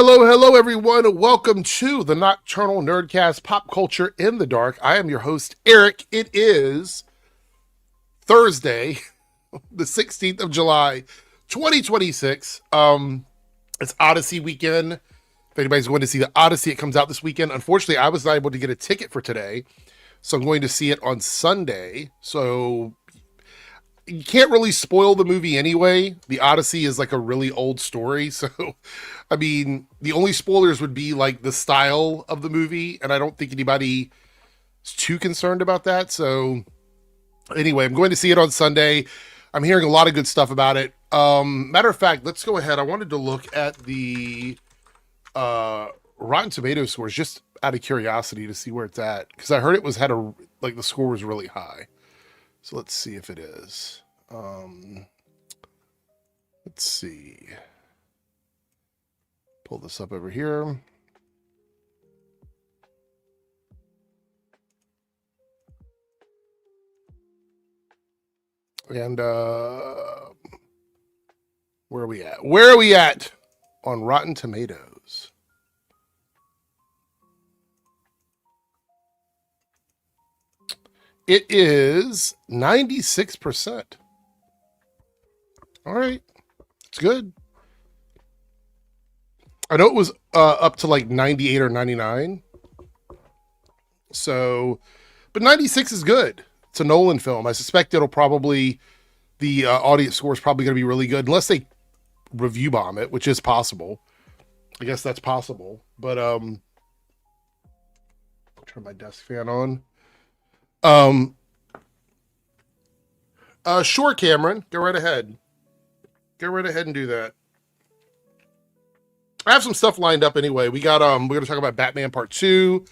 Hello, everyone. Welcome to the Nocturnal Nerdcast Pop Culture in the Dark. I am your host, Eric. It is Thursday, the 16th of July, 2026. It's Odyssey weekend. If anybody's going to see the Odyssey, it comes out this weekend. Unfortunately, I was not able to get a ticket for today, so I'm going to see it on Sunday. So you can't really spoil the movie anyway. The Odyssey is like a really old story. So, I mean, the only spoilers would be like the style of the movie. And I don't think anybody is too concerned about that. So anyway, I'm going to see it on Sunday. I'm hearing a lot of good stuff about it. Matter of fact, let's go ahead. I wanted to look at the Rotten Tomatoes scores just out of curiosity to see where it's at. Because I heard it the score was really high. So let's see if it is. Let's see. Pull this up over here. And where are we at? Where are we at on Rotten Tomatoes? It is 96%. All right. It's good. I know it was up to like 98 or 99. So, but 96 is good. It's a Nolan film. I suspect the audience score is probably going to be really good unless they review bomb it, which is possible. I guess that's possible. But, I'll turn my desk fan on. Sure, Cameron, go right ahead. Go right ahead and do that. I have some stuff lined up anyway. We're going to talk about Batman Part 2.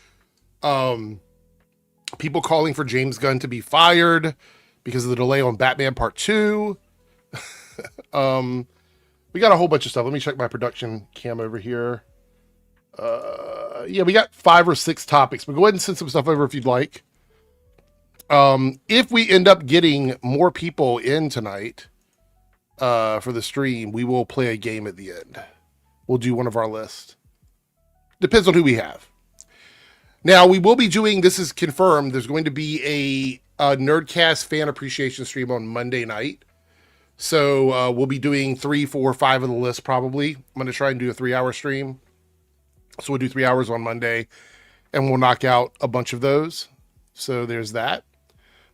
People calling for James Gunn to be fired because of the delay on Batman Part 2. We got a whole bunch of stuff. Let me check my production cam over here. Yeah, we got 5 or 6 topics, but go ahead and send some stuff over if you'd like. If we end up getting more people in tonight for the stream, we will play a game at the end. We'll do one of our lists. Depends on who we have. Now, we will be doing, this is confirmed, there's going to be a Nerdcast fan appreciation stream on Monday night. So we'll be doing 3, 4, 5 of the list probably. I'm going to try and do a 3-hour stream. So we'll do 3 hours on Monday, and we'll knock out a bunch of those. So there's that.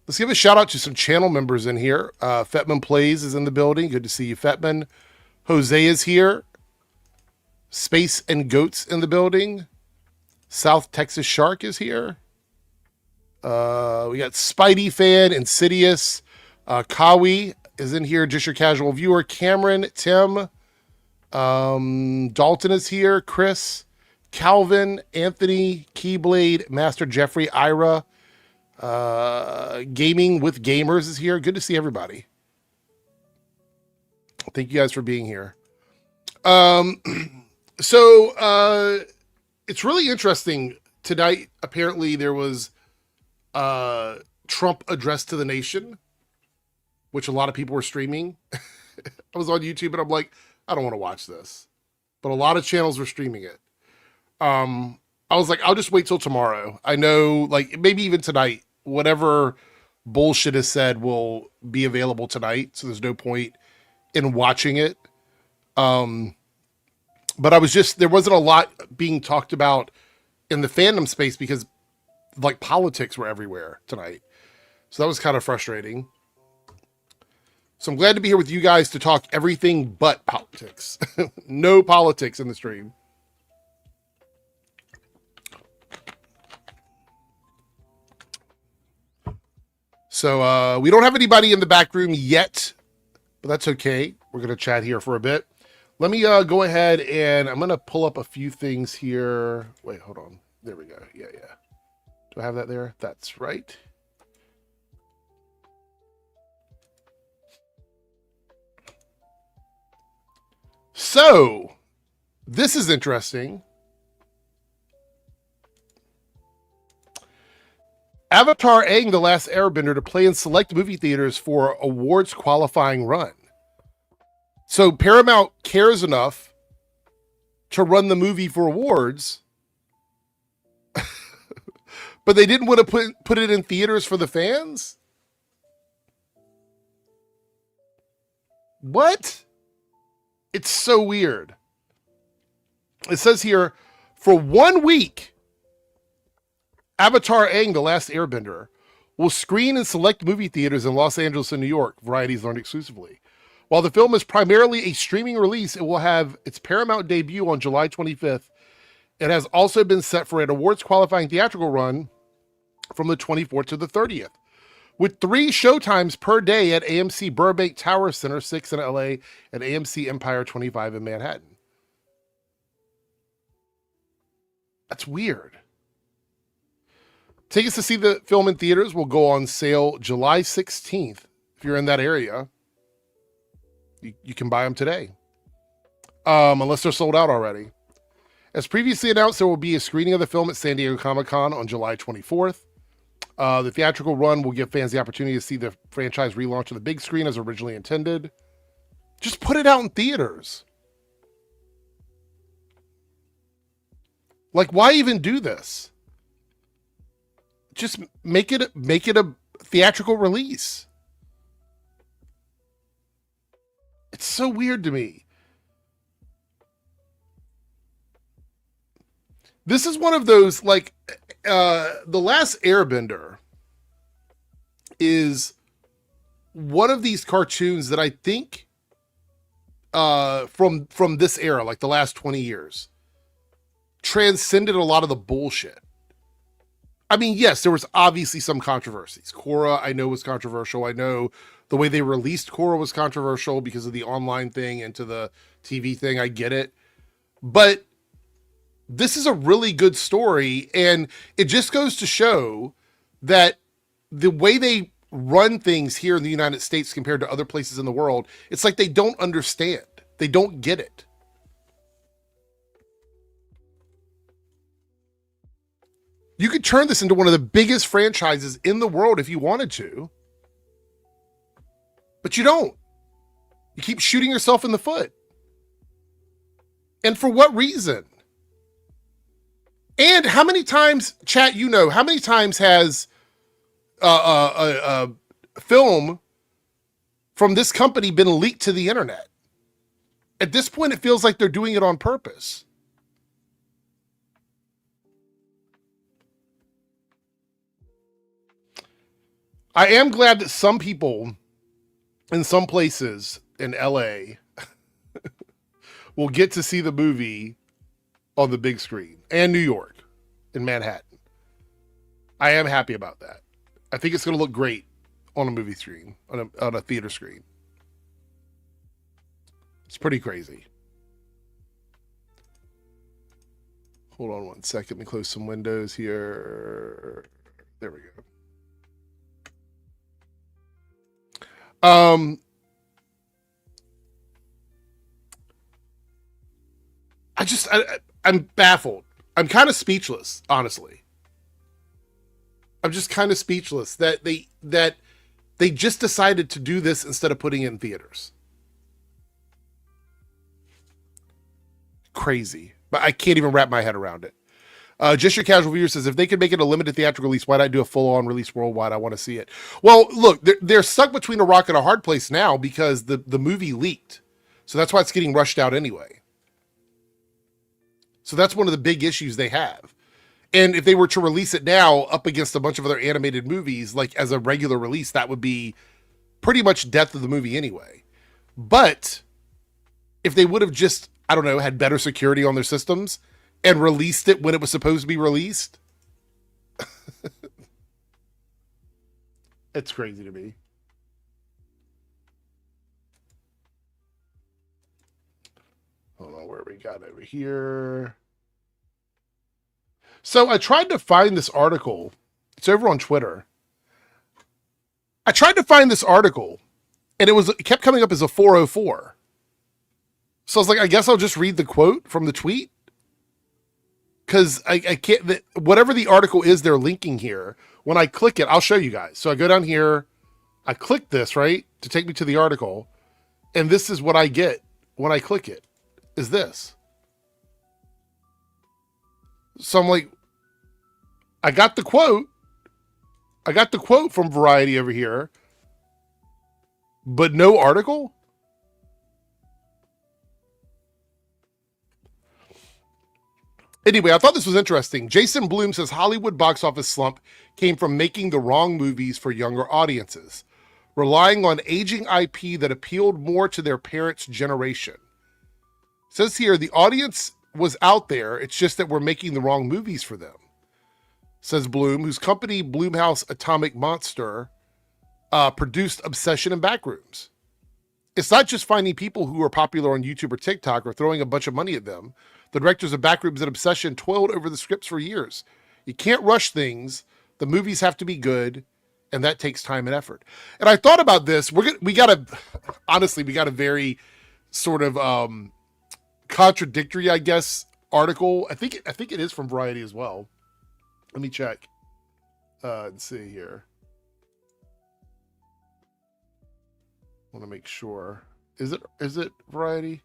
Let's give a shout out to some channel members in here. Fetman Plays is in the building. Good to see you, Fetman. Jose is here. Space and Goats in the building. South Texas Shark is here. We got Spidey Fan, Insidious. Kawi is in here. Just your casual viewer. Cameron, Tim. Dalton is here. Chris. Calvin, Anthony, Keyblade, Master Jeffrey, Ira. Gaming with Gamers is here. Good to see everybody. Thank you guys for being here. So it's really interesting tonight. Apparently there was Trump address to the nation, which a lot of people were streaming. I was on YouTube and I'm like, I don't want to watch this, but a lot of channels were streaming it. I was like, I'll just wait till tomorrow. I know, like, maybe even tonight, whatever bullshit is said will be available tonight. So there's no point in watching it. But there wasn't a lot being talked about in the fandom space because like politics were everywhere tonight. So that was kind of frustrating. So I'm glad to be here with you guys to talk everything but politics. No politics in the stream. So we don't have anybody in the back room yet, but that's okay. We're going to chat here for a bit. Let me go ahead and I'm going to pull up a few things here. Wait, hold on. There we go. Yeah. Do I have that there? That's right. So this is interesting. Avatar: Aang, The Last Airbender to play in select movie theaters for awards qualifying run. So Paramount cares enough to run the movie for awards, but they didn't want to put it in theaters for the fans? What? It's so weird. It says here, for 1 week, Avatar Aang, The Last Airbender, will screen in select movie theaters in Los Angeles and New York, Variety's learned exclusively. While the film is primarily a streaming release, it will have its Paramount debut on July 25th. It has also been set for an awards qualifying theatrical run from the 24th to the 30th, with 3 showtimes per day at AMC Burbank Tower Center 6 in LA and AMC Empire 25 in Manhattan. That's weird. Tickets to see the film in theaters will go on sale July 16th. If you're in that area, you can buy them today, unless they're sold out already. As previously announced, there will be a screening of the film at San Diego Comic-Con on July 24th. The theatrical run will give fans the opportunity to see the franchise relaunch on the big screen as originally intended. Just put it out in theaters. Like, why even do this? Just make it a theatrical release. It's so weird to me. This is one of those, like, The Last Airbender is one of these cartoons that I think from this era, like the last 20 years, transcended a lot of the bullshit. I mean, yes, there was obviously some controversies. Korra, I know, was controversial. I know the way they released Korra was controversial because of the online thing into the TV thing. I get it. But this is a really good story, and it just goes to show that the way they run things here in the United States compared to other places in the world, it's like they don't understand. They don't get it. You could turn this into one of the biggest franchises in the world if you wanted to, but you don't. You keep shooting yourself in the foot. And for what reason? And how many times, chat, how many times has a film from this company been leaked to the internet? At this point, it feels like they're doing it on purpose. I am glad that some people in some places in LA will get to see the movie on the big screen, and New York, in Manhattan. I am happy about that. I think it's going to look great on a movie screen, on a theater screen. It's pretty crazy. Hold on one second. Let me close some windows here. There we go. I'm baffled. I'm kind of speechless, honestly. I'm just kind of speechless that they just decided to do this instead of putting it in theaters. Crazy. But I can't even wrap my head around it. Just Your Casual Viewer says, if they could make it a limited theatrical release, why not do a full-on release worldwide? I want to see it. Well, look, they're stuck between a rock and a hard place now because the movie leaked. So that's why it's getting rushed out anyway. So that's one of the big issues they have. And if they were to release it now up against a bunch of other animated movies, like as a regular release, that would be pretty much death of the movie anyway. But if they would have just, I don't know, had better security on their systems and released it when it was supposed to be released, it's crazy to me. Hold on, where we got over here. So I tried to find this article. It's over on Twitter. I tried to find this article, and it kept coming up as a 404. So I was like, I guess I'll just read the quote from the tweet. Because I can't, whatever the article is they're linking here, when I click it, I'll show you guys. So I go down here, I click this, right, to take me to the article, and this is what I get when I click it, is this. So I'm like, I got the quote. I got the quote from Variety over here, but no article. Anyway, I thought this was interesting. Jason Blum says Hollywood box office slump came from making the wrong movies for younger audiences, relying on aging IP that appealed more to their parents' generation. It says here, the audience was out there, it's just that we're making the wrong movies for them, says Blum, whose company Blumhouse Atomic Monster produced Obsession and Backrooms. It's not just finding people who are popular on YouTube or TikTok or throwing a bunch of money at them. The directors of Backrooms and Obsession toiled over the scripts for years. You can't rush things. The movies have to be good, and that takes time and effort. And I thought about this. We got a very sort of contradictory, I guess, article. I think it is from Variety as well. Let me check and see here. I want to make sure. Is it Variety?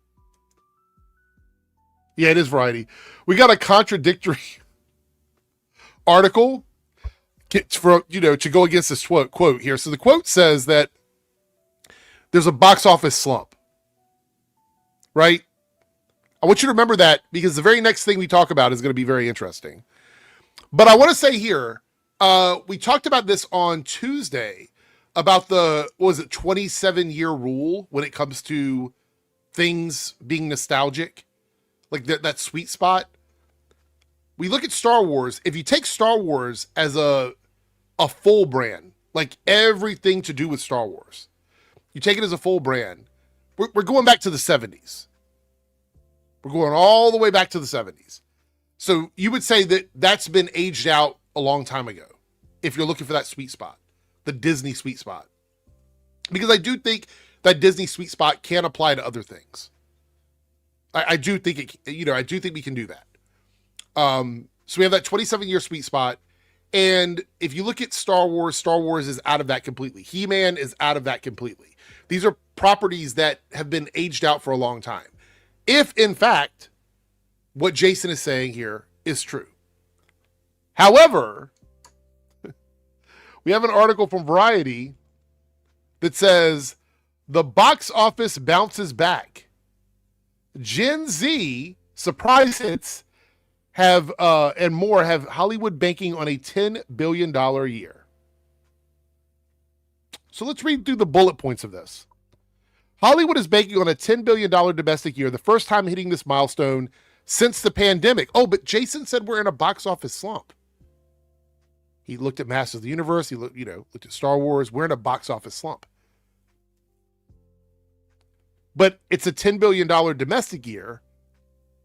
Yeah, it is Variety. We got a contradictory article for, to go against this quote here. So the quote says that there's a box office slump, right? I want you to remember that because the very next thing we talk about is going to be very interesting. But I want to say here, we talked about this on Tuesday about the, 27-year rule when it comes to things being nostalgic. Like that sweet spot. We look at Star Wars. If you take Star Wars as a full brand, like everything to do with Star Wars, you take it as a full brand, we're going back to the 70s. We're going all the way back to the 70s. So you would say that that's been aged out a long time ago, if you're looking for that sweet spot, the Disney sweet spot. Because I do think that Disney sweet spot can apply to other things. I do think I do think we can do that. So we have that 27-year sweet spot. And if you look at Star Wars is out of that completely. He-Man is out of that completely. These are properties that have been aged out for a long time. If, in fact, what Jason is saying here is true. However, we have an article from Variety that says, the box office bounces back. Gen Z surprise hits have and more have Hollywood banking on a $10 billion year. So let's read through the bullet points of this. Hollywood is banking on a $10 billion domestic year, the first time hitting this milestone since the pandemic. Oh, but Jason said we're in a box office slump. He looked at Masters of the Universe. He looked at Star Wars. We're in a box office slump. But it's a $10 billion domestic year,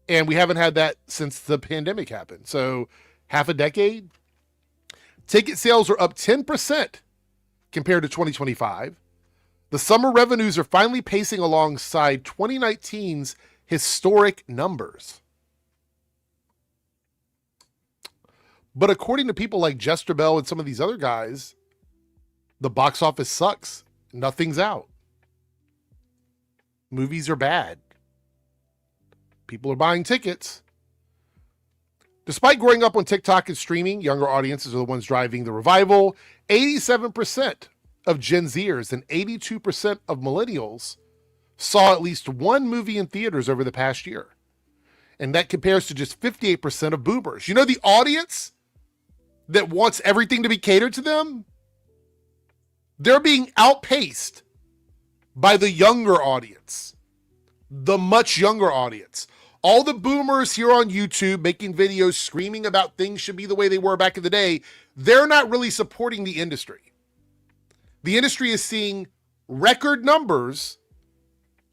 and we haven't had that since the pandemic happened. So half a decade. Ticket sales are up 10% compared to 2025. The summer revenues are finally pacing alongside 2019's historic numbers. But according to people like Jester Bell and some of these other guys, the box office sucks. Nothing's out. Movies are bad. People are buying tickets. Despite growing up on TikTok and streaming, younger audiences are the ones driving the revival. 87% of Gen Zers and 82% of millennials saw at least one movie in theaters over the past year. And that compares to just 58% of boomers. You know, the audience that wants everything to be catered to them, they're being outpaced by the younger audience, the much younger audience. All the boomers here on YouTube making videos screaming about things should be the way they were back in the day, they're not really supporting the industry. The industry is seeing record numbers.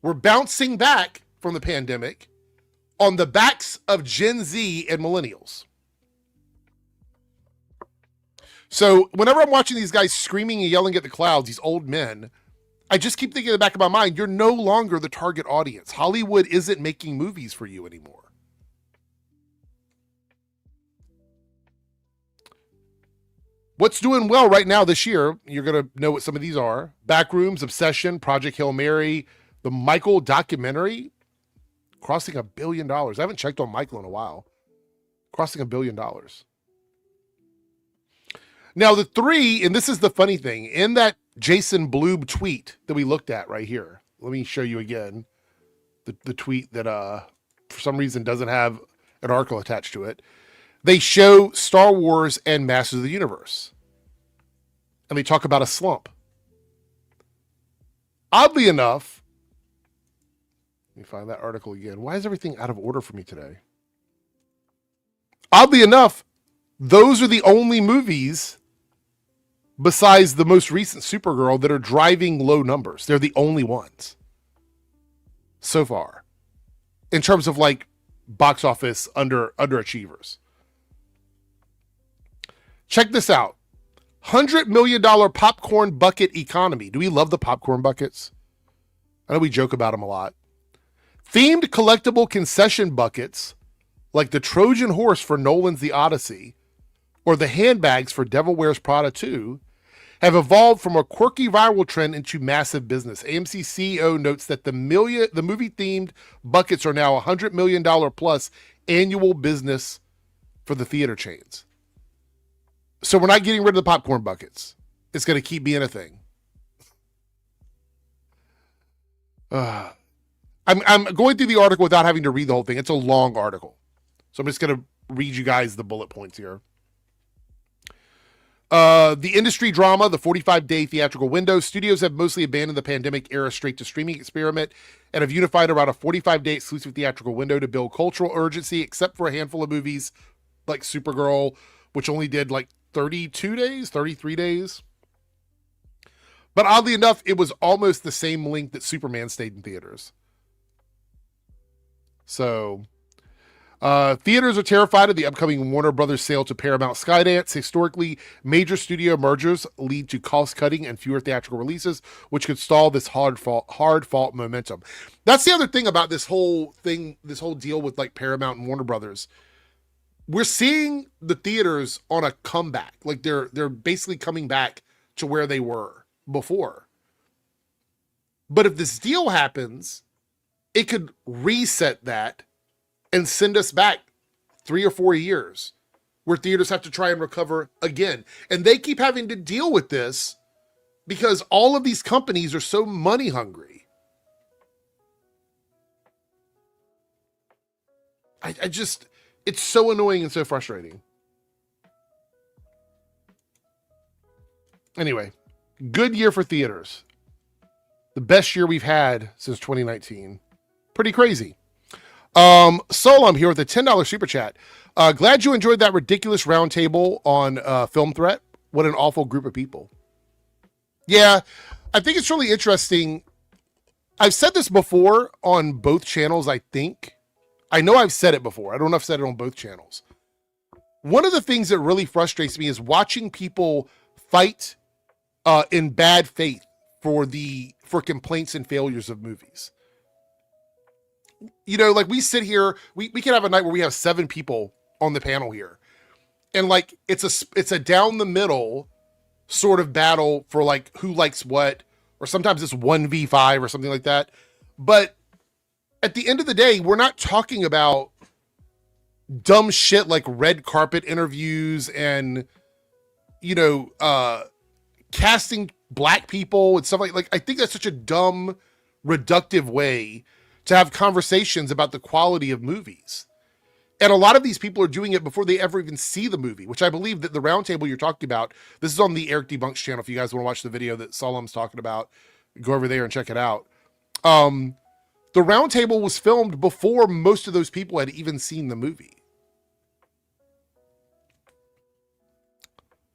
We're bouncing back from the pandemic on the backs of Gen Z and millennials. So whenever I'm watching these guys screaming and yelling at the clouds, these old men, I just keep thinking in the back of my mind, you're no longer the target audience. Hollywood isn't making movies for you anymore. What's doing well right now this year, you're going to know what some of these are. Backrooms, Obsession, Project Hail Mary, the Michael documentary, crossing $1 billion. I haven't checked on Michael in a while. crossing $1 billion. Now the three, and this is the funny thing, in that Jason Bloob tweet that we looked at right here, let me show you again the tweet that for some reason doesn't have an article attached to it. They show Star Wars and Masters of the Universe, and they talk about a slump. Oddly enough, let me find that article again. Why is everything out of order for me today? Oddly enough, those are the only movies besides the most recent Supergirl that are driving low numbers. They're the only ones so far in terms of like box office underachievers. Check this out. $100 million popcorn bucket economy. Do we love the popcorn buckets? I know we joke about them a lot. Themed collectible concession buckets like the Trojan horse for Nolan's The Odyssey or the handbags for Devil Wears Prada 2 have evolved from a quirky viral trend into massive business. AMC CEO notes that the movie-themed buckets are now $100 million plus annual business for the theater chains. So we're not getting rid of the popcorn buckets. It's going to keep being a thing. I'm going through the article without having to read the whole thing. It's a long article. So I'm just going to read you guys the bullet points here. The industry drama, the 45-day theatrical window. Studios have mostly abandoned the pandemic-era straight-to-streaming experiment and have unified around a 45-day exclusive theatrical window to build cultural urgency, except for a handful of movies like Supergirl, which only did like 32 days, 33 days. But oddly enough, it was almost the same length that Superman stayed in theaters. So... theaters are terrified of the upcoming Warner Brothers sale to Paramount Skydance. Historically, major studio mergers lead to cost-cutting and fewer theatrical releases, which could stall this hard-fought momentum. That's the other thing about this whole deal with like Paramount and Warner Brothers. We're seeing the theaters on a comeback. Like they're basically coming back to where they were before. But if this deal happens, it could reset that and send us back 3 or 4 years where theaters have to try and recover again. And they keep having to deal with this because all of these companies are so money hungry. I just, it's so annoying and so frustrating. Anyway, good year for theaters. The best year we've had since 2019. Pretty crazy. Solom here with a $10 super chat. Glad you enjoyed that ridiculous roundtable on Film Threat. What an awful group of people. Yeah, I think it's really interesting. I've said this before on both channels, I think. I know I've said it before. I don't know if I've said it on both channels. One of the things that really frustrates me is watching people fight in bad faith for complaints and failures of movies. You know, like we sit here, we can have a night where we have 7 people on the panel here. And like, it's a down the middle sort of battle for like who likes what, or sometimes it's 1v5 or something like that. But at the end of the day, we're not talking about dumb shit like red carpet interviews and, you know, casting black people and stuff like I think that's such a dumb, reductive way to have conversations about the quality of movies. And a lot of these people are doing it before they ever even see the movie, which I believe that the roundtable you're talking about, this is on the AirrickDebunks channel. If you guys want to watch the video that Solom's talking about, go over there and check it out. The roundtable was filmed before most of those people had even seen the movie.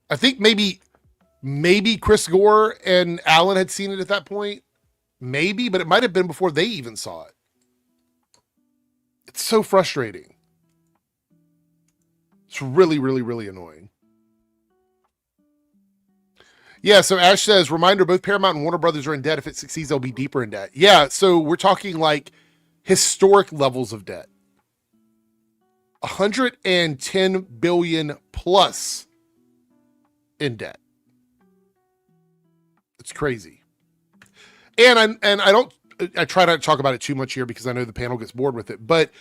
I think maybe Chris Gore and Alan had seen it at that point. Maybe, but it might have been before they even saw it. It's so frustrating. It's really, really, really annoying. Yeah, so Ash says, reminder, both Paramount and Warner Brothers are in debt. If it succeeds, they'll be deeper in debt. Yeah, so we're talking like historic levels of debt. 110 billion plus in debt. It's crazy. And I try not to talk about it too much here because I know the panel gets bored with it, but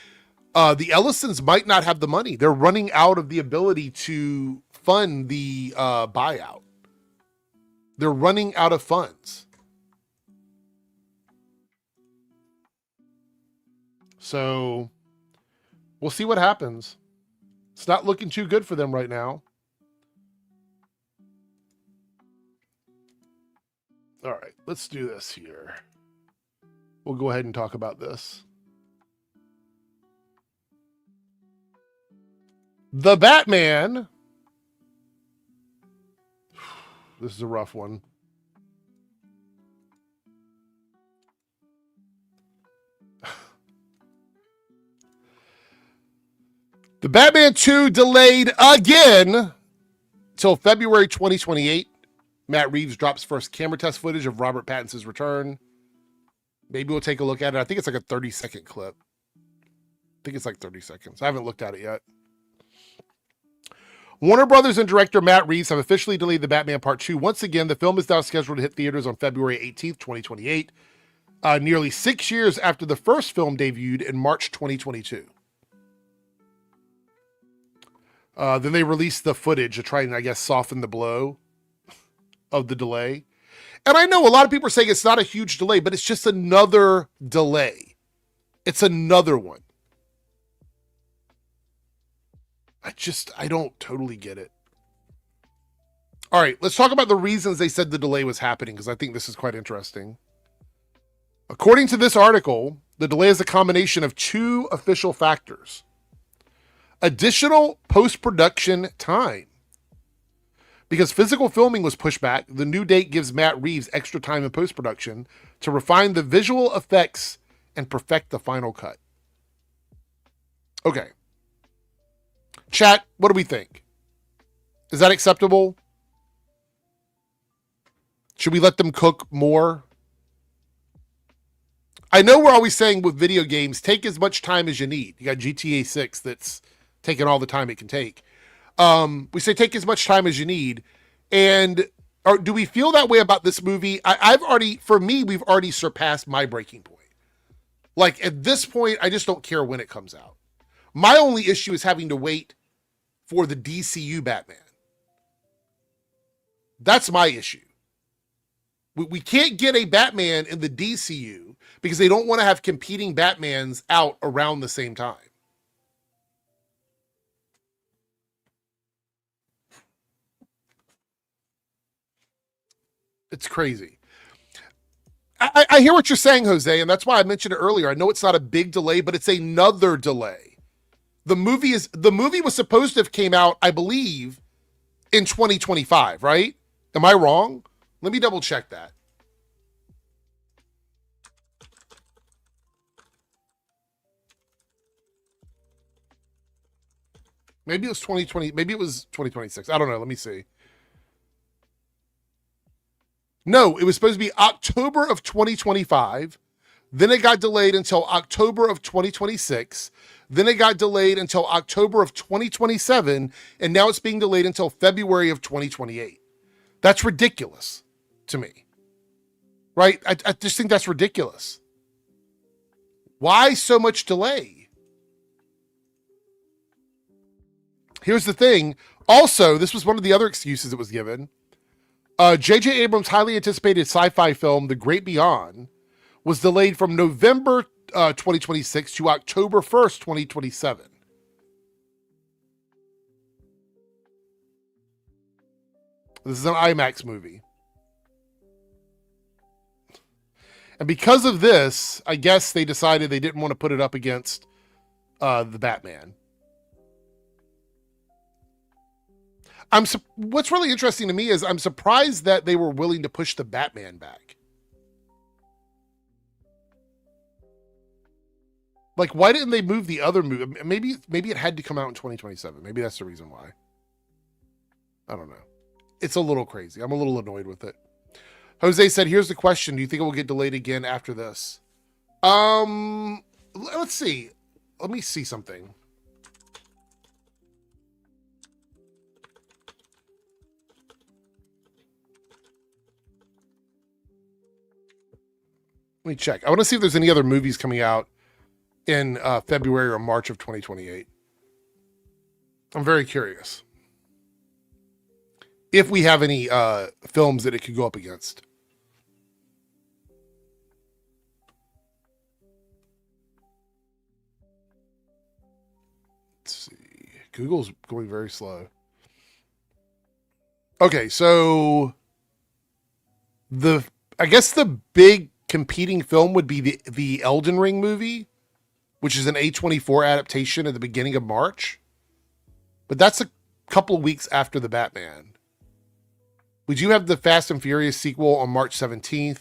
The Ellisons might not have the money. They're running out of the ability to fund the buyout. They're running out of funds. So we'll see what happens. It's not looking too good for them right now. All right, let's do this here. We'll go ahead and talk about this. The Batman. This is a rough one. The Batman 2 delayed again till February 2028. Matt Reeves drops first camera test footage of Robert Pattinson's return. Maybe we'll take a look at it. I think it's like a 30-second clip. I think it's like 30 seconds. I haven't looked at it yet. Warner Brothers and director Matt Reeves have officially delayed The Batman Part 2. Once again, the film is now scheduled to hit theaters on February 18th, 2028. Nearly 6 years after the first film debuted in March 2022. Then they released the footage to try and, I guess, soften the blow of the delay. And I know a lot of people are saying it's not a huge delay, but it's just another delay. It's another one. I don't totally get it. All right, let's talk about the reasons they said the delay was happening, because I think this is quite interesting. According to this article, the delay is a combination of two official factors. Additional post-production time. Because physical filming was pushed back, the new date gives Matt Reeves extra time in post-production to refine the visual effects and perfect the final cut. Okay. Chat, what do we think? Is that acceptable? Should we let them cook more? I know we're always saying with video games, take as much time as you need. You got GTA 6 that's taking all the time it can take. We say take as much time as you need. And do we feel that way about this movie? We've already surpassed my breaking point. Like at this point, I just don't care when it comes out. My only issue is having to wait for the DCU Batman. That's my issue. We can't get a Batman in the DCU because they don't want to have competing Batmans out around the same time. It's crazy. I hear what you're saying, Jose, and that's why I mentioned it earlier. I know it's not a big delay, but it's another delay. The movie was supposed to have came out, I believe, in 2025, right? Am I wrong? Let me double check that. Maybe it was 2020. Maybe it was 2026. I don't know. Let me see. No, it was supposed to be October of 2025. Then it got delayed until October of 2026. Then it got delayed until October of 2027. And now it's being delayed until February of 2028. That's ridiculous to me. Right? I just think that's ridiculous. Why so much delay? Here's the thing. Also, this was one of the other excuses that was given. J.J. Abrams' highly anticipated sci-fi film, The Great Beyond, was delayed from November 2026 to October 1st, 2027. This is an IMAX movie. And because of this, I guess they decided they didn't want to put it up against the Batman. What's really interesting to me is I'm surprised that they were willing to push the Batman back. Like, why didn't they move the other movie? Maybe it had to come out in 2027. Maybe that's the reason why. I don't know. It's a little crazy. I'm a little annoyed with it. Jose said, here's the question. Do you think it will get delayed again after this? Let's see. Let me see something. Let me check. I want to see if there's any other movies coming out in February or March of 2028. I'm very curious if we have any films that it could go up against. Let's see. Google's going very slow. Okay, so I guess the big competing film would be the Elden Ring movie, which is an A24 adaptation at the beginning of March. But that's a couple of weeks after the Batman. We do have the Fast and Furious sequel on March 17th.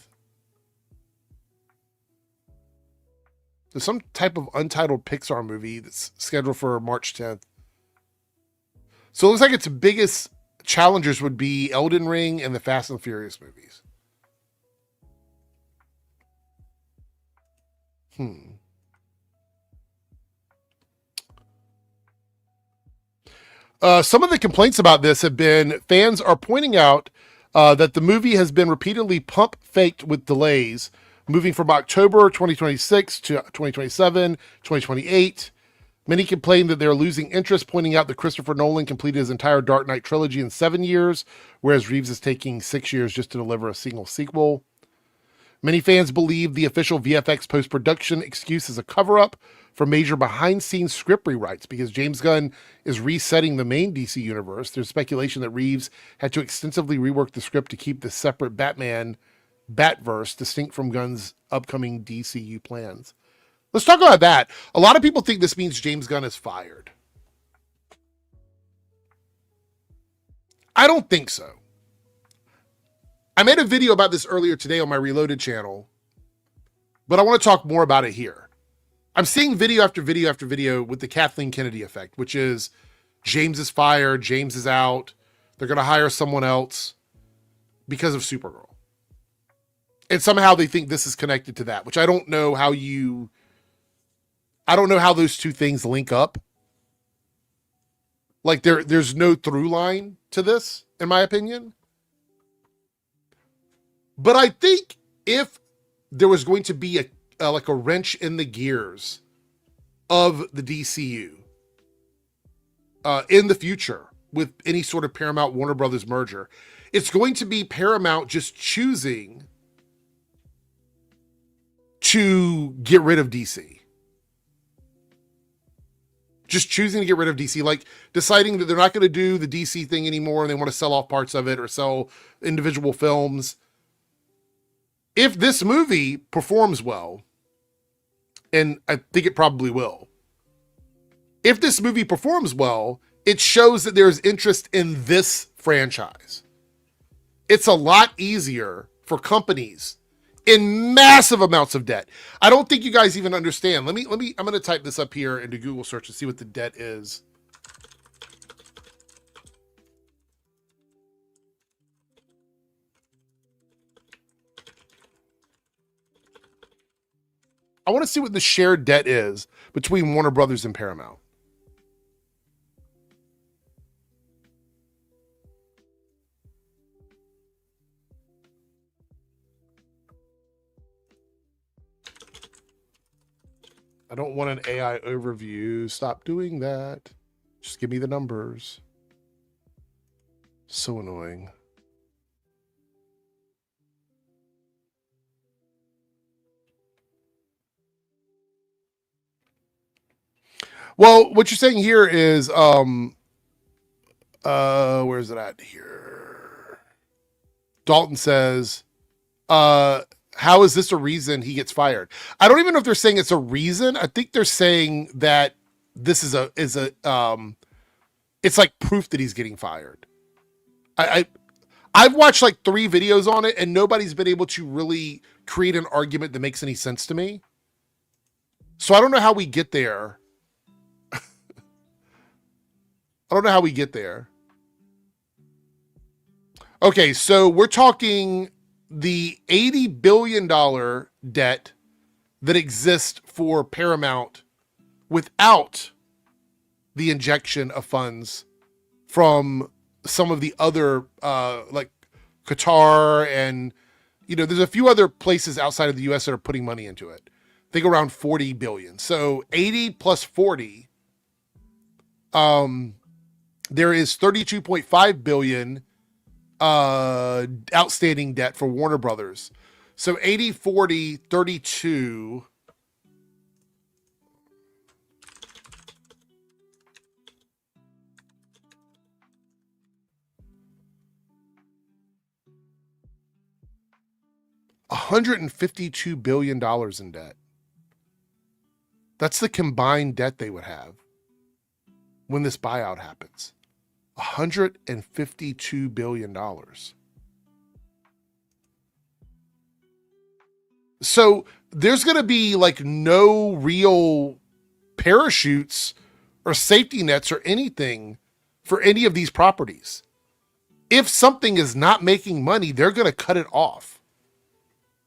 There's some type of untitled Pixar movie that's scheduled for March 10th. So it looks like its biggest challengers would be Elden Ring and the Fast and Furious movies. Some of the complaints about this have been fans are pointing out that the movie has been repeatedly pump faked with delays, moving from October 2026 to 2027, 2028. Many complain that they're losing interest, pointing out that Christopher Nolan completed his entire Dark Knight trilogy in 7 years, whereas Reeves is taking 6 years just to deliver a single sequel. Many fans believe the official VFX post-production excuse is a cover-up for major behind-scenes script rewrites because James Gunn is resetting the main DC universe. There's speculation that Reeves had to extensively rework the script to keep the separate Batman Batverse distinct from Gunn's upcoming DCU plans. Let's talk about that. A lot of people think this means James Gunn is fired. I don't think so. I made a video about this earlier today on my Reloaded channel, but I want to talk more about it here. I'm seeing video after video after video with the Kathleen Kennedy effect, which is James is fired, James is out, they're going to hire someone else because of Supergirl. And somehow they think this is connected to that, which I don't know how those two things link up. Like there's no through line to this, in my opinion. But I think if there was going to be like a wrench in the gears of the DCU in the future with any sort of Paramount Warner Brothers merger, it's going to be Paramount just choosing to get rid of DC. Just choosing to get rid of DC, like deciding that they're not going to do the DC thing anymore and they want to sell off parts of it or sell individual films. If this movie performs well, and I think it probably will, if this movie performs well, it shows that there's interest in this franchise. It's a lot easier for companies in massive amounts of debt. I don't think you guys even understand. I'm going to type this up here into Google search and see what the debt is. I want to see what the shared debt is between Warner Brothers and Paramount. I don't want an AI overview. Stop doing that. Just give me the numbers. So annoying. Well, what you're saying here is, where is it at here? Dalton says, how is this a reason he gets fired? I don't even know if they're saying it's a reason. I think they're saying that this is it's like proof that he's getting fired. I've watched like 3 videos on it and nobody's been able to really create an argument that makes any sense to me. So I don't know how we get there. I don't know how we get there. Okay, so we're talking the $80 billion debt that exists for Paramount without the injection of funds from some of the other, like Qatar and, there's a few other places outside of the US that are putting money into it. think around 40 billion. So 80 plus 40, there is 32.5 billion outstanding debt for Warner Brothers. So 80, 40, 32. $152 billion in debt. That's the combined debt they would have when this buyout happens. $152 billion. So there's going to be like no real parachutes or safety nets or anything for any of these properties. If something is not making money, they're going to cut it off.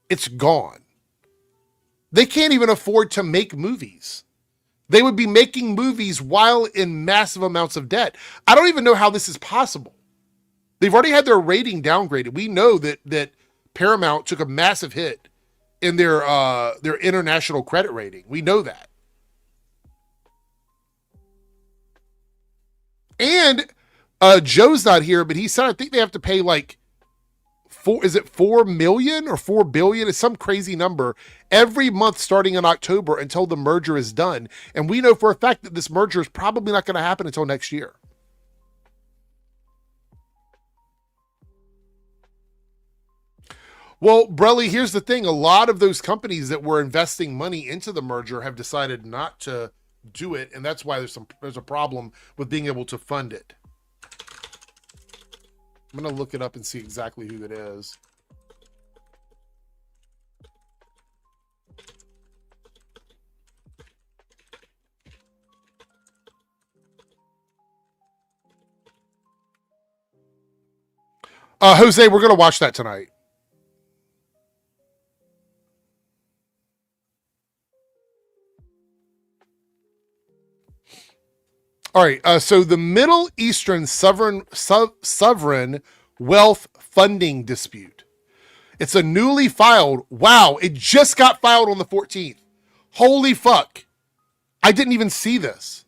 It's gone. They can't even afford to make movies. They would be making movies while in massive amounts of debt. I don't even know how this is possible. They've already had their rating downgraded. We know that Paramount took a massive hit in their international credit rating. We know that. And Joe's not here, but he said I think they have to pay like $4 million or $4 billion? It's some crazy number every month starting in October until the merger is done. And we know for a fact that this merger is probably not going to happen until next year. Well, Brelly, here's the thing. A lot of those companies that were investing money into the merger have decided not to do it. And that's why there's a problem with being able to fund it. I'm going to look it up and see exactly who that is. Jose, we're going to watch that tonight. All right, so the Middle Eastern sovereign wealth funding dispute. It's a newly filed. Wow, it just got filed on the 14th. Holy fuck. I didn't even see this.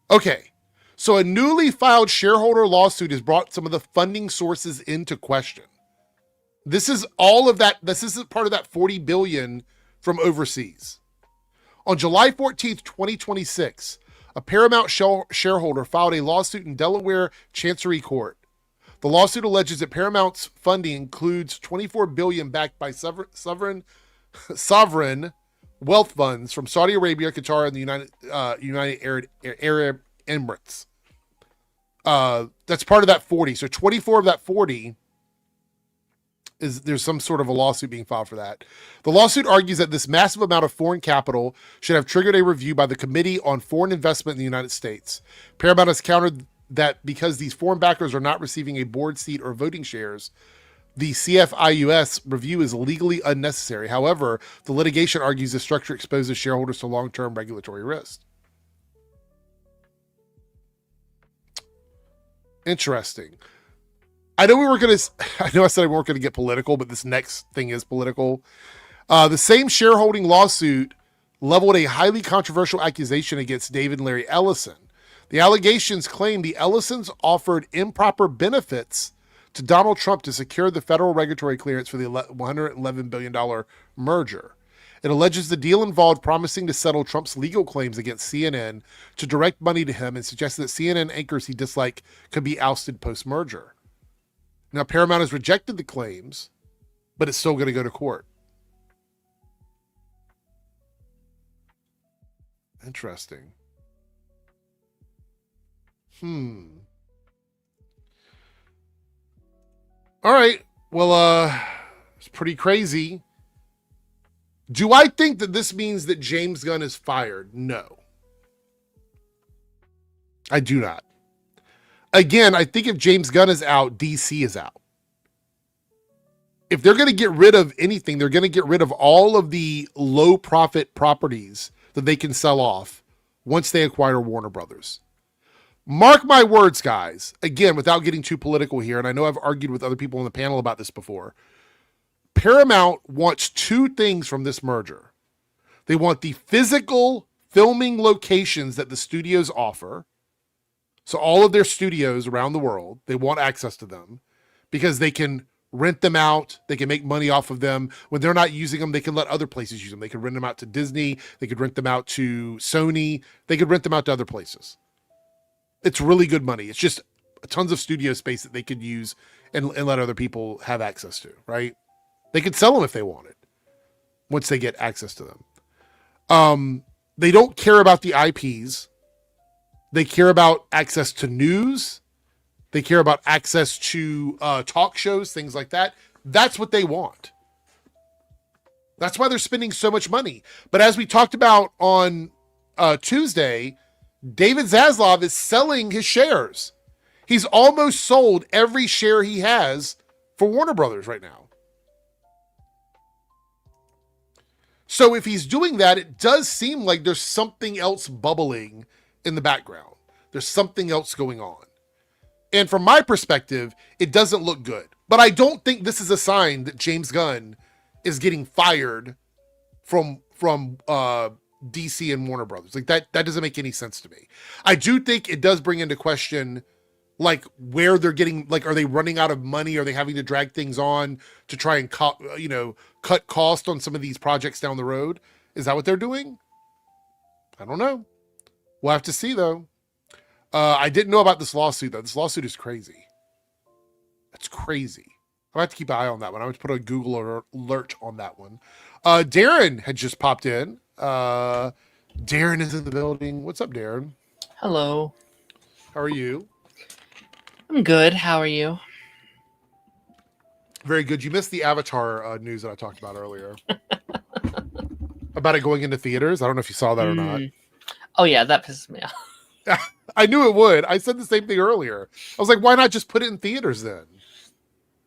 Okay, so a newly filed shareholder lawsuit has brought some of the funding sources into question. This is all of that. This isn't part of that 40 billion from overseas. On July 14th, 2026, a Paramount shareholder filed a lawsuit in Delaware Chancery Court. The lawsuit alleges that Paramount's funding includes $24 billion backed by sovereign wealth funds from Saudi Arabia, Qatar, and the United Arab Emirates. That's part of that 40. So 24 of that 40 there's some sort of a lawsuit being filed for that. The lawsuit argues that this massive amount of foreign capital should have triggered a review by the Committee on Foreign Investment in the United States. Paramount has countered that because these foreign backers are not receiving a board seat or voting shares, the CFIUS review is legally unnecessary. However, the litigation argues the structure exposes shareholders to long-term regulatory risk. Interesting. I know I said we weren't going to get political, but this next thing is political. The same shareholding lawsuit leveled a highly controversial accusation against David and Larry Ellison. The allegations claim the Ellisons offered improper benefits to Donald Trump to secure the federal regulatory clearance for the $111 billion merger. It alleges the deal involved promising to settle Trump's legal claims against CNN to direct money to him and suggests that CNN anchors he disliked could be ousted post-merger. Now, Paramount has rejected the claims, but it's still going to go to court. Interesting. All right. Well, it's pretty crazy. Do I think that this means that James Gunn is fired? No. I do not. Again, I think if James Gunn is out, DC is out. If they're going to get rid of anything, they're going to get rid of all of the low profit properties that they can sell off once they acquire Warner Brothers. Mark my words, guys. Again, without getting too political here, and I know I've argued with other people on the panel about this before. Paramount wants two things from this merger. They want the physical filming locations that the studios offer. So all of their studios around the world, they want access to them because they can rent them out. They can make money off of them. When they're not using them, they can let other places use them. They could rent them out to Disney. They could rent them out to Sony. They could rent them out to other places. It's really good money. It's just tons of studio space that they could use and let other people have access to, right? They could sell them if they wanted once they get access to them. They don't care about the IPs. They care about access to news. They care about access to talk shows, things like that. That's what they want. That's why they're spending so much money. But as we talked about on Tuesday, David Zaslav is selling his shares. He's almost sold every share he has for Warner Brothers right now. So if he's doing that, it does seem like there's something else bubbling in the background. There's something else going on. And from my perspective, it doesn't look good. But I don't think this is a sign that James Gunn is getting fired from DC and Warner Brothers. Like that doesn't make any sense to me. I do think it does bring into question like where they're getting, like, are they running out of money? Are they having to drag things on to try and cut cost on some of these projects down the road? Is that what they're doing? I don't know. We'll have to see though. I didn't know about this lawsuit though. This lawsuit is crazy. That's crazy. I'm going to have to keep an eye on that one. I'm going to put a Google alert on that one. Darren had just popped in. Darren is in the building. What's up, Darren? Hello. How are you? I'm good. How are you? Very good. You missed the Avatar news that I talked about earlier. About it going into theaters. I don't know if you saw that or not. Oh, yeah. That pisses me off. I knew it would. I said the same thing earlier. I was like, why not just put it in theaters then?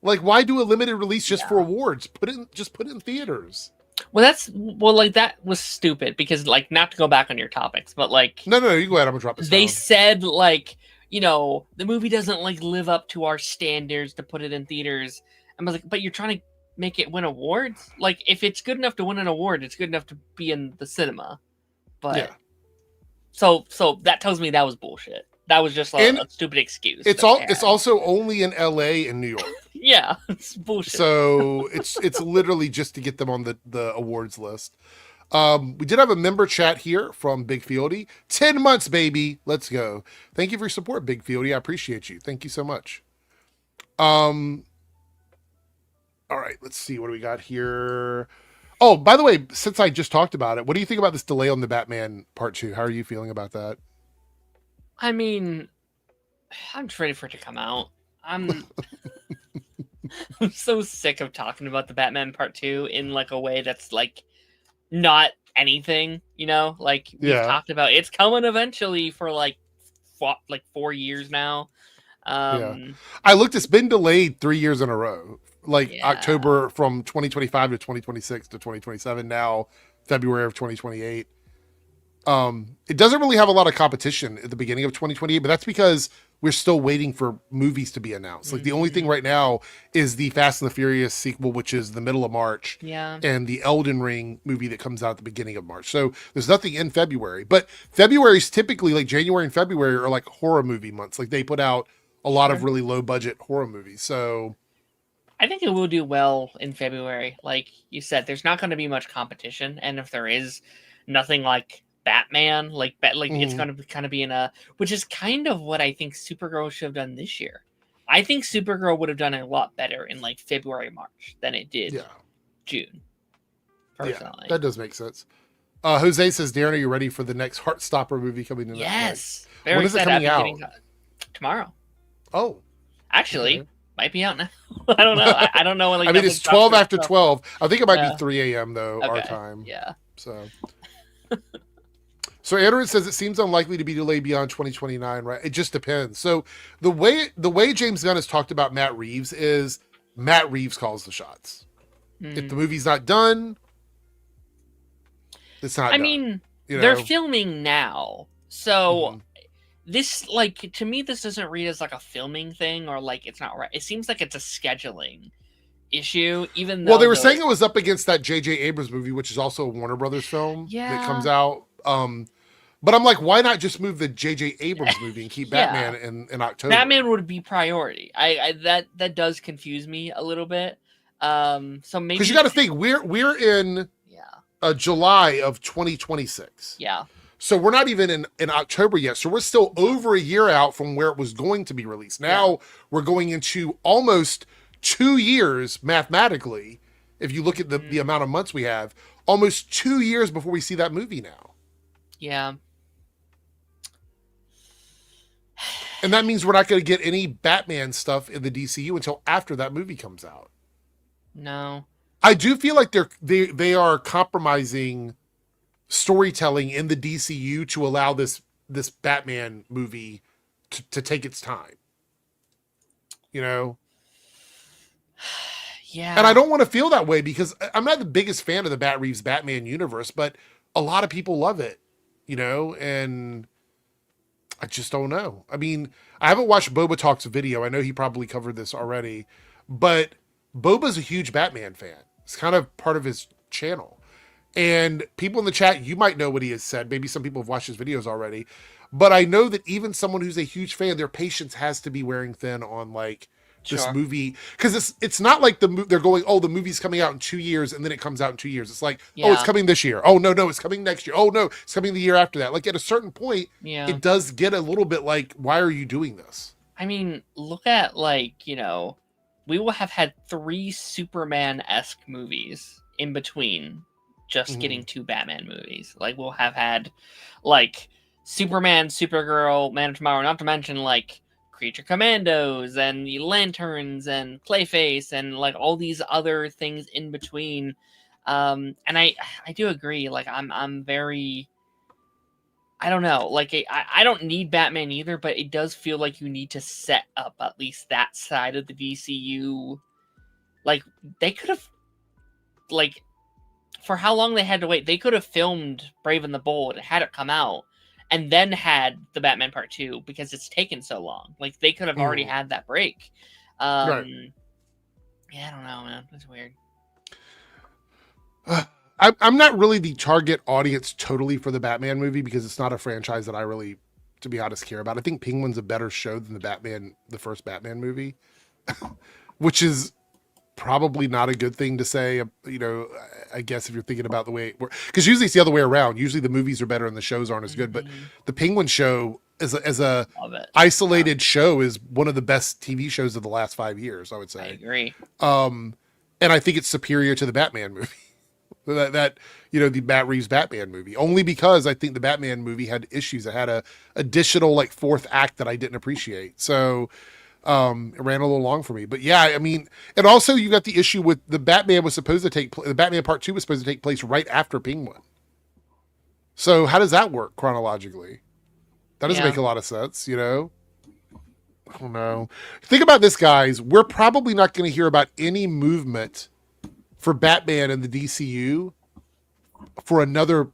Like, why do a limited release just for awards? Put it in theaters. Well, that was stupid because, like, not to go back on your topics, but like, no, you go ahead. I'm gonna drop this. They said like, the movie doesn't like live up to our standards to put it in theaters. I was like, but you're trying to make it win awards. Like, if it's good enough to win an award, it's good enough to be in the cinema. But yeah. So that tells me that was bullshit. That was just like a stupid excuse. It's also only in LA and New York. Yeah, it's bullshit. So it's literally just to get them on the awards list. We did have a member chat here from Big Fieldy. 10 months, baby. Let's go. Thank you for your support, Big Fieldy. I appreciate you. Thank you so much. All right, let's see what do we got here. Oh, by the way, since I just talked about it, what do you think about this delay on the Batman Part 2? How are you feeling about that? I mean, I'm just ready for it to come out. I'm so sick of talking about the Batman Part 2 in like a way that's like not anything, like we've talked about. It's coming eventually for like 4 years now. I looked, it's been delayed 3 years in a row. October from 2025 to 2026 to 2027, now February of 2028. It doesn't really have a lot of competition at the beginning of 2028, but that's because we're still waiting for movies to be announced. Like the only thing right now is the Fast and the Furious sequel, which is the middle of March, and the Elden Ring movie that comes out at the beginning of March. So there's nothing in February, but February's typically, like January and February are like horror movie months. Like they put out a lot of really low budget horror movies. So I think it will do well in February. Like you said, there's not going to be much competition, and if there is, nothing like Batman, it's going to kind of be which is kind of what I think Supergirl should have done this year. I think Supergirl would have done a lot better in like February, March than it did June. Personally. Yeah, that does make sense. Jose says, Darren, are you ready for the next Heartstopper movie coming in? Yes. When is it coming out? Tomorrow. Oh. Actually, might be out now. I don't know. I don't know. I mean, it's 12 after 12. I think it might be 3 a.m. though, our time. Yeah. So Edward says it seems unlikely to be delayed beyond 2029, right? It just depends. So the way James Gunn has talked about Matt Reeves is Matt Reeves calls the shots. If the movie's not done, it's not done. I mean, they're filming now. So this, to me, this doesn't read as like a filming thing or like it's not right. It seems like it's a scheduling issue, even though Well, they were saying it was up against that J.J. Abrams movie, which is also a Warner Brothers film that comes out. But I'm like, why not just move the J.J. Abrams movie and keep Batman in October? Batman would be priority. I that does confuse me a little bit. So maybe because you got to think we're in July of 2026. Yeah. So we're not even in October yet. So we're still over a year out from where it was going to be released. Now we're going into almost 2 years mathematically. If you look at the amount of months we have, almost 2 years before we see that movie now. Yeah. And that means we're not going to get any Batman stuff in the DCU until after that movie comes out. No. I do feel like they are compromising storytelling in the DCU to allow this Batman movie to take its time. You know? Yeah. And I don't want to feel that way because I'm not the biggest fan of the Matt Reeves Batman universe, but a lot of people love it, you know, and I just don't know. I mean, I haven't watched Boba Talk's video. I know he probably covered this already, but Boba's a huge Batman fan. It's kind of part of his channel. And people in the chat, you might know what he has said. Maybe some people have watched his videos already. But I know that even someone who's a huge fan, their patience has to be wearing thin on like this movie. Because it's not like they're going, oh, the movie's coming out in 2 years and then it comes out in 2 years. It's like, oh, it's coming this year. Oh, no, it's coming next year. Oh, no, it's coming the year after that. Like at a certain point, it does get a little bit like, why are you doing this? I mean, look at like, you know, we will have had 3 Superman-esque movies in between just getting 2 Batman movies. Like we'll have had like Superman, Supergirl, Man of Tomorrow, not to mention like Creature Commandos and the Lanterns and Clayface and like all these other things in between. And I do agree. Like I'm very, I don't know. Like I don't need Batman either, but it does feel like you need to set up at least that side of the DCU. Like they could have, like, for how long they had to wait, they could have filmed Brave and the Bold, had it come out, and then had the Batman Part 2 because it's taken so long. Like they could have already had that break. Right. Yeah, I don't know, man. It's weird. I'm not really the target audience totally for the Batman movie because it's not a franchise that I really, to be honest, care about. I think Penguin's a better show than the first Batman movie, which is probably not a good thing to say. You know, I guess if you're thinking about the way, because usually it's the other way around. Usually the movies are better and the shows aren't as good. But the Penguin show as a isolated show is one of the best TV shows of the last 5 years, I would say. I agree. And I think it's superior to the Batman movie. that you know, the Matt Reeves Batman movie, only because I think the Batman movie had issues. It had a additional like 4th act that I didn't appreciate. So it ran a little long for me. But yeah, I mean, and also you got the issue with the Batman was supposed to the Batman Part 2 was supposed to take place right after Penguin. So how does that work chronologically? That doesn't make a lot of sense, you know? I don't know. Think about this, guys. We're probably not going to hear about any movement for Batman in the DCU for another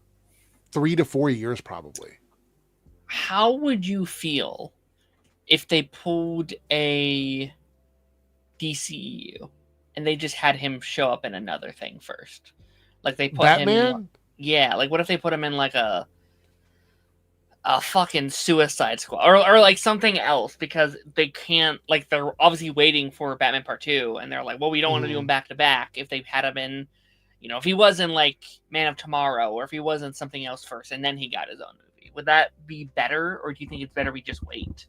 3 to 4 years, probably. How would you feel if they pulled a DCEU and they just had him show up in another thing first? Like they put Batman? Yeah, like what if they put him in like a fucking Suicide Squad or like something else, because they can't, like they're obviously waiting for Batman Part 2 and they're like, well, we don't want to do him back to back. If they had him in, you know, if he was in like Man of Tomorrow or if he was in something else first and then he got his own movie, would that be better, or do you think it's better we just wait?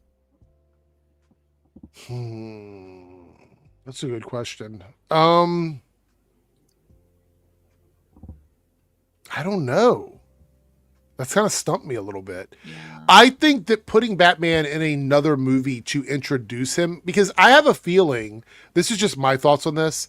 That's a good question. I don't know. That's kind of stumped me a little bit. Yeah. I think that putting Batman in another movie to introduce him, because I have a feeling, this is just my thoughts on this,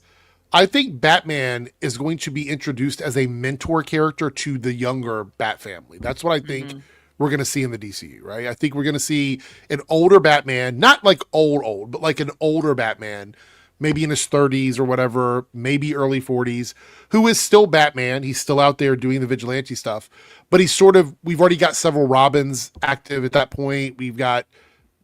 I think Batman is going to be introduced as a mentor character to the younger Bat family. That's what I think we're going to see in the DCU, right? I think we're going to see an older Batman, not like old, but like an older Batman, maybe in his 30s or whatever, maybe early 40s, who is still Batman. He's still out there doing the vigilante stuff, but he's sort of, we've already got several Robins active at that point. We've got,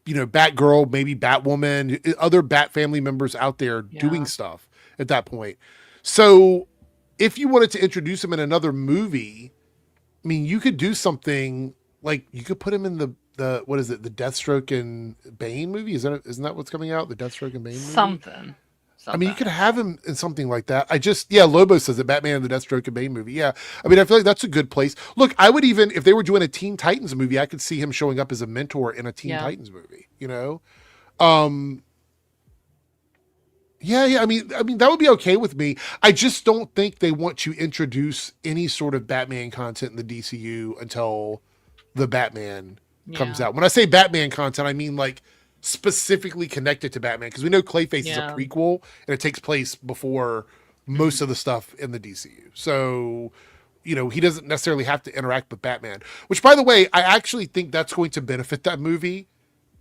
you know, Batgirl, maybe Batwoman, other Bat family members out there doing stuff. at that point. So if you wanted to introduce him in another movie, I mean, you could do something like you could put him in the what is it, the Deathstroke and Bane movie? Isn't that what's coming out? The Deathstroke and Bane movie? Something. I mean, you Something could like have that. him in something like that. Yeah, Lobo says it, Batman and the Deathstroke and Bane movie. Yeah. I mean, I feel like that's a good place. Look, I would even, if they were doing a Teen Titans movie, I could see him showing up as a mentor in a Teen Yeah. Titans movie, you know? Um, yeah. I mean, that would be okay with me. I just don't think they want to introduce any sort of Batman content in the DCU until the Batman comes Yeah. out. When I say Batman content, I mean like specifically connected to Batman because we know Clayface is a Yeah. prequel and it takes place before Mhm. most of the stuff in the DCU. So, you know, he doesn't necessarily have to interact with Batman, which by the way, I actually think that's going to benefit that movie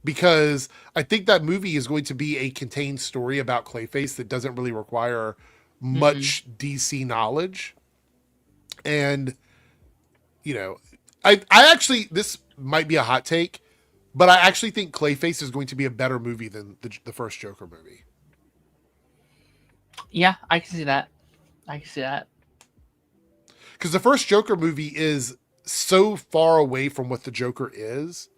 because I think that movie is going to be a contained story about Clayface that doesn't really require Mhm. much DC knowledge. And, you know, I actually, this might be a hot take, but I actually think Clayface is going to be a better movie than the first Joker movie. Yeah, I can see that. I can see that. Because the first Joker movie is so far away from what the Joker is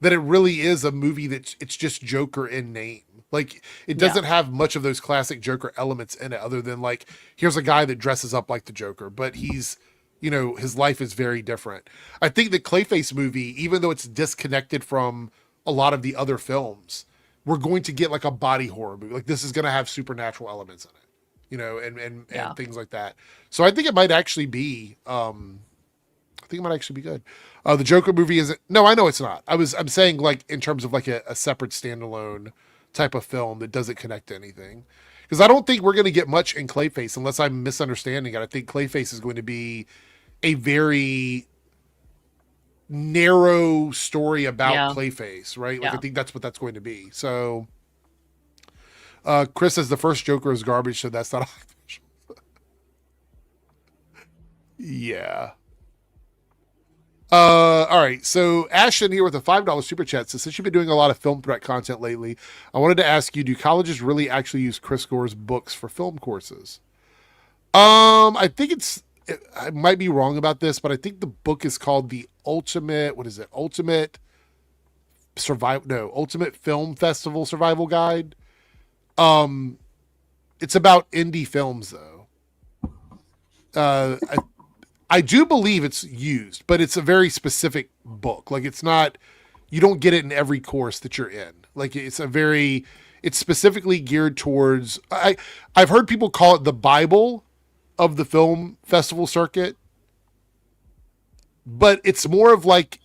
that it really is a movie that it's just Joker in name. Like it Yeah. doesn't have much of those classic Joker elements in it other than like here's a guy that dresses up like the Joker, but he's, you know, his life is very different. I think the Clayface movie, even though it's disconnected from a lot of the other films, we're going to get like a body horror movie. Like this is going to have supernatural elements in it, you know, and Yeah. things like that. So I think it might actually be I think it might actually be good. The Joker movie isn't. No, I know it's not. I'm saying like in terms of like a separate standalone type of film that doesn't connect to anything. Because I don't think we're going to get much in Clayface unless I'm misunderstanding it. I think Clayface is going to be a very narrow story about Yeah. Clayface, right? Like I Yeah. think that's what that's going to be. So Chris says the first Joker is garbage, so that's not. Yeah. All right. So Ashton here with a $5 super chat says, since you've been doing a lot of film threat content lately, I wanted to ask you, do colleges really actually use Chris Gore's books for film courses? I think I might be wrong about this, but I think the book is called the Ultimate, what is it? Ultimate Film Festival Survival Guide. Um, it's about indie films though. I do believe it's used, but it's a very specific book. Like it's not, you don't get it in every course that you're in. Like it's specifically geared towards, I've heard people call it the Bible of the film festival circuit, but it's more of like,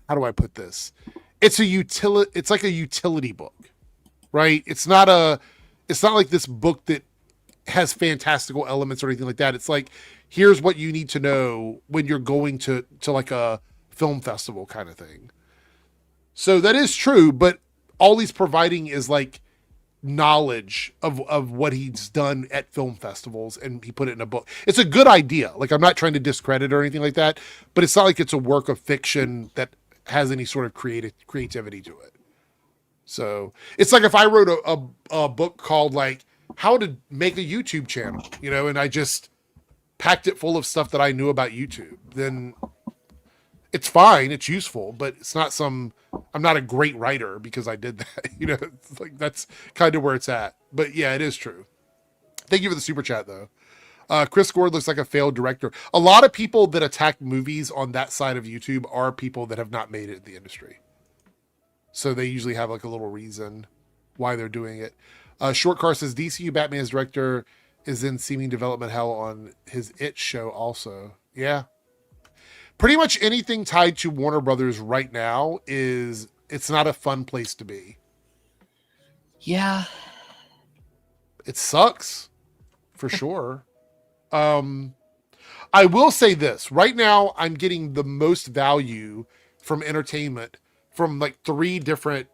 how do I put this? It's like a utility book, right? It's not like this book that has fantastical elements or anything like that. It's like, here's what you need to know when you're going to like a film festival kind of thing. So that is true, but all he's providing is like knowledge of what he's done at film festivals and he put it in a book. It's a good idea. Like I'm not trying to discredit or anything like that, but it's not like it's a work of fiction that has any sort of creativity to it. So it's like if I wrote a book called like how to make a YouTube channel, you know, and I just packed it full of stuff that I knew about YouTube, then it's fine, it's useful, but it's not I'm not a great writer because I did that. You know, it's like that's kind of where it's at. But yeah, it is true. Thank you for the super chat though. Chris Gord looks like a failed director. A lot of people that attack movies on that side of YouTube are people that have not made it in the industry. So they usually have like a little reason why they're doing it. Short Car says DCU Batman's director is in seeming development hell on his It show also. Yeah. Pretty much anything tied to Warner Brothers right now it's not a fun place to be. Yeah. It sucks for sure. I will say this. Right now I'm getting the most value from entertainment from like 3 different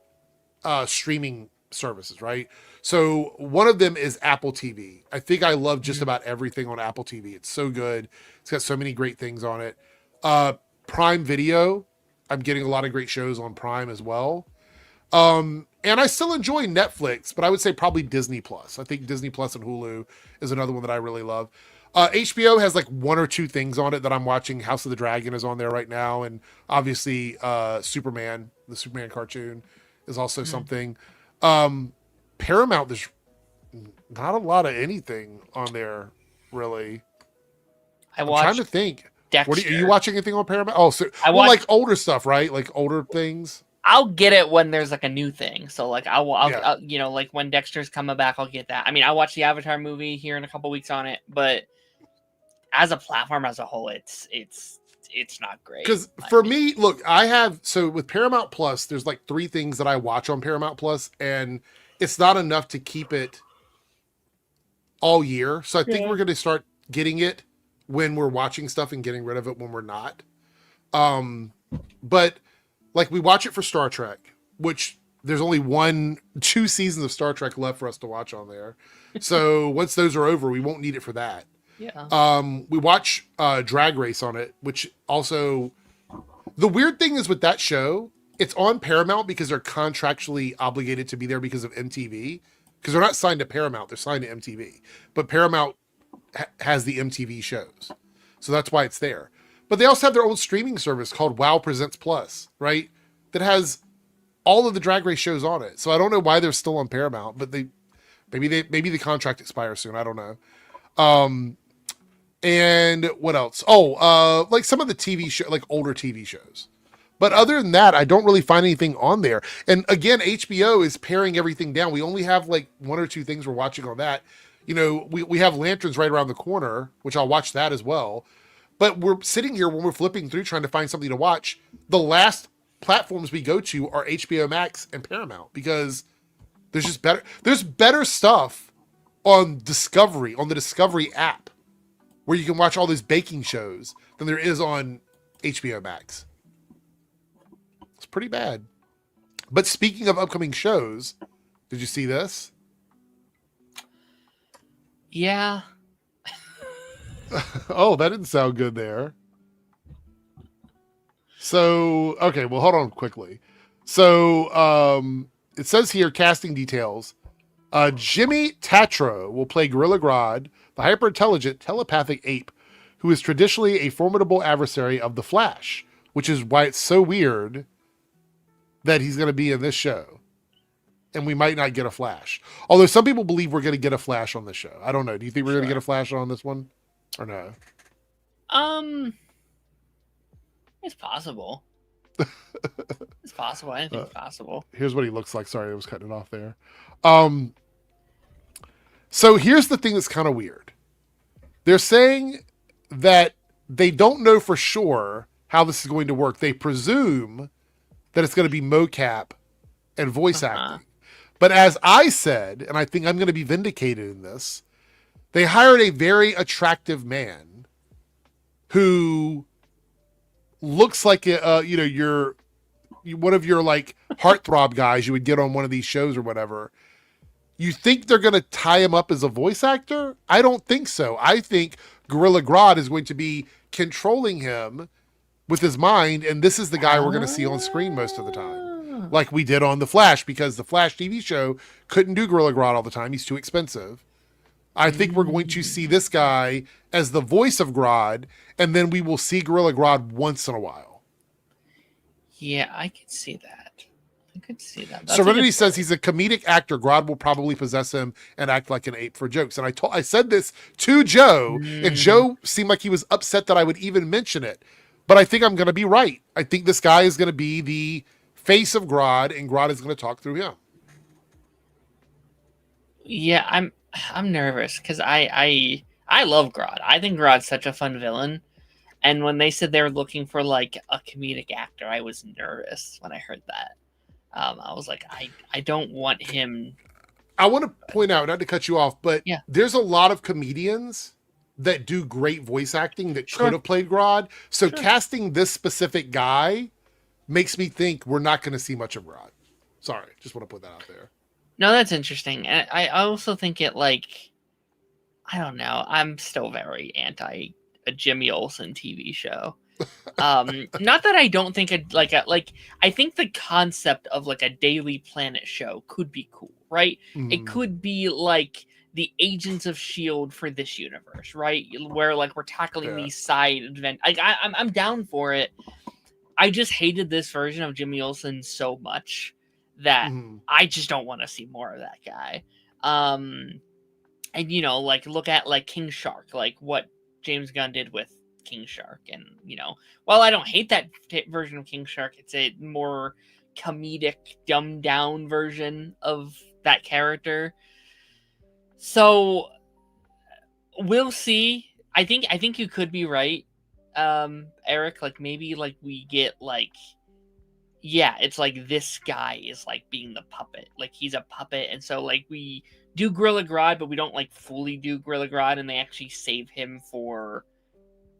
streaming services, right? So one of them is Apple TV. I think I love just Mhm. about everything on Apple TV. It's so good. It's got so many great things on it. Prime Video. I'm getting a lot of great shows on Prime as well. And I still enjoy Netflix, but I would say probably Disney Plus. I think Disney Plus and Hulu is another one that I really love. HBO has like one or two things on it that I'm watching. House of the Dragon is on there right now, and obviously Superman, the Superman cartoon, is also something. Paramount, there's not a lot of anything on there really. I'm trying to think. Dexter. Are you watching anything on Paramount? Oh, so like older stuff, right? Like older things. I'll get it when there's like a new thing. So like I'll you know, like when Dexter's coming back, I'll get that. I mean, I watched the Avatar movie here in a couple weeks on it, but as a platform as a whole, it's not great. Because for me, look, so with Paramount Plus, there's like 3 things that I watch on Paramount Plus, and it's not enough to keep it all year. So I think we're going to start getting it when we're watching stuff and getting rid of it when we're not. But like we watch it for Star Trek, which there's only 2 seasons of Star Trek left for us to watch on there. So once those are over, we won't need it for that. Yeah. We watch Drag Race on it, which also, the weird thing is with that show, it's on Paramount because they're contractually obligated to be there because of MTV. Because they're not signed to Paramount, they're signed to MTV. But Paramount has the MTV shows. So that's why it's there. But they also have their own streaming service called Wow Presents Plus, right? That has all of the Drag Race shows on it. So I don't know why they're still on Paramount, but maybe the contract expires soon. I don't know. And what else? Oh, like some of the TV show, like older TV shows. But other than that, I don't really find anything on there. And again, HBO is paring everything down. We only have like 1 or 2 things we're watching on that. You know, we have Lanterns right around the corner, which I'll watch that as well. But we're sitting here when we're flipping through trying to find something to watch. The last platforms we go to are HBO Max and Paramount because there's better stuff on Discovery, on the Discovery app, where you can watch all these baking shows than there is on HBO Max. It's pretty bad. But speaking of upcoming shows, did you see this? Yeah. Oh, that didn't sound good there. So, okay, well, hold on quickly. So, it says here, casting details. Jimmy Tatro will play Gorilla Grodd, the hyper-intelligent telepathic ape who is traditionally a formidable adversary of the Flash, which is why it's so weird that he's going to be in this show. And we might not get a Flash. Although some people believe we're going to get a Flash on this show. I don't know. Do you think we're going to get a Flash on this one? Or no? It's possible. It's possible. Anything's possible. Here's what he looks like. Sorry, I was cutting it off there. So here's the thing that's kind of weird. They're saying that they don't know for sure how this is going to work. They presume that it's going to be mocap and voice acting. But as I said, and I think I'm going to be vindicated in this, they hired a very attractive man who looks like you're one of your like heartthrob guys you would get on one of these shows or whatever. You think they're going to tie him up as a voice actor? I don't think so. I think Gorilla Grodd is going to be controlling him with his mind, and this is the guy we're going to see on screen most of the time. Like we did on The Flash, because the Flash TV show couldn't do Gorilla Grodd all the time. He's too expensive. I think we're going to see this guy as the voice of Grodd, and then we will see Gorilla Grodd once in a while. Yeah, I could see that. That's Serenity says he's a comedic actor. Grodd will probably possess him and act like an ape for jokes. And I said this to Joe, and Joe seemed like he was upset that I would even mention it. But I think I'm going to be right. I think this guy is going to be the face of Grodd, and Grodd is going to talk through him. Yeah, I'm nervous because I love Grodd. I think Grodd's such a fun villain. And when they said they were looking for like a comedic actor, I was nervous when I heard that. I was like, I don't want him. I want to point out, not to cut you off, but there's a lot of comedians that do great voice acting that could have played Grodd. So casting this specific guy makes me think we're not going to see much of Grodd. Sorry, just want to put that out there. No, that's interesting. And I also think it like, I don't know. I'm still very anti a Jimmy Olsen TV show. Not that I don't think I think the concept of like a Daily Planet show could be cool, right? It could be like the Agents of Shield for this universe, right? Where like we're tackling these side event. I'm down for it. I just hated this version of Jimmy Olsen so much that I just don't want to see more of that guy. And like look at like King Shark, like what James Gunn did with King Shark, and while I don't hate that version of King Shark, it's a more comedic, dumbed down version of that character. So we'll see. I think you could be right, Eric. Like maybe like we get like, yeah, it's like this guy is like being the puppet. Like he's a puppet, and so like we do Gorilla Grodd, but we don't like fully do Gorilla Grodd, and they actually save him for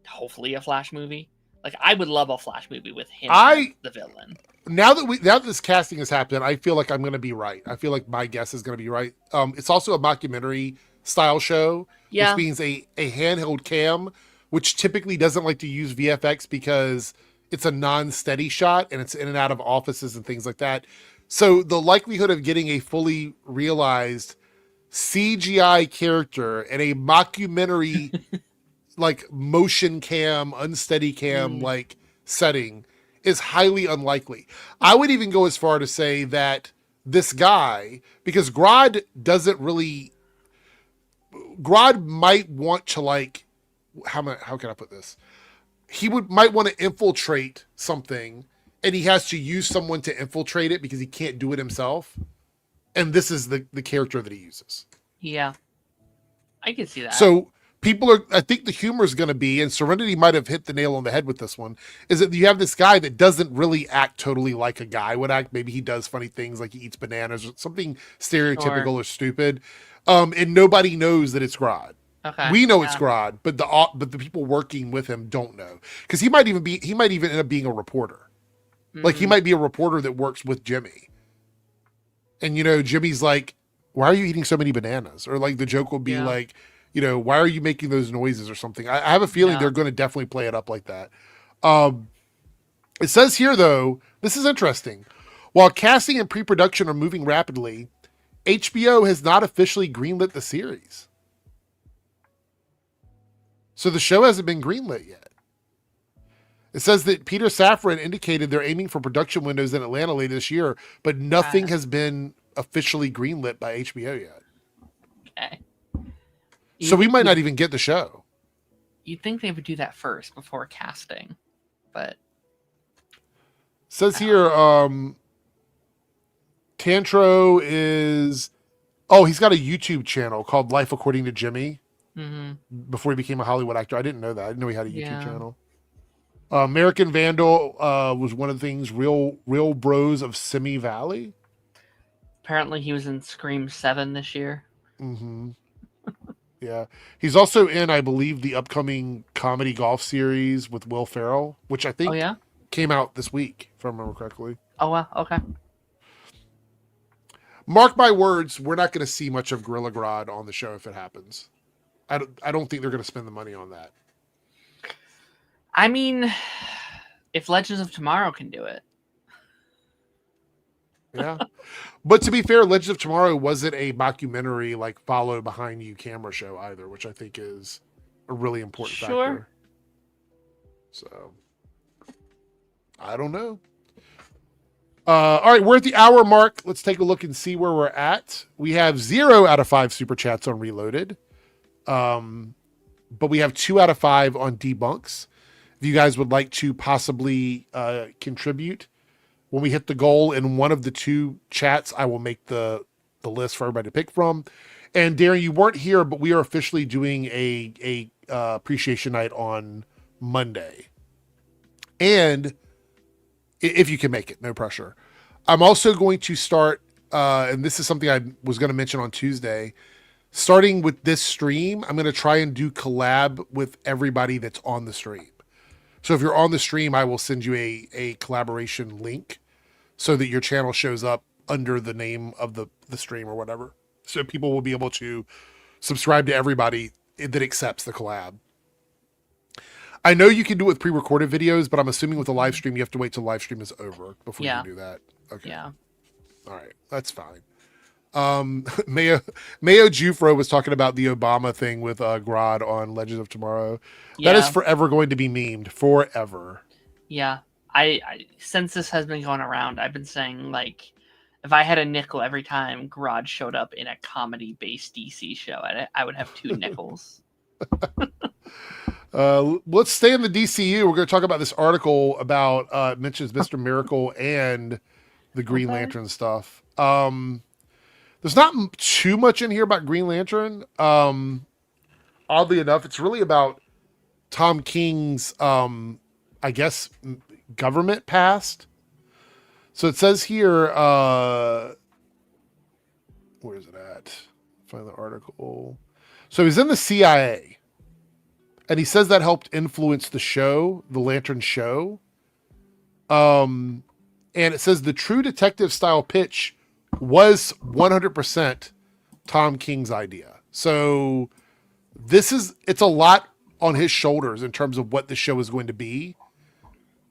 hopefully a Flash movie. Like I would love a Flash movie with him as the villain. Now that this casting has happened, I feel like I'm going to be right. I feel like my guess is going to be right. It's also a mockumentary style show, which means a handheld cam, which typically doesn't like to use VFX because it's a non-steady shot and it's in and out of offices and things like that. So the likelihood of getting a fully realized CGI character and a mockumentary like motion cam, unsteady cam like setting is highly unlikely. I would even go as far to say that this guy, because Grodd might want to like, how can I put this? He might want to infiltrate something and he has to use someone to infiltrate it because he can't do it himself. And this is the character that he uses. Yeah. I can see that. So I think the humor is going to be, and Serenity might have hit the nail on the head with this one, is that you have this guy that doesn't really act totally like a guy would act. Maybe he does funny things like he eats bananas or something stereotypical or stupid. And nobody knows that it's Grodd. Okay. We know it's Grodd, but the people working with him don't know. Because he might even end up being a reporter. Like he might be a reporter that works with Jimmy. And Jimmy's like, why are you eating so many bananas? Or like the joke will be like, why are you making those noises or something? I have a feeling they're going to definitely play it up like that. It says here, though, this is interesting. While casting and pre-production are moving rapidly, HBO has not officially greenlit the series. So the show hasn't been greenlit yet. It says that Peter Safran indicated they're aiming for production windows in Atlanta later this year, but nothing has been officially greenlit by HBO yet. Okay. So we might not even get the show. You'd think they would do that first before casting, but says here, Tantro is, he's got a YouTube channel called Life According to Jimmy. Before he became a Hollywood actor. I didn't know that. I didn't know he had a YouTube channel. American Vandal was one of the things. Real Bros of Simi Valley. Apparently, he was in Scream 7 this year. Yeah, he's also in, I believe, the upcoming comedy golf series with Will Ferrell, which I think came out this week, if I remember correctly. Oh wow, okay. Mark my words, we're not going to see much of Gorilla Grodd on the show if it happens. I don't think they're going to spend the money on that. I mean, if Legends of Tomorrow can do it. Yeah. But to be fair, Legends of Tomorrow wasn't a mockumentary like follow behind you camera show either, which I think is a really important factor. So I don't know. All right, we're at the hour mark. Let's take a look and see where we're at. We have 0 out of 5 super chats on Reloaded. But we have 2 out of 5 on Debunks. If you guys would like to possibly contribute when we hit the goal in one of the 2 chats, I will make the list for everybody to pick from. And Darren, you weren't here, but we are officially doing a appreciation night on Monday. And if you can make it, no pressure. I'm also going to start, and this is something I was going to mention on Tuesday. Starting with this stream, I'm going to try and do collab with everybody that's on the stream. So if you're on the stream, I will send you a collaboration link so that your channel shows up under the name of the stream or whatever. So people will be able to subscribe to everybody that accepts the collab. I know you can do it with pre-recorded videos, but I'm assuming with a live stream, you have to wait till live stream is over before you Yeah. can do that. Okay. Yeah. All right. That's fine. Mayo Jufro was talking about the Obama thing with Grodd on Legends of Tomorrow. That is Yeah. forever going to be memed. Forever. Yeah. I since this has been going around, I've been saying, like, if I had a nickel every time Grodd showed up in a comedy-based DC show, I would have 2 nickels. Let's stay in the DCU. We're going to talk about this article about mentions Mr. Miracle and the Green Lantern stuff. There's not too much in here about Green Lantern. Oddly enough, it's really about Tom King's, I guess, government past. So it says here, where is it at? Find the article. So he's in the CIA. And he says that helped influence the show, the Lantern show. And it says the true detective style pitch was 100% Tom King's idea. So it's a lot on his shoulders in terms of what the show is going to be.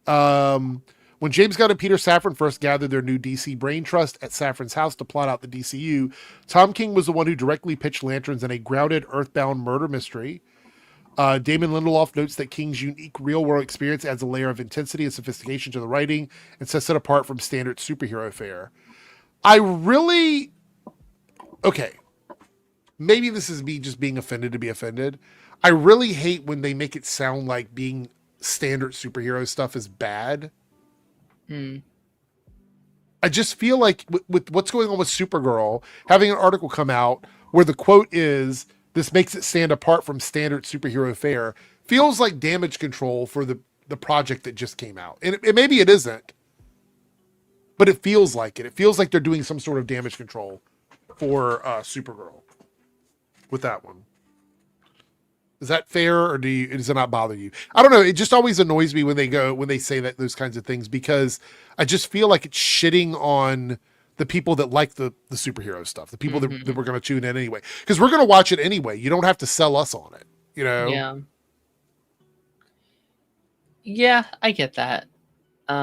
When James Gunn and Peter Safran first gathered their new DC brain trust at Safran's house to plot out the DCU, Tom King was the one who directly pitched Lanterns in a grounded, earthbound murder mystery. Damon Lindelof notes that King's unique real-world experience adds a layer of intensity and sophistication to the writing and sets it apart from standard superhero fare. Okay, maybe this is me just being offended to be offended. I really hate when they make it sound like being standard superhero stuff is bad. I just feel like with what's going on with Supergirl, having an article come out where the quote is, "This makes it stand apart from standard superhero fare," feels like damage control for the project that just came out. And maybe it isn't, but it feels like it. It feels like they're doing some sort of damage control for Supergirl with that one. Is that fair, or does it not bother you? I don't know. It just always annoys me when they say that those kinds of things, because I just feel like it's shitting on the people that like the superhero stuff, the people that we're going to tune in anyway, because we're going to watch it anyway. You don't have to sell us on it, you know? Yeah. Yeah, I get that. Yeah,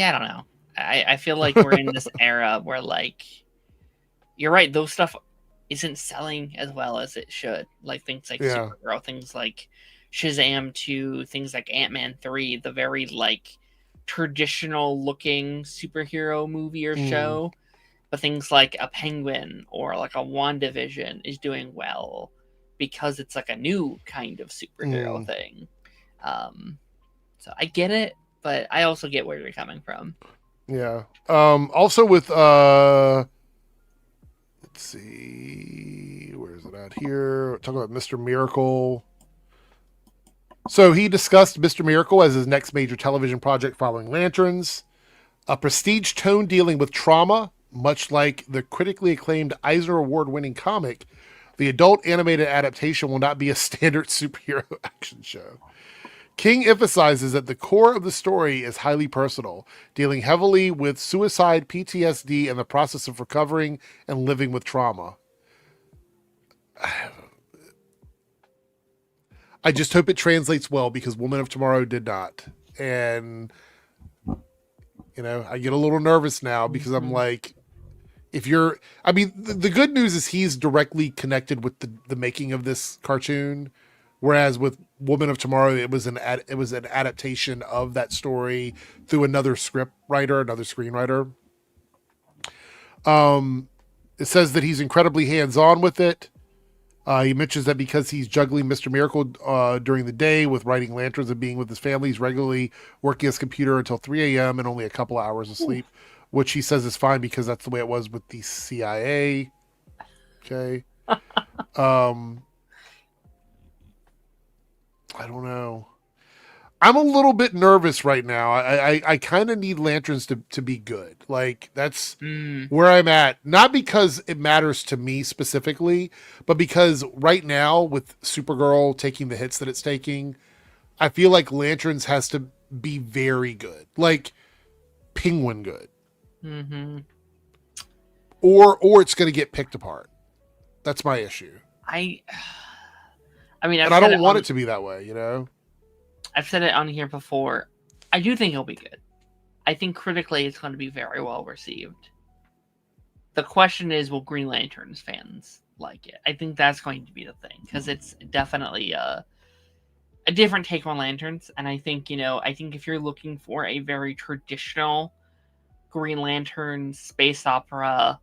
I don't know. I feel like we're in this era where, like, you're right, those stuff isn't selling as well as it should. Like things like Supergirl, things like Shazam 2, things like Ant-Man 3, the very, like, traditional looking superhero movie or show. But things like a Penguin or like a WandaVision is doing well because it's like a new kind of superhero thing. So I get it, but I also get where you're coming from. Yeah. Also with let's see, where is it at here? Talk about Mr. Miracle. So he discussed Mr. Miracle as his next major television project following Lanterns. A prestige tone dealing with trauma, much like the critically acclaimed Eisner Award-winning comic. The adult animated adaptation will not be a standard superhero action show. King emphasizes that the core of the story is highly personal, dealing heavily with suicide, PTSD, and the process of recovering and living with trauma. I just hope it translates well, because Woman of Tomorrow did not. And, you know, I get a little nervous now because I'm like, the good news is he's directly connected with the making of this cartoon. Whereas with Woman of Tomorrow, it was an adaptation of that story through another screenwriter. It says that he's incredibly hands-on with it. He mentions that because he's juggling Mr. Miracle during the day with writing Lanterns and being with his family, he's regularly working his computer until 3 a.m. and only a couple hours of sleep, which he says is fine because that's the way it was with the CIA. Okay. I don't know. I'm a little bit nervous right now. I kind of need Lanterns to be good. Like, that's where I'm at. Not because it matters to me specifically, but because right now with Supergirl taking the hits that it's taking, I feel like Lanterns has to be very good. Like, Penguin good. Or it's going to get picked apart. That's my issue. I mean, And I don't want it to be that way, you know? I've said it on here before. I do think it'll be good. I think critically it's going to be very well received. The question is, will Green Lanterns fans like it? I think that's going to be the thing, because it's definitely a different take on lanterns. And I think, if you're looking for a very traditional Green Lantern space opera,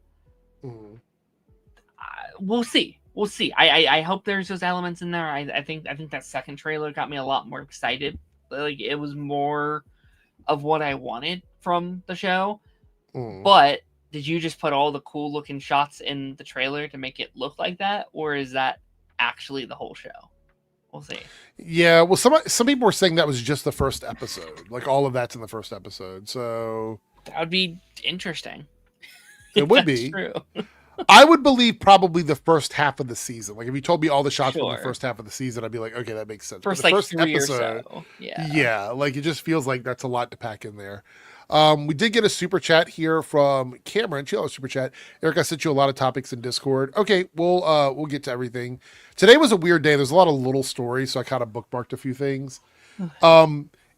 we'll see. We'll see. I hope there's those elements in there. I think that second trailer got me a lot more excited. Like, it was more of what I wanted from the show. But did you just put all the cool looking shots in the trailer to make it look like that, or is that actually the whole show? We'll see. Yeah, well, some people were saying that was just the first episode. Like, all of that's in the first episode. So that would be interesting. It would be. True. I would believe probably the first half of the season. Like, if you told me all the shots from the first half of the season, I'd be like, okay, that makes sense. First the first 3 episode, or so. Yeah, like, it just feels like that's a lot to pack in there. We did get a super chat here from Cameron. She loves super chat. Eric, I sent you a lot of topics in Discord. Okay, we'll get to everything. Today was a weird day. There's a lot of little stories, so I kind of bookmarked a few things.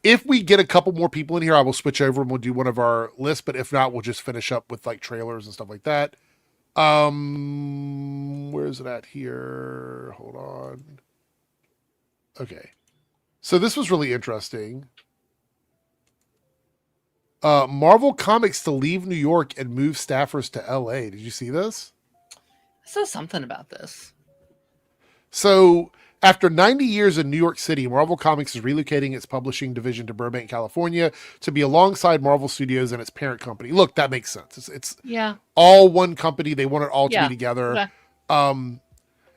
If we get a couple more people in here, I will switch over and we'll do one of our lists. But if not, we'll just finish up with like trailers and stuff like that. Where is it at here? Hold on. Okay. So this was really interesting. Marvel Comics to leave New York and move staffers to LA. Did you see this? I saw something about this. So after 90 years in New York City, Marvel Comics is relocating its publishing division to Burbank, California to be alongside Marvel Studios and its parent company. Look, that makes sense. It's all one company. They want it all to be together. Okay.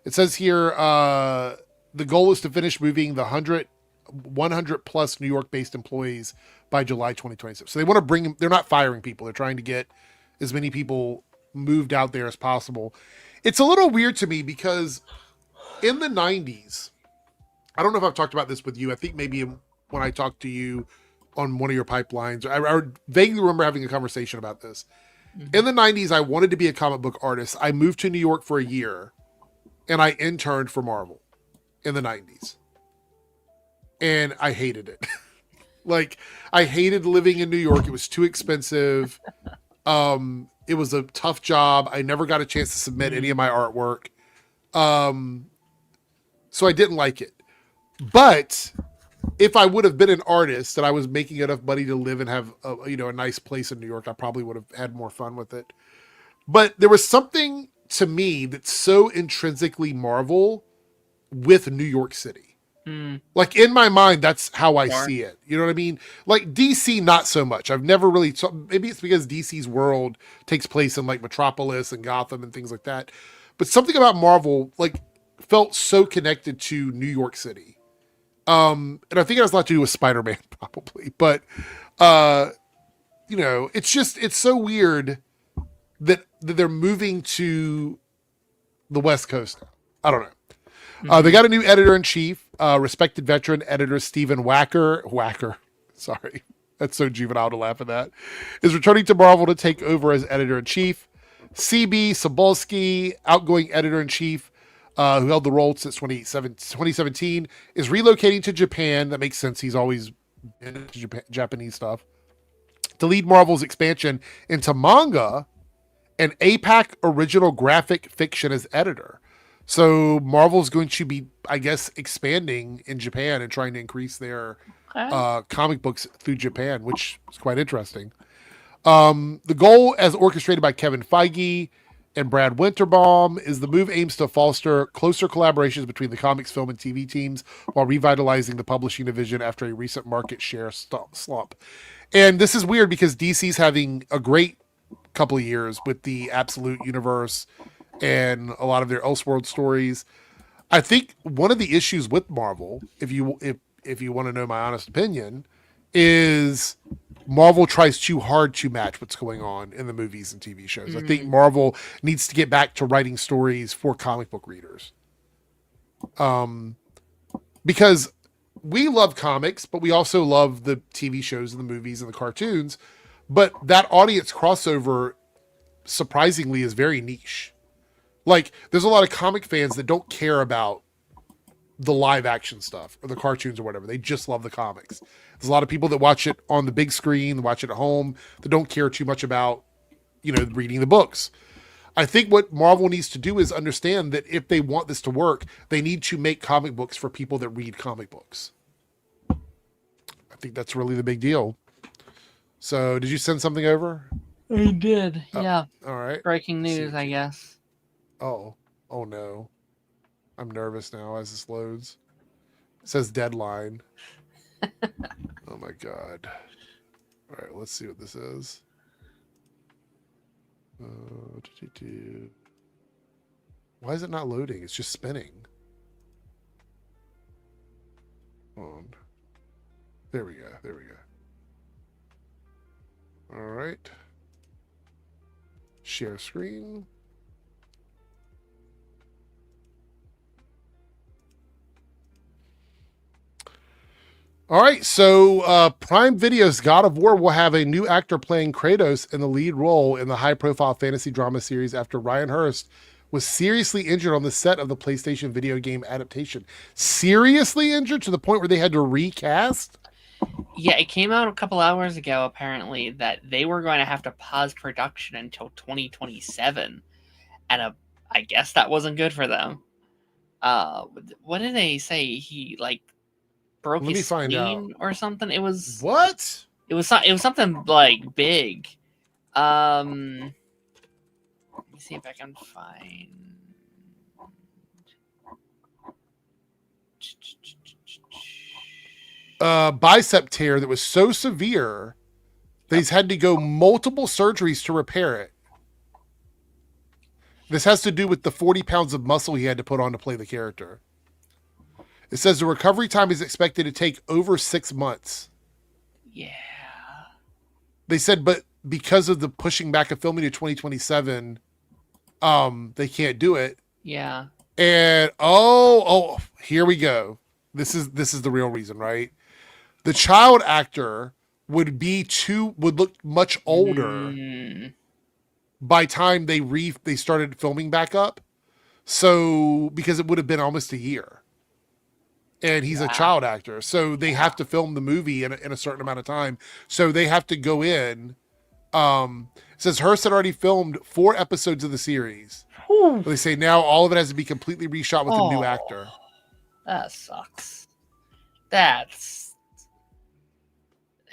It says here, the goal is to finish moving the 100 plus New York based employees by July 2026. So they want to bring them. They're not firing people. They're trying to get as many people moved out there as possible. It's a little weird to me because in the 90s, I don't know if I've talked about this with you. I think maybe when I talked to you on one of your pipelines, I vaguely remember having a conversation about this. Mm-hmm. In the 90s, I wanted to be a comic book artist. I moved to New York for a year and I interned for Marvel in the 90s. And I hated it. Like, I hated living in New York. It was too expensive. It was a tough job. I never got a chance to submit any of my artwork. So I didn't like it. But if I would have been an artist and I was making enough money to live and have a nice place in New York, I probably would have had more fun with it. But there was something to me that's so intrinsically Marvel with New York City. Like, in my mind, that's how I see it. You know what I mean? Like, DC, not so much. I've never really maybe it's because DC's world takes place in like Metropolis and Gotham and things like that. But something about Marvel, like, felt so connected to New York City. And I think it has a lot to do with Spider-Man, probably. But it's so weird that they're moving to the West Coast now. I don't know. They got a new editor-in-chief, respected veteran editor Stephen Wacker. Sorry, that's so juvenile to laugh at that. Is returning to Marvel to take over as editor-in-chief. CB Sobolski, outgoing editor-in-chief, who held the role since 2017, is relocating to Japan. That makes sense. He's always been into Japanese stuff. To lead Marvel's expansion into manga and APAC original graphic fiction as editor. So Marvel's going to be, I guess, expanding in Japan and trying to increase their comic books through Japan, which is quite interesting. The goal, as orchestrated by Kevin Feige and Brad Winterbaum, is the move aims to foster closer collaborations between the comics, film, and TV teams while revitalizing the publishing division after a recent market share slump. And this is weird because DC's having a great couple of years with the Absolute Universe and a lot of their Elseworld stories. I think one of the issues with Marvel, if you want to know my honest opinion, is Marvel tries too hard to match what's going on in the movies and TV shows. Mm-hmm. I think Marvel needs to get back to writing stories for comic book readers. Because we love comics, but we also love the TV shows and the movies and the cartoons. But that audience crossover, surprisingly, is very niche. Like, there's a lot of comic fans that don't care about the live action stuff or the cartoons or whatever. They just love the comics. There's a lot of people that watch it on the big screen, that watch it at home, that don't care too much about, reading the books. I think what Marvel needs to do is understand that if they want this to work, they need to make comic books for people that read comic books. I think that's really the big deal. So, did you send something over? I did, yeah. All right. Breaking news, I guess. Oh no. I'm nervous now as this loads. It says deadline. Oh my God. All right, let's see what this is. Why is it not loading? It's just spinning. Hold on. There we go. All right. Share screen. All right, so Prime Video's God of War will have a new actor playing Kratos in the lead role in the high-profile fantasy drama series after Ryan Hurst was seriously injured on the set of the PlayStation video game adaptation. Seriously injured to the point where they had to recast? Yeah, it came out a couple hours ago, apparently, that they were going to have to pause production until 2027. And I guess that wasn't good for them. What did they say? He, broke his spleen or something? It was... What? It was something, big. Let me see if I can find... Bicep tear that was so severe that he's had to go multiple surgeries to repair it. This has to do with the 40 pounds of muscle he had to put on to play the character. It says the recovery time is expected to take over 6 months. Yeah. They said, but because of the pushing back of filming to 2027, they can't do it. Yeah. And here we go. This is the real reason, right? The child actor would look much older by time they started filming back up. So because it would have been almost a year. And he's a child actor. So they have to film the movie in a certain amount of time. So they have to go in. It says Hearst had already filmed 4 episodes of the series. They say now all of it has to be completely reshot with a new actor. That sucks.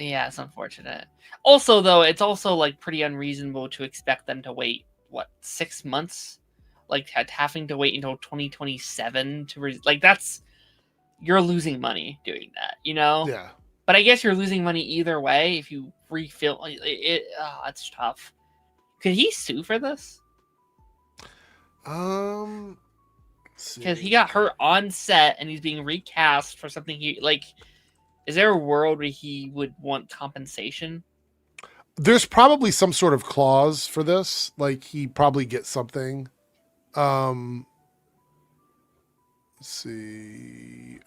It's unfortunate. Also, though, it's also pretty unreasonable to expect them to wait 6 months, having to wait until 2027 to that's you're losing money doing that, Yeah. But I guess you're losing money either way if you refill it. It's tough. Could he sue for this? Because he got hurt on set and he's being recast for something is there a world where he would want compensation? There's probably some sort of clause for this. He probably gets something. Let's see.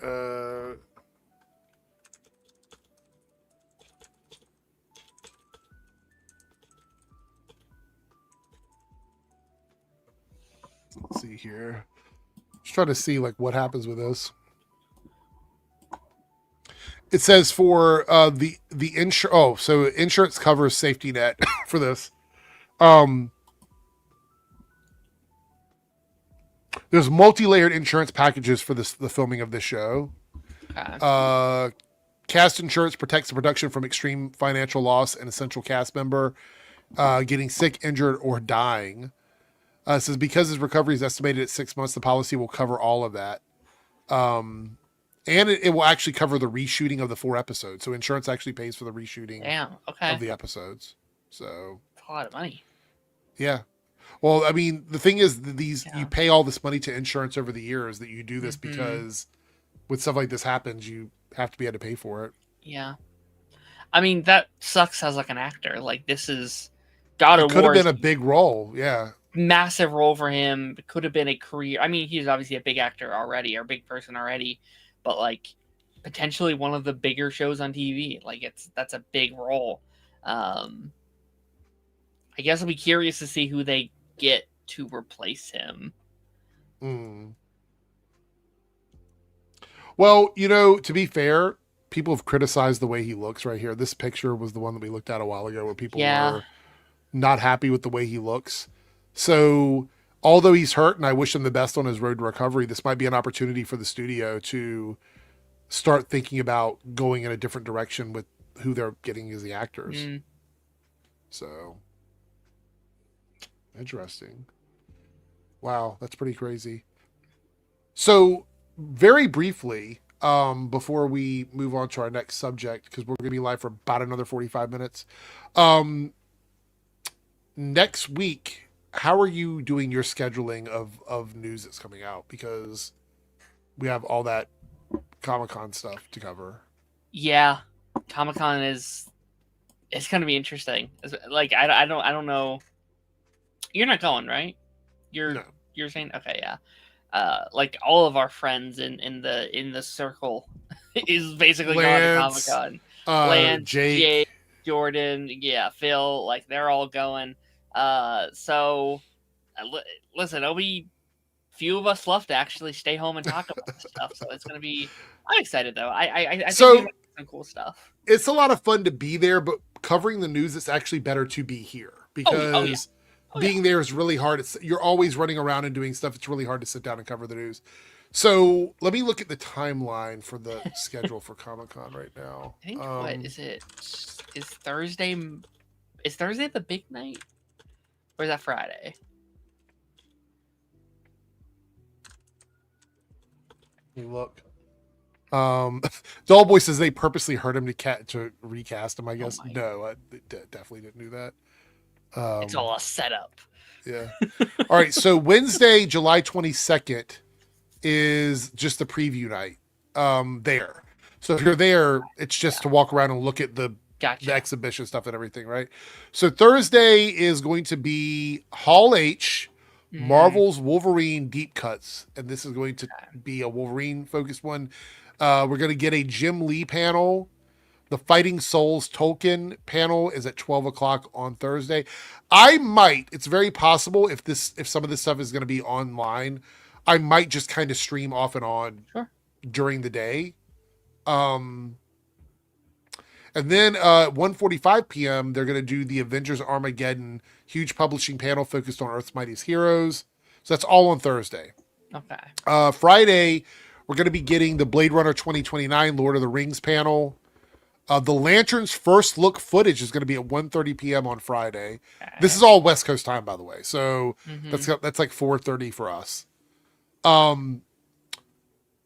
Let's see here. Just trying to see what happens with this. It says for the insurance. So insurance covers safety net for this. There's multi-layered insurance packages for the filming of this show. Okay. Cast insurance protects the production from extreme financial loss and essential cast member getting sick, injured, or dying. It says because his recovery is estimated at 6 months, the policy will cover all of that. And it will actually cover the reshooting of the 4 episodes. So insurance actually pays for the reshooting of the episodes. So that's a lot of money. Yeah. Well, I mean, the thing is, you pay all this money to insurance over the years that you do this because when stuff like this happens, you have to be able to pay for it. Yeah. I mean, that sucks as an actor. This is God of War. It could have been a big role. Yeah. Massive role for him. It could have been a career. I mean, he's obviously a big actor already, or big person already. But potentially one of the bigger shows on TV. That's a big role. I guess I'll be curious to see who they get to replace him. Well, to be fair, people have criticized the way he looks right here. This picture was the one that we looked at a while ago where people Yeah. were not happy with the way he looks. So, although he's hurt and I wish him the best on his road to recovery, this might be an opportunity for the studio to start thinking about going in a different direction with who they're getting as the actors. So, interesting. Wow, that's pretty crazy. So, very briefly, before we move on to our next subject, because we're going to be live for about another 45 minutes. Next week, how are you doing your scheduling of news that's coming out? Because we have all that Comic-Con stuff to cover. Yeah, Comic-Con it's going to be interesting. Like I don't know. You're not going, right? You're saying okay, yeah. Like all of our friends in the circle is basically going to Comic-Con. Lance, Jake, Jordan, yeah, Phil, like they're all going. So listen, it'll be few of us left to actually stay home and talk about this stuff. So it's gonna be. I'm excited though. I think we might do some cool stuff. It's a lot of fun to be there, but covering the news, it's actually better to be here because being there is really hard. You're always running around and doing stuff. It's really hard to sit down and cover the news. So let me look at the timeline for the schedule for Comic-Con right now. I think what is it? Is Thursday? Is Thursday the big night, or is that Friday? Let me look. Dollboy says they purposely hurt him to recast him. I guess no, I definitely didn't do that. It's all a setup. Yeah. All right. So Wednesday, July 22nd is just the preview night. There. So if you're there, it's just to walk around and look at the exhibition stuff and everything, right? So Thursday is going to be Hall H, Marvel's Wolverine Deep Cuts, and this is going to be a Wolverine focused one. We're going to get a Jim Lee panel. The Fighting Souls Tolkien panel is at 12 o'clock on Thursday. It's very possible if some of this stuff is going to be online, I might just kind of stream off and on during the day. And then 1:45 p.m. they're going to do the Avengers Armageddon huge publishing panel focused on Earth's Mightiest Heroes. So that's all on Thursday. Okay. Friday, we're going to be getting the Blade Runner 2029 Lord of the Rings panel. The Lantern's first look footage is going to be at 1:30 p.m. on Friday. Okay. This is all West Coast time, by the way. So that's like 4:30 for us.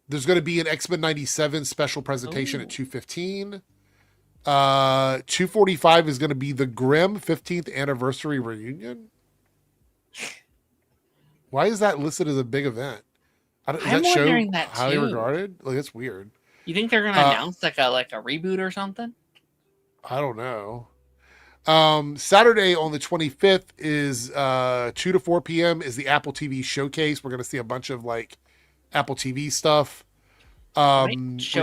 There's going to be an X-Men 97 special presentation at 2:15. 2:45 is going to be the Grimm 15th anniversary reunion. Why is that listed as a big event? Is I'm that show wondering that highly too. regarded? Like, that's weird. You think they're going to announce like a reboot or something? I don't know. Saturday on the 25th is 2 to 4 p.m. is the Apple TV showcase. We're going to see a bunch of like Apple TV stuff. Show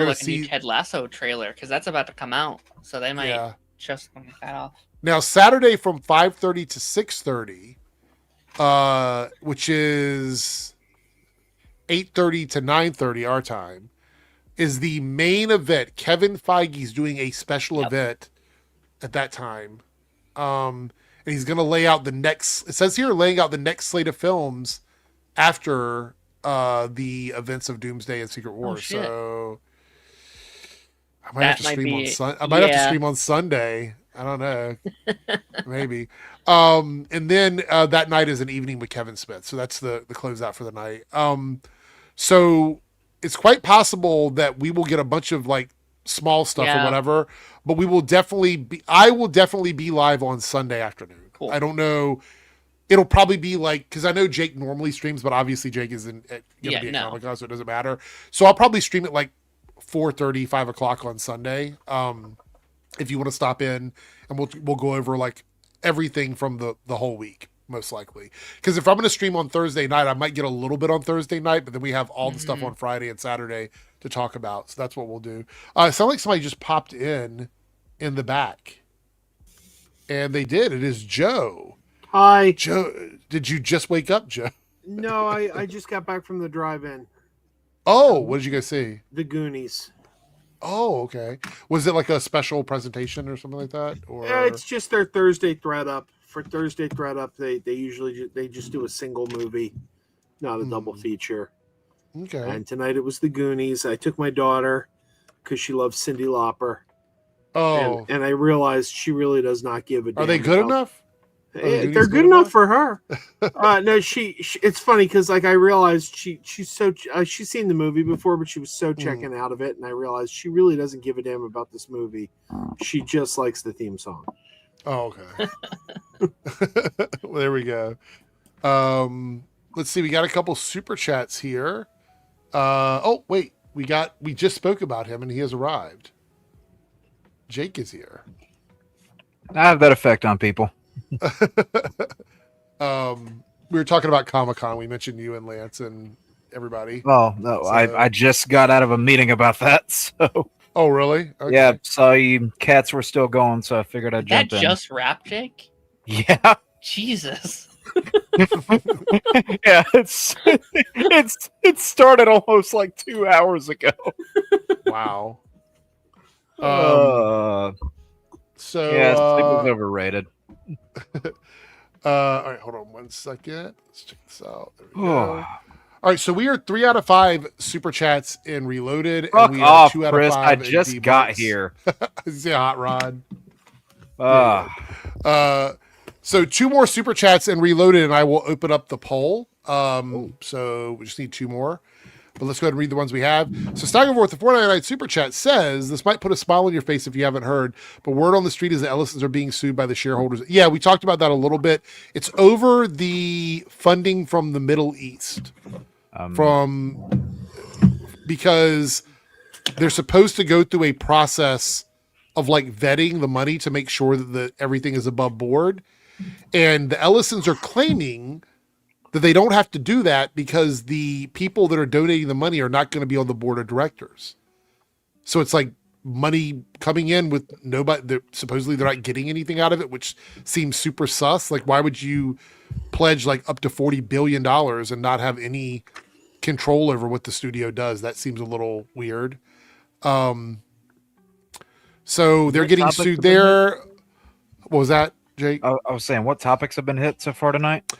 like a new Ted Lasso trailer because that's about to come out, so they might show something like that off. Now Saturday from 5:30 to 6:30, which is 8:30 to 9:30 our time, is the main event. Kevin Feige's doing a special event at that time, and he's going to lay out the next. It says here laying out the next slate of films after the events of Doomsday and Secret Wars. So I might have to stream on Sunday. I might have to stream on Sunday. I don't know. Maybe. And then that night is an evening with Kevin Smith. So that's the closeout for the night. So it's quite possible that we will get a bunch of like small stuff or whatever, but I will definitely be live on Sunday afternoon. Cool. I don't know. It'll probably be like, because I know Jake normally streams, but obviously Jake isn't going to be at Comic-Con, so it doesn't matter. So I'll probably stream it like 4:30, 5 o'clock on Sunday. If you want to stop in, and we'll go over like everything from the whole week, most likely. Because if I'm going to stream on Thursday night, I might get a little bit on Thursday night, but then we have all the stuff on Friday and Saturday to talk about. So that's what we'll do. It sounds like somebody just popped in the back. And they did. It is Joe. Hi. Joe, did you just wake up, Joe? No, I just got back from the drive-in. Oh, what did you guys see? The Goonies. Oh, okay. Was it like a special presentation or something like that? Or It's just their Thursday thread up. For Thursday thread up, they usually they just do a single movie, not a double feature. Okay. And tonight it was the Goonies. I took my daughter because she loves Cyndi Lauper. Oh, and I realized she really does not give a damn. Are they good enough? They're good enough for her. No, she it's funny because like I realized she's seen the movie before, but she was so checking out of it, and I realized she really doesn't give a damn about this movie. She just likes the theme song. Oh, okay. Well, there we go. Let's see. We got a couple super chats here. Oh, wait. We just spoke about him, and he has arrived. Jake is here. I have that effect on people. We were talking about Comic-Con. We mentioned you and Lance and everybody. Oh, no. So, I just got out of a meeting about that. So. Oh, really? Okay. Yeah, saw you cats were still going, so I figured I'd jump in. That just wrapped, Jake? Yeah. Jesus. Yeah, it started almost like 2 hours ago. Wow. So yeah, sleep was overrated. All right, hold on 1 second. Let's check this out. There we go. All right, so we are 3 out of 5 super chats in Reloaded, and we are 2 out of 5. I just got here. Is it Hot Rod? So 2 more super chats and Reloaded, and I will open up the poll. So we just need 2 more. But let's go ahead and read the ones we have. So Steigervor with the 499 super chat says, this might put a smile on your face if you haven't heard, but word on the street is that Ellisons are being sued by the shareholders. Yeah, we talked about that a little bit. It's over the funding from the Middle East. Because they're supposed to go through a process of like vetting the money to make sure that everything is above board. And the Ellisons are claiming that they don't have to do that because the people that are donating the money are not going to be on the board of directors. So it's like money coming in with nobody. Supposedly they're not getting anything out of it, which seems super sus. Like, why would you pledge like up to $40 billion and not have any control over what the studio does? That seems a little weird. So they're getting sued there. What was that, Jake? I was saying, what topics have been hit so far tonight?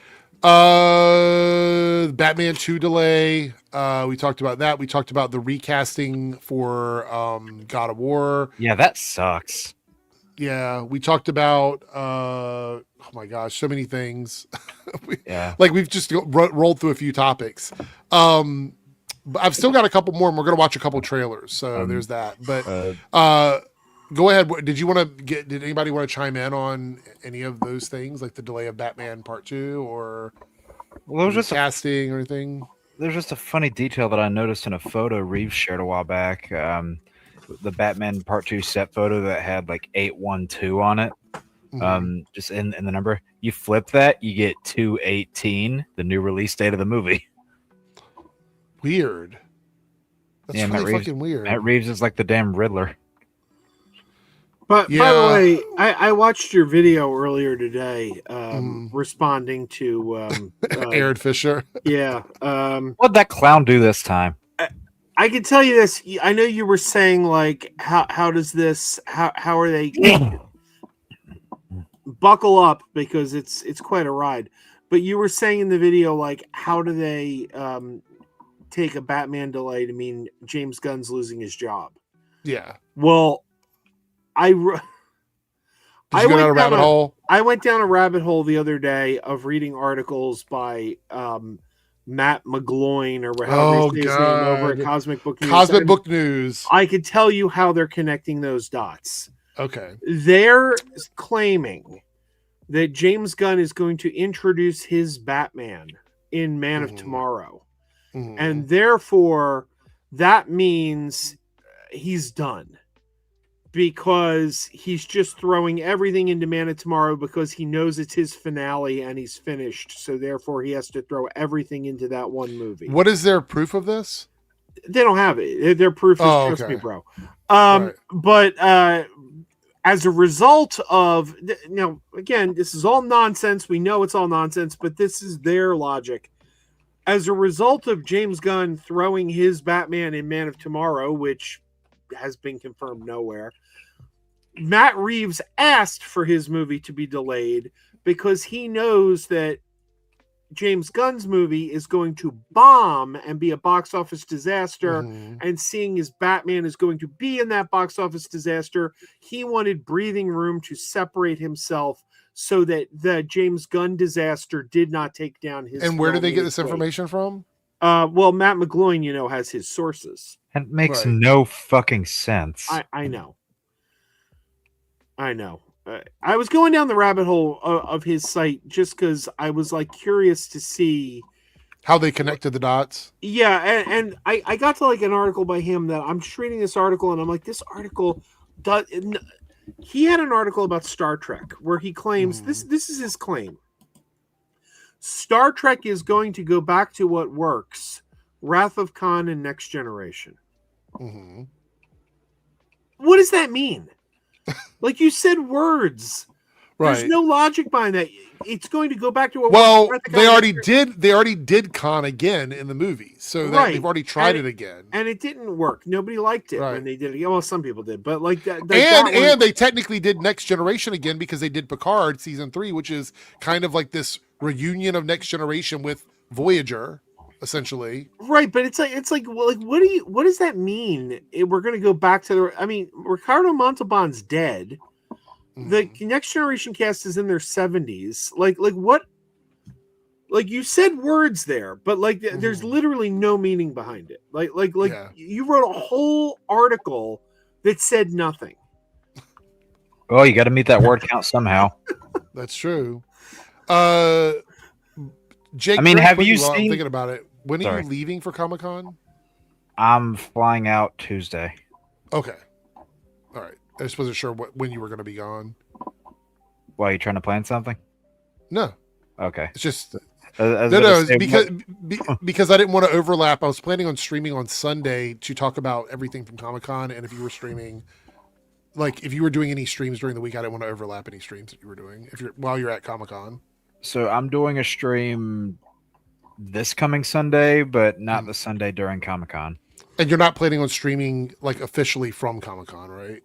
Batman 2 delay. We talked about that. We talked about the recasting for God of War. Yeah, that sucks. Yeah, we talked about oh my gosh, so many things. Yeah, like we've just rolled through a few topics. But I've still got a couple more, and we're gonna watch a couple trailers. So there's that. But go ahead. Did anybody want to chime in on any of those things, like the delay of Batman Part 2 or casting or anything? There's just a funny detail that I noticed in a photo Reeves shared a while back. The Batman Part 2 set photo that had like 812 on it. Just in the number. You flip that, you get 2/18, the new release date of the movie. Weird. That's really fucking weird. Matt Reeves is like the damn Riddler. But by the way, I watched your video earlier today, responding to Aaron Fisher. Yeah. What'd that clown do this time? I can tell you this. I know you were saying like, how does this? How are they? Buckle up because it's quite a ride. But you were saying in the video like, how do they take a Batman delay to mean James Gunn's losing his job? Yeah. Well. I went down a rabbit hole. I went down a rabbit hole the other day of reading articles by Matt McGloin or however his name over at Cosmic Book News. Cosmic Book News. I could tell you how they're connecting those dots. Okay. They're claiming that James Gunn is going to introduce his Batman in Man of Tomorrow. And therefore, that means he's done. Because he's just throwing everything into Man of Tomorrow because he knows it's his finale and he's finished. So therefore, he has to throw everything into that one movie. What is their proof of this? They don't have it. Their proof is trust me, bro. Right. But as a result of now, again, this is all nonsense. We know it's all nonsense, but this is their logic. as a result of James Gunn throwing his Batman in Man of Tomorrow, which has been confirmed nowhere, Matt Reeves asked for his movie to be delayed because he knows that James Gunn's movie is going to bomb and be a box office disaster. And seeing his Batman is going to be in that box office disaster, he wanted breathing room to separate himself so that the James Gunn disaster did not take down his. And where do they get this information from? Well, Matt McGloin, has his sources. It makes no fucking sense. I know. I was going down the rabbit hole of his site just because I was curious to see how they connected the dots. Yeah, and I got to an article by him that I'm just reading this article and I'm like, this article does. He had an article about Star Trek where he claims this is his claim. Star Trek is going to go back to what works: Wrath of Khan and Next Generation. What does that mean? You said words. Right. There's no logic behind that. It's going to go back to what. Well, they already did. They already did Khan again in the movie, so they've already tried it again, and it didn't work. Nobody liked it when they did it. Well, some people did, but and they technically did Next Generation again because they did Picard season 3, which is kind of like this reunion of Next Generation with Voyager, essentially. Right, but it's like what does that mean? We're going to go back to the. I mean, Ricardo Montalban's dead. The Next Generation cast is in their 70s. What? You said words there, but there's literally no meaning behind it. You wrote a whole article that said nothing. Well, you got to meet that word count somehow. That's true. Jake, I mean, have you seen? I'm thinking about it. When are you leaving for Comic-Con? I'm flying out Tuesday. Okay. All right. I just wasn't sure when you were going to be gone. Why, are you trying to plan something? No. Okay. It's just no. Because I didn't want to overlap. I was planning on streaming on Sunday to talk about everything from Comic-Con, and if you were streaming, if you were doing any streams during the week, I didn't want to overlap any streams that you were doing while you're at Comic-Con. So I'm doing a stream this coming Sunday, but not the Sunday during Comic-Con. And you're not planning on streaming officially from Comic-Con, right?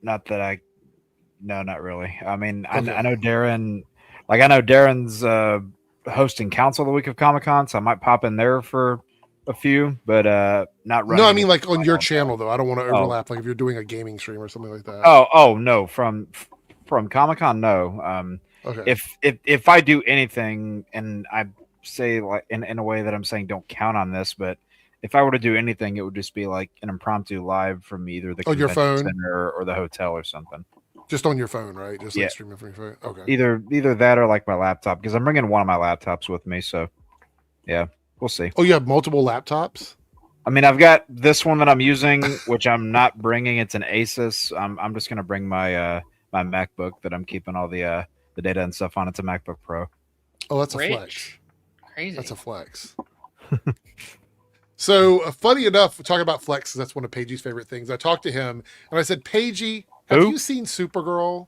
Not really. I mean, okay. I know Darren. I know Darren's hosting council the week of Comic-Con, so I might pop in there for a few, but not running. No, I mean on your channel though. I don't want to overlap. If you're doing a gaming stream or something like that. Oh no, from Comic-Con, no. Okay. If I do anything, and I say in a way that I'm saying don't count on this, but if I were to do anything, it would just be an impromptu live from either the your phone center or the hotel or something. Just on your phone, right? Just streaming from your phone. Okay. Either that or my laptop, because I'm bringing one of my laptops with me. So yeah, we'll see. Oh, you have multiple laptops? I mean, I've got this one that I'm using, which I'm not bringing. It's an Asus. I'm just gonna bring my my MacBook that I'm keeping all the data and stuff on. It's a MacBook Pro. Oh, that's a flex. Crazy. That's a flex. So funny enough, talking about flex, that's one of Pagey's favorite things. I talked to him and I said, Pagey, have you seen Supergirl?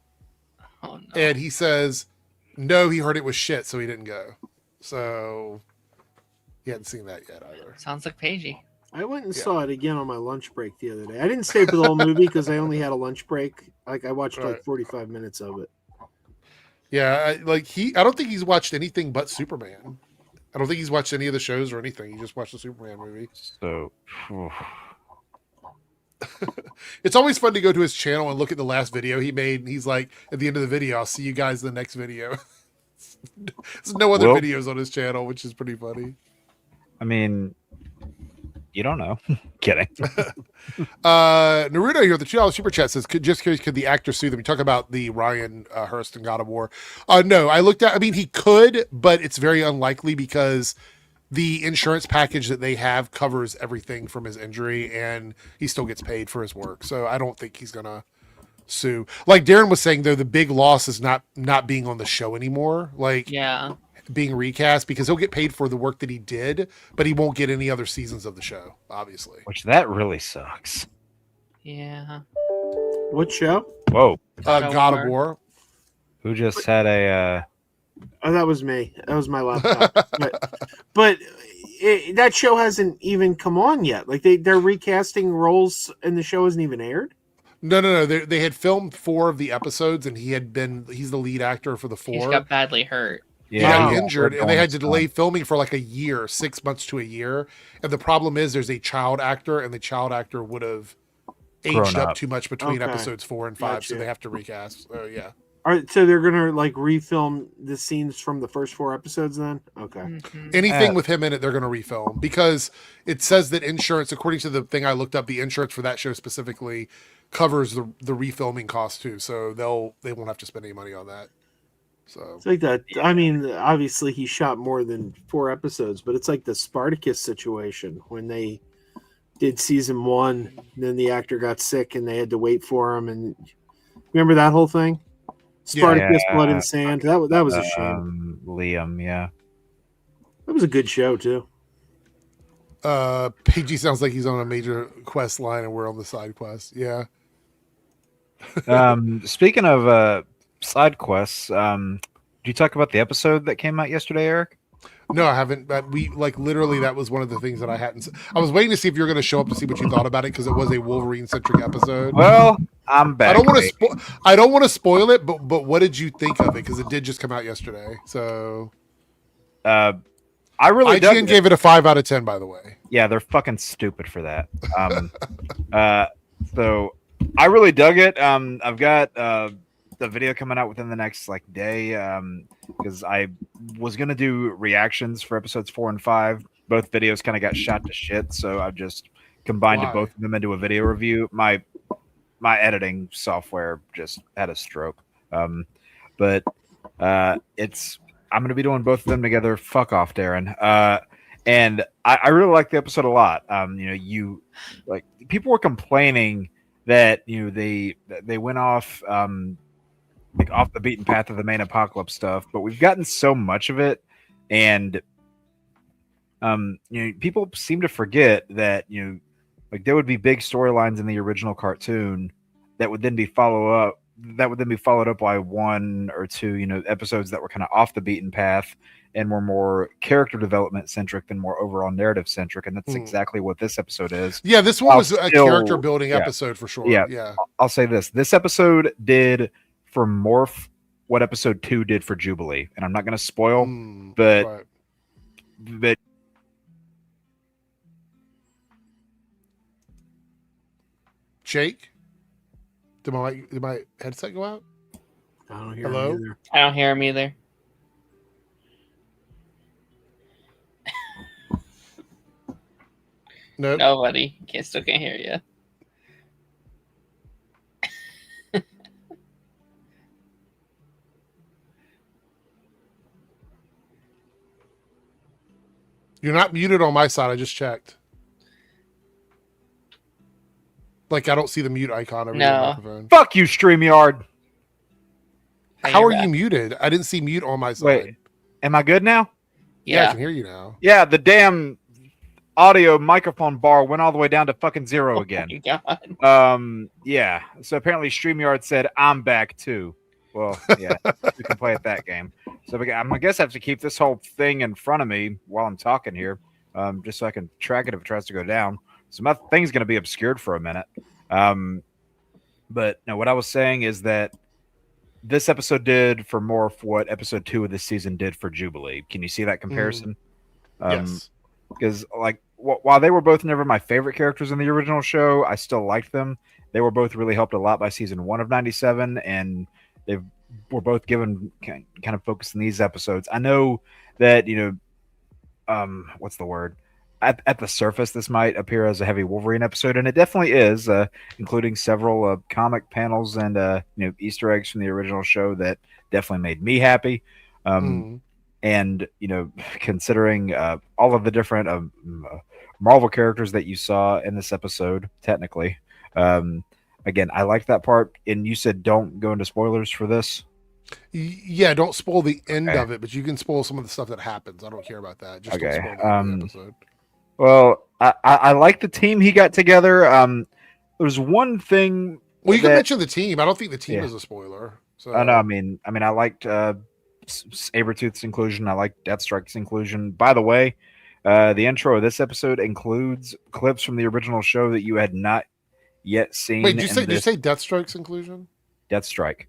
Oh, no. And he says, no, he heard it was shit, so he didn't go. So he hadn't seen that yet either. Sounds like Pagey. I went and saw it again on my lunch break the other day. I didn't stay for the whole movie because I only had a lunch break. I watched 45 minutes of it. Yeah, I don't think he's watched anything but Superman. I don't think he's watched any of the shows or anything. He just watched the Superman movie. So it's always fun to go to his channel and look at the last video he made. And he's like, at the end of the video, I'll see you guys in the next video. There's no other videos on his channel, which is pretty funny. I mean, you don't know. Kidding. Naruto here, the $2 super chat says, could the actor sue them? You talk about the Ryan Hurst God of War. No, I looked at, I mean, he could, but it's very unlikely because the insurance package that they have covers everything from his injury and he still gets paid for his work. So I don't think he's going to sue. Like Darren was saying, though, the big loss is not being on the show anymore. Being recast, because he'll get paid for the work that he did, but he won't get any other seasons of the show, obviously. Which that really sucks. Yeah. What show? Whoa. God of War. Who just had a Oh, that was me. That was my laptop. but that show hasn't even come on yet. Like they're recasting roles, and the show hasn't even aired. No. They had filmed 4 of the episodes, and he's the lead actor for the 4. He's got badly hurt. He got Yeah. injured, and they had to delay filming for like a year, 6 months to a year. And the problem is, there's a child actor, and the child actor would have aged up too much between episodes 4 and 5, so they have to recast. So yeah. So they're gonna like refilm the scenes from the first 4 episodes then? Okay. Mm-hmm. Anything with him in it, they're going to refilm, because it says that insurance, according to the thing I looked up, the insurance for that show specifically covers the refilming cost too. So they won't have to spend any money on that. So It's like that. I mean, obviously he shot more than 4 episodes, but it's like the Spartacus situation when they did season 1, then the actor got sick and they had to wait for him. And remember that whole thing? Spartacus, Blood and Sand. That was a shame. Liam, yeah. That was a good show too. PG sounds like he's on a major quest line and we're on the side quest. Yeah. Speaking of side quests, did you talk about the episode that came out yesterday, Eric? No, I haven't. But we literally that was one of the things that I hadn't. I was waiting to see if you were going to show up to see what you thought about it, because it was a Wolverine centric episode. Well, I'm back. I don't want to spoil it, but what did you think of it? Because it did just come out yesterday. So, I really IGN gave it a 5 out of 10. By the way, yeah, they're fucking stupid for that. So I really dug it. I've got the video coming out within the next day, because I was gonna do reactions for episodes 4 and 5. Both videos kind of got shot to shit, so I just combined both of them into a video review. My editing software just had a stroke, but it's I'm gonna be doing both of them together. Fuck off, Darren. And I really like the episode a lot. You people were complaining that they went off off the beaten path of the main apocalypse stuff, but we've gotten so much of it, and people seem to forget that there would be big storylines in the original cartoon that would then be followed up by 1 or 2 episodes that were kind of off the beaten path and were more character development centric than more overall narrative centric, and that's exactly what this episode is. Yeah, this one was a character building episode for sure. Yeah. I'll say this episode did for Morph what episode 2 did for Jubilee, and I'm not going to spoil, but Jake, did my headset go out? I don't hear Hello? him either. I don't hear him either. No. Nobody. Still can't hear you. You're not muted on my side. I just checked. I don't see the mute icon over your microphone. Fuck you, StreamYard. How are you muted? I didn't see mute on my side. Wait, am I good now? Yeah, I can hear you now. Yeah, the damn audio microphone bar went all the way down to fucking 0 again. God. Yeah. So apparently StreamYard said I'm back too. Well, yeah, we can play at that game. So I guess I have to keep this whole thing in front of me while I'm talking here, just so I can track it if it tries to go down. So my thing's going to be obscured for a minute. But no, what I was saying is that this episode did for Morph what episode 2 of this season did for Jubilee. Can you see that comparison? Yes. Because while they were both never my favorite characters in the original show, I still liked them. They were both really helped a lot by season 1 of 97, and they were both given kind of focus in these episodes. I know that, what's the word? At the surface, this might appear as a heavy Wolverine episode, and it definitely is, including several comic panels and Easter eggs from the original show that definitely made me happy. And considering all of the different Marvel characters that you saw in this episode, technically, again, I liked that part. And you said don't go into spoilers for this. Yeah, don't spoil the end of it, but you can spoil some of the stuff that happens. I don't care about that. Just don't spoil the episode. Well, I like the team he got together. There's one thing. Well, you can mention the team. I don't think the team is a spoiler. So I know. I mean, I liked Sabretooth's inclusion. I like Deathstrike's inclusion. By the way, the intro of this episode includes clips from the original show that you had not yet seen. Wait, did you say Deathstroke's inclusion? Deathstrike.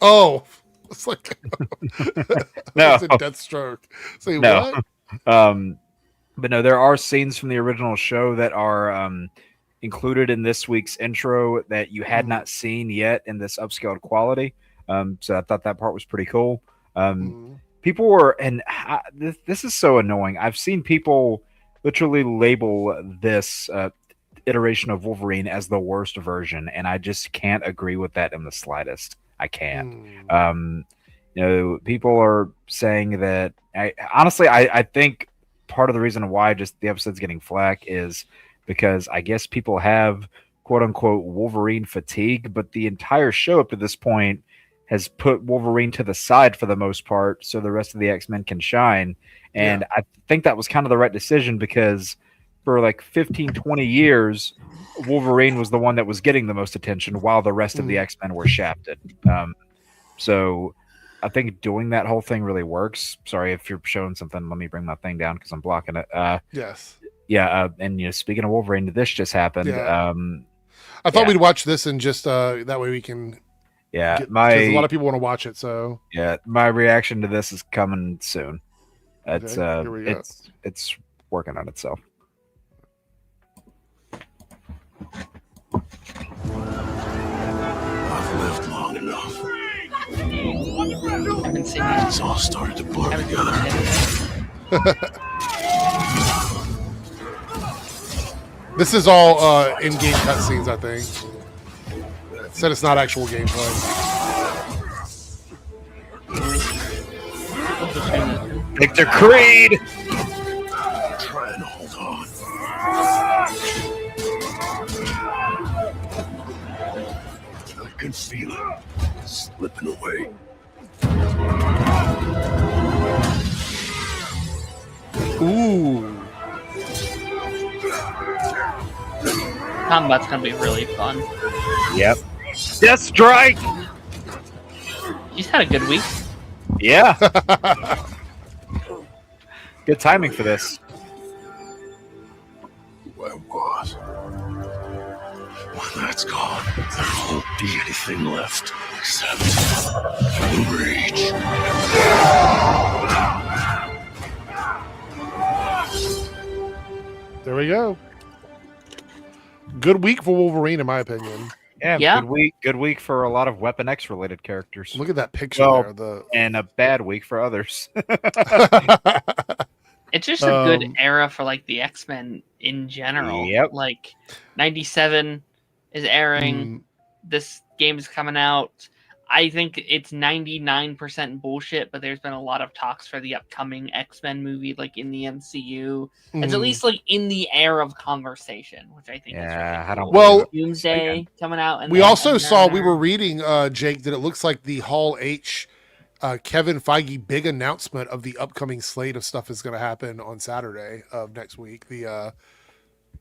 Oh, it's like No. It's a Deathstroke. Say No. what? But no, there are scenes from the original show that are included in this week's intro that you had not seen yet in this upscaled quality. So I thought that part was pretty cool. People were, and this is so annoying. I've seen people literally label this iteration of Wolverine as the worst version, and I just can't agree with that in the slightest. I can't. People are saying that. I think part of the reason why just the episode's getting flack is because I guess people have quote unquote Wolverine fatigue, but the entire show up to this point has put Wolverine to the side for the most part so the rest of the X-Men can shine. And I think that was kind of the right decision because for like 15, 20 years, Wolverine was the one that was getting the most attention while the rest of the X-Men were shafted. So I think doing that whole thing really works. Sorry if you're showing something. Let me bring my thing down because I'm blocking it. Yes. Yeah. And speaking of Wolverine, this just happened. Yeah. I thought we'd watch this and just that way we can. Yeah. Because a lot of people want to watch it. So yeah, my reaction to this is coming soon. It's it's working on itself. I've lived long enough. Haven't seen it. It's all started to blur Haven't together. seen it. this is all in-game cutscenes, I think. Said it's not actual gameplay. Victor Creed! Try and hold on. I can feel it slipping away. Ooh. Combat's gonna be really fun. Yep. Deathstrike! He's had a good week. Yeah. Good timing for this. Who I was. When that's gone, there won't be anything left except rage. There we go. Good week for Wolverine, in my opinion. Yeah. Good week for a lot of Weapon X related characters. Look at that picture there. And a bad week for others. It's just a good era for like the X-Men in general. Yep. Like 97 is airing. This game is coming out. I think it's 99% bullshit, but there's been a lot of talks for the upcoming X-Men movie, like in the MCU. It's at least like in the air of conversation, which I think is really cool. Well, Doomsday coming out. And we also saw, we were reading, Jake, that it looks like the Hall H, Kevin Feige big announcement of the upcoming slate of stuff is going to happen on Saturday of next week. The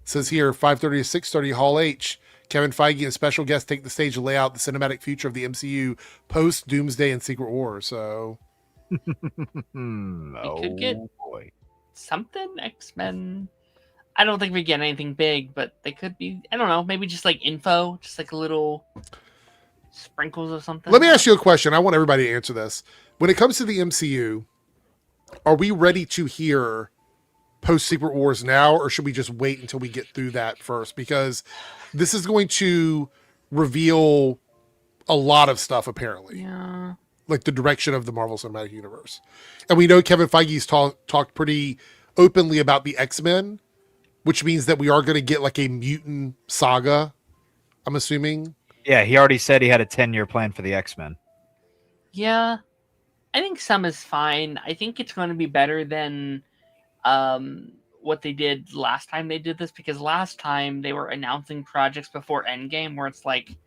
says here 5:30 to 6:30 Hall H. Kevin Feige and special guests take the stage to lay out the cinematic future of the MCU post Doomsday and Secret War. So, could get something X-Men. I don't think we get anything big, but they could be. I don't know. Maybe just like info, just like a little sprinkles of something. Let me ask you a question. I want everybody to answer this. When it comes to the MCU, are we ready to hear post Secret Wars now, or should we just wait until we get through that first? Because this is going to reveal a lot of stuff, apparently. Yeah. Like the direction of the Marvel Cinematic Universe. And we know Kevin Feige's talked pretty openly about the X-Men, which means that we are going to get like a mutant saga, I'm assuming. Yeah, he already said he had a 10-year plan for the X-Men. Yeah. I think some is fine. I think it's going to be better than what they did last time they did this, because last time they were announcing projects before Endgame where it's like,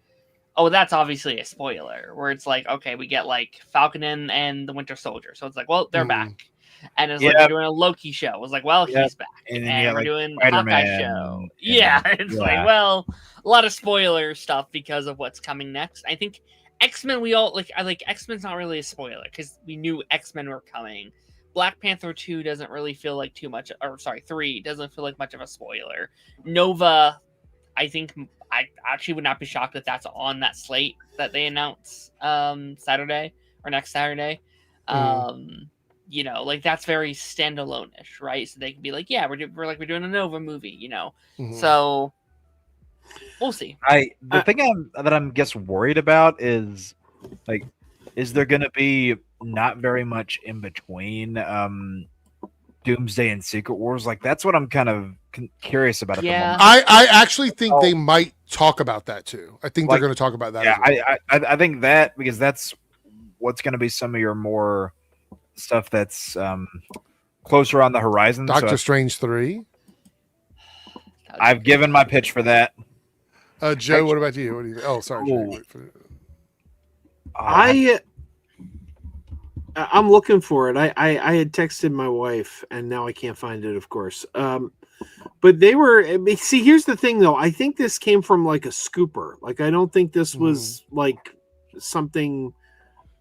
oh, that's obviously a spoiler, where it's like, okay, we get like Falcon and the Winter Soldier, so it's like, well, they're back. And it's like we're doing a Loki show. It was like, well, he's back. And we're like doing a Hawkeye show. Yeah, it's like, well, a lot of spoiler stuff because of what's coming next. I think X-Men, we all like. I like X-Men's not really a spoiler because we knew X-Men were coming. Black Panther 2 doesn't really feel like too much, or sorry, 3 doesn't feel like much of a spoiler. Nova, I think I actually would not be shocked if that's on that slate that they announce Saturday or next Saturday. You know, like that's very standalone-ish, right? So they can be like, yeah, we're doing a Nova movie, you know. So we'll see. The thing that I'm guess worried about is like, is there going to be not very much in between Doomsday and Secret Wars? Like that's what I'm kind of curious about at the moment. I actually think they might talk about that too. I think they're going to talk about that. Yeah, as well. I think that because that's what's going to be some of your more stuff that's closer on the horizon. Doctor Strange 3. I've given my pitch for that. Joe, what about you? What do you? Oh, sorry. Joe. I'm looking for it. I had texted my wife, and now I can't find it, of course. But they were. See, here's the thing, though. I think this came from like a scooper. Like, I don't think this was like something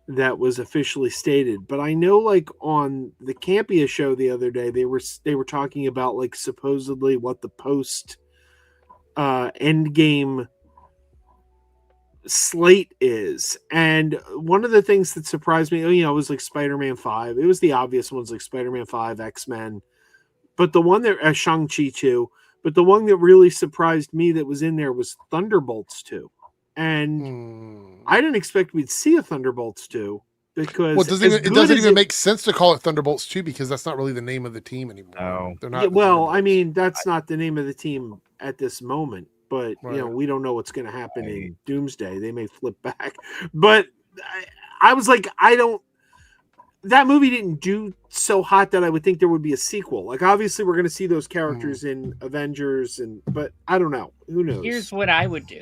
that was officially stated. But I know, like on the Campia show the other day, they were talking about like supposedly what the post Endgame slate is, and one of the things that surprised me, you know, was like Spider-Man 5. It was the obvious ones like Spider-Man 5, X-Men, but the one that Shang-Chi 2, but the one that really surprised me that was in there was Thunderbolts 2, and I didn't expect we'd see a Thunderbolts 2 because it doesn't even make sense to call it Thunderbolts 2 because that's not really the name of the team anymore. No, they're not. Well, I mean, that's not the name of the team at this moment. But, you know, we don't know what's going to happen in Doomsday. They may flip back. But I was like, that movie didn't do so hot that I would think there would be a sequel. Like, obviously, we're going to see those characters in Avengers, but I don't know. Who knows? Here's what I would do.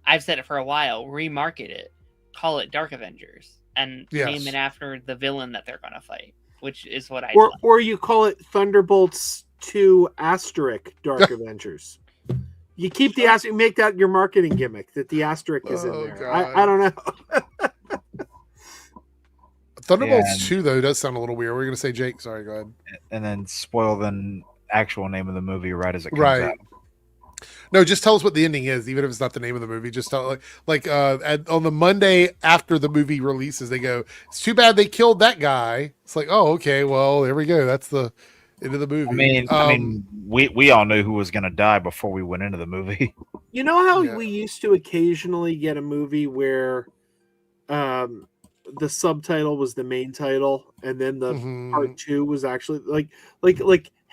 I've said it for a while. Remarket it. Call it Dark Avengers. And name it after the villain that they're going to fight, which is what I Or you call it Thunderbolts 2 asterisk Dark Avengers. You keep the asterisk, make that your marketing gimmick that the asterisk is in there. I don't know. Thunderbolts 2 though does sound a little weird. We're going to say Jake. Sorry, go ahead. And then spoil the actual name of the movie right as it comes out. No, just tell us what the ending is, even if it's not the name of the movie. Just tell on the Monday after the movie releases, they go, "It's too bad they killed that guy." It's like, oh, okay, well, there we go. That's the end of the movie. I mean, we all knew who was going to die before we went into the movie. You know how we used to occasionally get a movie where the subtitle was the main title, and then the part 2 was actually like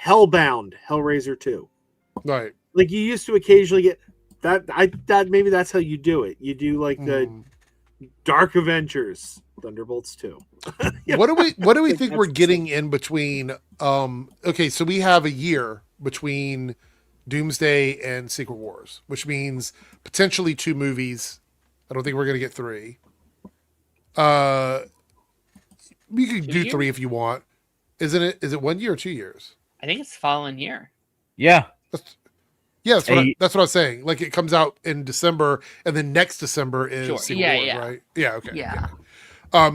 Hellbound, Hellraiser 2. Right. Like you used to occasionally get that. Maybe that's how you do it. You do like the Dark Avengers, Thunderbolts 2. What do we think we're getting in between? Okay, so we have a year between Doomsday and Secret Wars, which means potentially 2 movies. I don't think we're going to get 3. We could do 3 if you want. Is it 1 year or 2 years? I think it's the following year. Yeah. That's what I was saying. Like it comes out in December, and then next December is Secret Wars, right? Yeah. Okay. Yeah.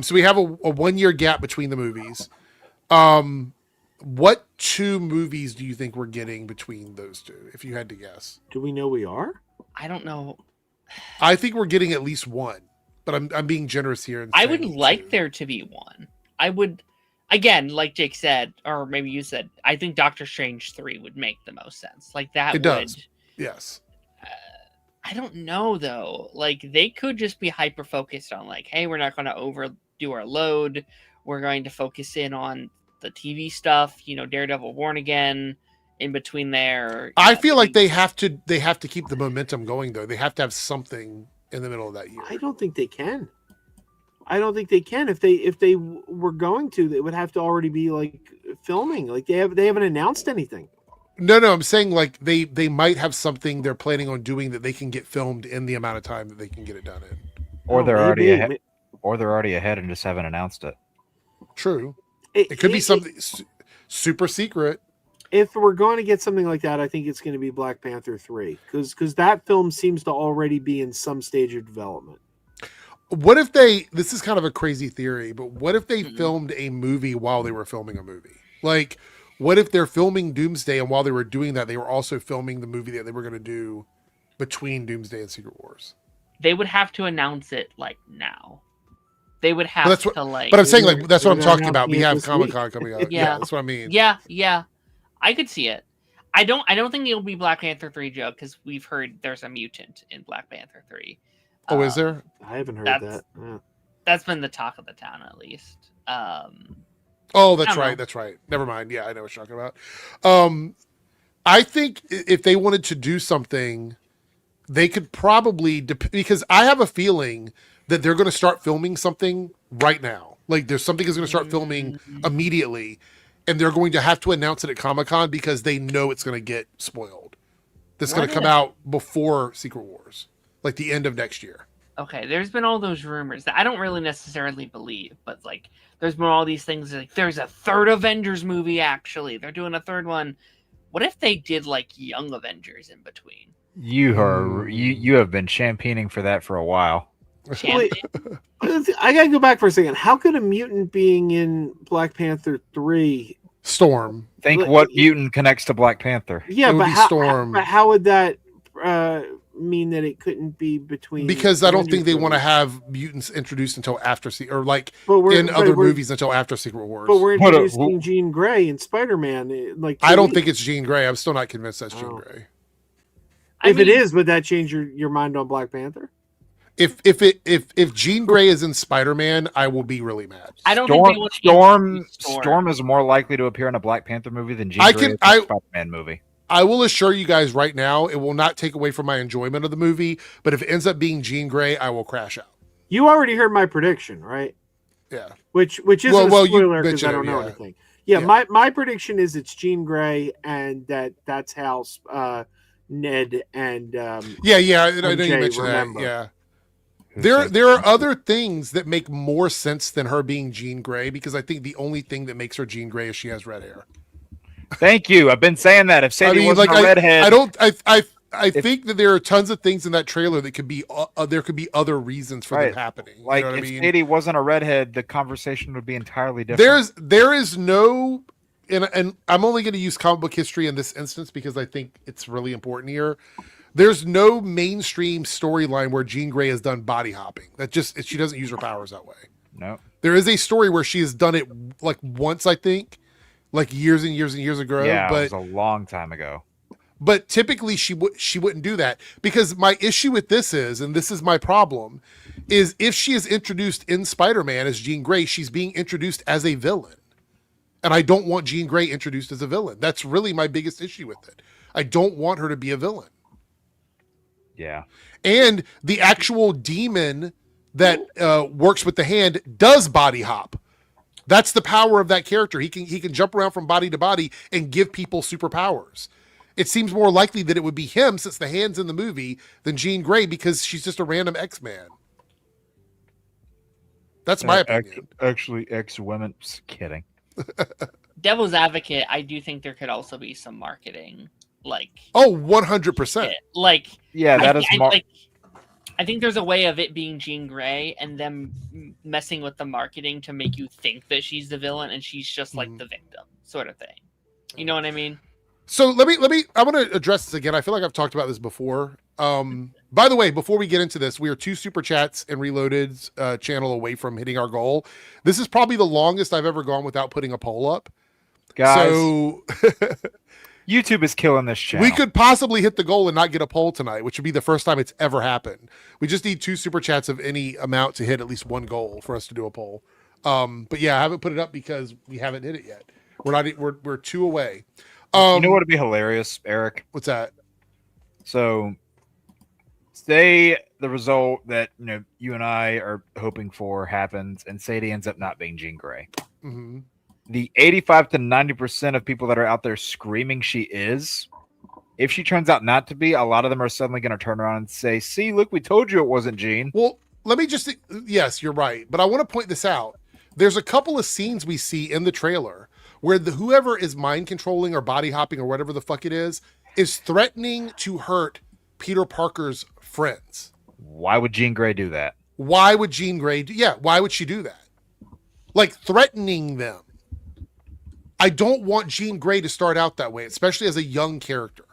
So we have a 1 year gap between the movies. What 2 movies do you think we're getting between those 2? If you had to guess, do we know we are? I don't know. I think we're getting at least 1, but I'm being generous here. I would like there to be 1. I would. Again, like Jake said, or maybe you said, I think Doctor Strange 3 would make the most sense. Like that does. Yes. I don't know though. Like they could just be hyper focused on like, hey, we're not going to overdo our load. We're going to focus in on the TV stuff. You know, Daredevil, Born Again, in between there. I feel like they have to keep the momentum going though. They have to have something in the middle of that year. I don't think they can. If they were going to, they would have to already be like filming. Like they haven't announced anything. No, I'm saying like they might have something they're planning on doing that they can get filmed in the amount of time that they can get it done in. Or they're already ahead. Or they're already ahead and just haven't announced it. True. It could be something super secret. If we're going to get something like that, I think it's going to be Black Panther 3 because that film seems to already be in some stage of development. What if they? This is kind of a crazy theory, but what if they Mm-mm. filmed a movie while they were filming a movie? Like, what if they're filming Doomsday, and while they were doing that, they were also filming the movie that they were going to do between Doomsday and Secret Wars? They would have to announce it like now. They would But have that's what. to like. But I'm saying like that's what I'm They're talking announcing about. We it have this Comic-Con week. coming up. Yeah. That's what I mean. Yeah, I could see it. I don't think it'll be Black Panther 3, Joe, because we've heard there's a mutant in Black Panther 3. Oh, is there? I haven't heard That's- that. Yeah. That's been the talk of the town, at least. Oh, that's I don't right. know. That's right. Never mind. Yeah, I know what you're talking about. I think if they wanted to do something, they could probably because I have a feeling that they're going to start filming something right now. Like there's something is going to start filming immediately, and they're going to have to announce it at Comic-Con because they know it's going to get spoiled. That's going to come out before Secret Wars, like the end of next year. Okay, there's been all those rumors that I don't really necessarily believe, but like there's been all these things like there's a third Avengers movie actually. They're doing a third one. What if they did like Young Avengers in between? You have been championing for that for a while. Wait, I gotta go back for a second. How could a mutant being in Black Panther 3? Storm. Think Like, what mutant connects to Black Panther? Yeah, It would but be how, Storm. but how would that mean that it couldn't be between? Because I don't think they Avengers want to movies? have mutants introduced until after or like But we're, in but other we're- movies until after Secret Wars. But we're What a- introducing Jean Grey in Spider-Man. Like I 2 don't weeks. think it's Jean Grey. I'm still not convinced that's Jean Oh. Grey. If it is, would that change your mind on Black Panther? If Jean Grey is in Spider-Man, I will be really mad. I don't think they would Storm is more likely to appear in a Black Panther movie than Jean I Grey can- is in a Spider-Man movie. I will assure you guys right now, it will not take away from my enjoyment of the movie. But if it ends up being Jean Grey, I will crash out. You already heard my prediction, right? Yeah. Which isn't Well, a you spoiler because mentioned I don't it, know yeah. anything. Yeah, Yeah. my prediction is it's Jean Grey, and that's how Ned and Yeah. I know you Jay mentioned remember. that. Yeah. There are other things that make more sense than her being Jean Grey because I think the only thing that makes her Jean Grey is she has red hair. Thank you. I've been saying that. If Sadie wasn't a redhead, I think that there are tons of things in that trailer that could be there could be other reasons for them Right. happening. like you know what if I mean? Sadie wasn't a redhead, the conversation would be entirely different. There is no and I'm only going to use comic book history in this instance because I think it's really important here. There's no mainstream storyline where Jean Grey has done body hopping. She doesn't use her powers that way. No. There is a story where she has done it like once, I think, like years and years and years ago. Yeah, but it was a long time ago. But typically she wouldn't do that because my issue with this is, and this is my problem, is if she is introduced in Spider-Man as Jean Grey, she's being introduced as a villain. And I don't want Jean Grey introduced as a villain. That's really my biggest issue with it. I don't want her to be a villain. Yeah. And the actual demon that works with the hand does body hop. That's the power of that character. He can jump around from body to body and give people superpowers. It seems more likely that it would be him since the hand's in the movie than Jean Grey because she's just a random X-Man. That's my opinion. Actually, ex-women. Just kidding. Devil's advocate, I do think there could also be some marketing, like Oh, 100%. like Yeah, that is I think there's a way of it being Jean Grey and them messing with the marketing to make you think that she's the villain and she's just like the victim, sort of thing. You know what I mean? So let me I want to address this again. I feel like I've talked about this before. By the way, before we get into this, we are 2 super chats and Reloaded's channel away from hitting our goal. This is probably the longest I've ever gone without putting a poll up. guys. So YouTube is killing this channel. we could possibly hit the goal and not get a poll tonight, which would be the first time it's ever happened. We just need 2 super chats of any amount to hit at least 1 goal for us to do a poll. But yeah, I haven't put it up because we haven't hit it yet. We're 2 away. You know what would be hilarious, Eric? What's that? So, say the result that you and I are hoping for happens, and Sadie ends up not being Jean Grey. Mm-hmm. The 85 to 90% of people that are out there screaming she is, if she turns out not to be, a lot of them are suddenly going to turn around and say, "See, look, we told you it wasn't Jean." Well, let me just yes, you're right, but I want to point this out. There's a couple of scenes we see in the trailer where whoever is mind controlling or body hopping or whatever the fuck it is threatening to hurt Peter Parker's friends. Why would Jean Grey do that? Why would Jean Grey why would she do that? Like threatening them. I don't want Jean Grey to start out that way, especially as a young character.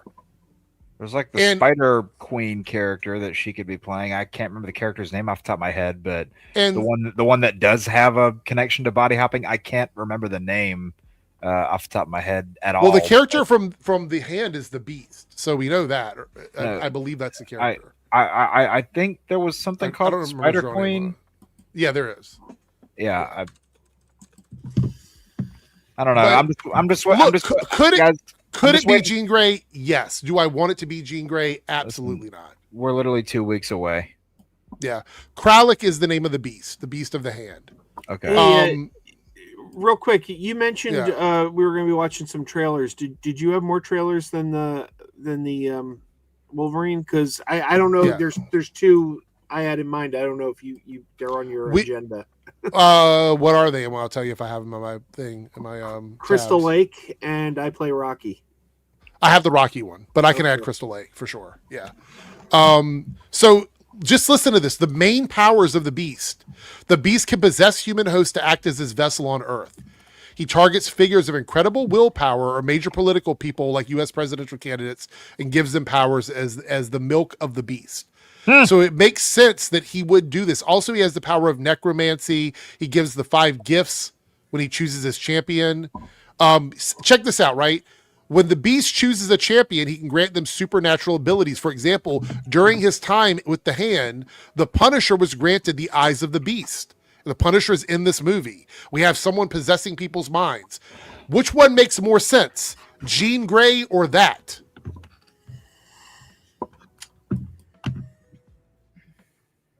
There's like the Spider Queen character that she could be playing. I can't remember the character's name off the top of my head, but the one that does have a connection to body hopping, I can't remember the name off the top of my head at all. Well, the character from The Hand is the Beast, so we know that. I believe that's the character. I think there was something called Spider Queen. Yeah, there is. Yeah, I don't know. But could it be Jean Grey? Yes. Do I want it to be Jean Grey? Absolutely not. We're literally 2 weeks away. Yeah. Kralik is the name of the Beast of the Hand. Okay. Real quick, you mentioned we were going to be watching some trailers. Did you have more trailers than the Wolverine? Because I don't know. Yeah. There's two I had in mind. I don't know if they're on your agenda. What are they? Well, I'll tell you if I have them on my thing. In my Crystal tabs. Lake, and I play Rocky. I have the Rocky one, but I can add Crystal Lake for sure. Yeah. So just listen to this. The main powers of the Beast. The Beast can possess human hosts to act as his vessel on Earth. He targets figures of incredible willpower or major political people like U.S. presidential candidates and gives them powers as the milk of the Beast. So it makes sense that he would do this. Also, he has the power of necromancy. He gives the 5 gifts when he chooses his champion. Check this out, right? When the Beast chooses a champion, he can grant them supernatural abilities. For example, during his time with the Hand, the Punisher was granted the eyes of the Beast. The Punisher is in this movie. We have someone possessing people's minds. Which one makes more sense? Jean Grey or that?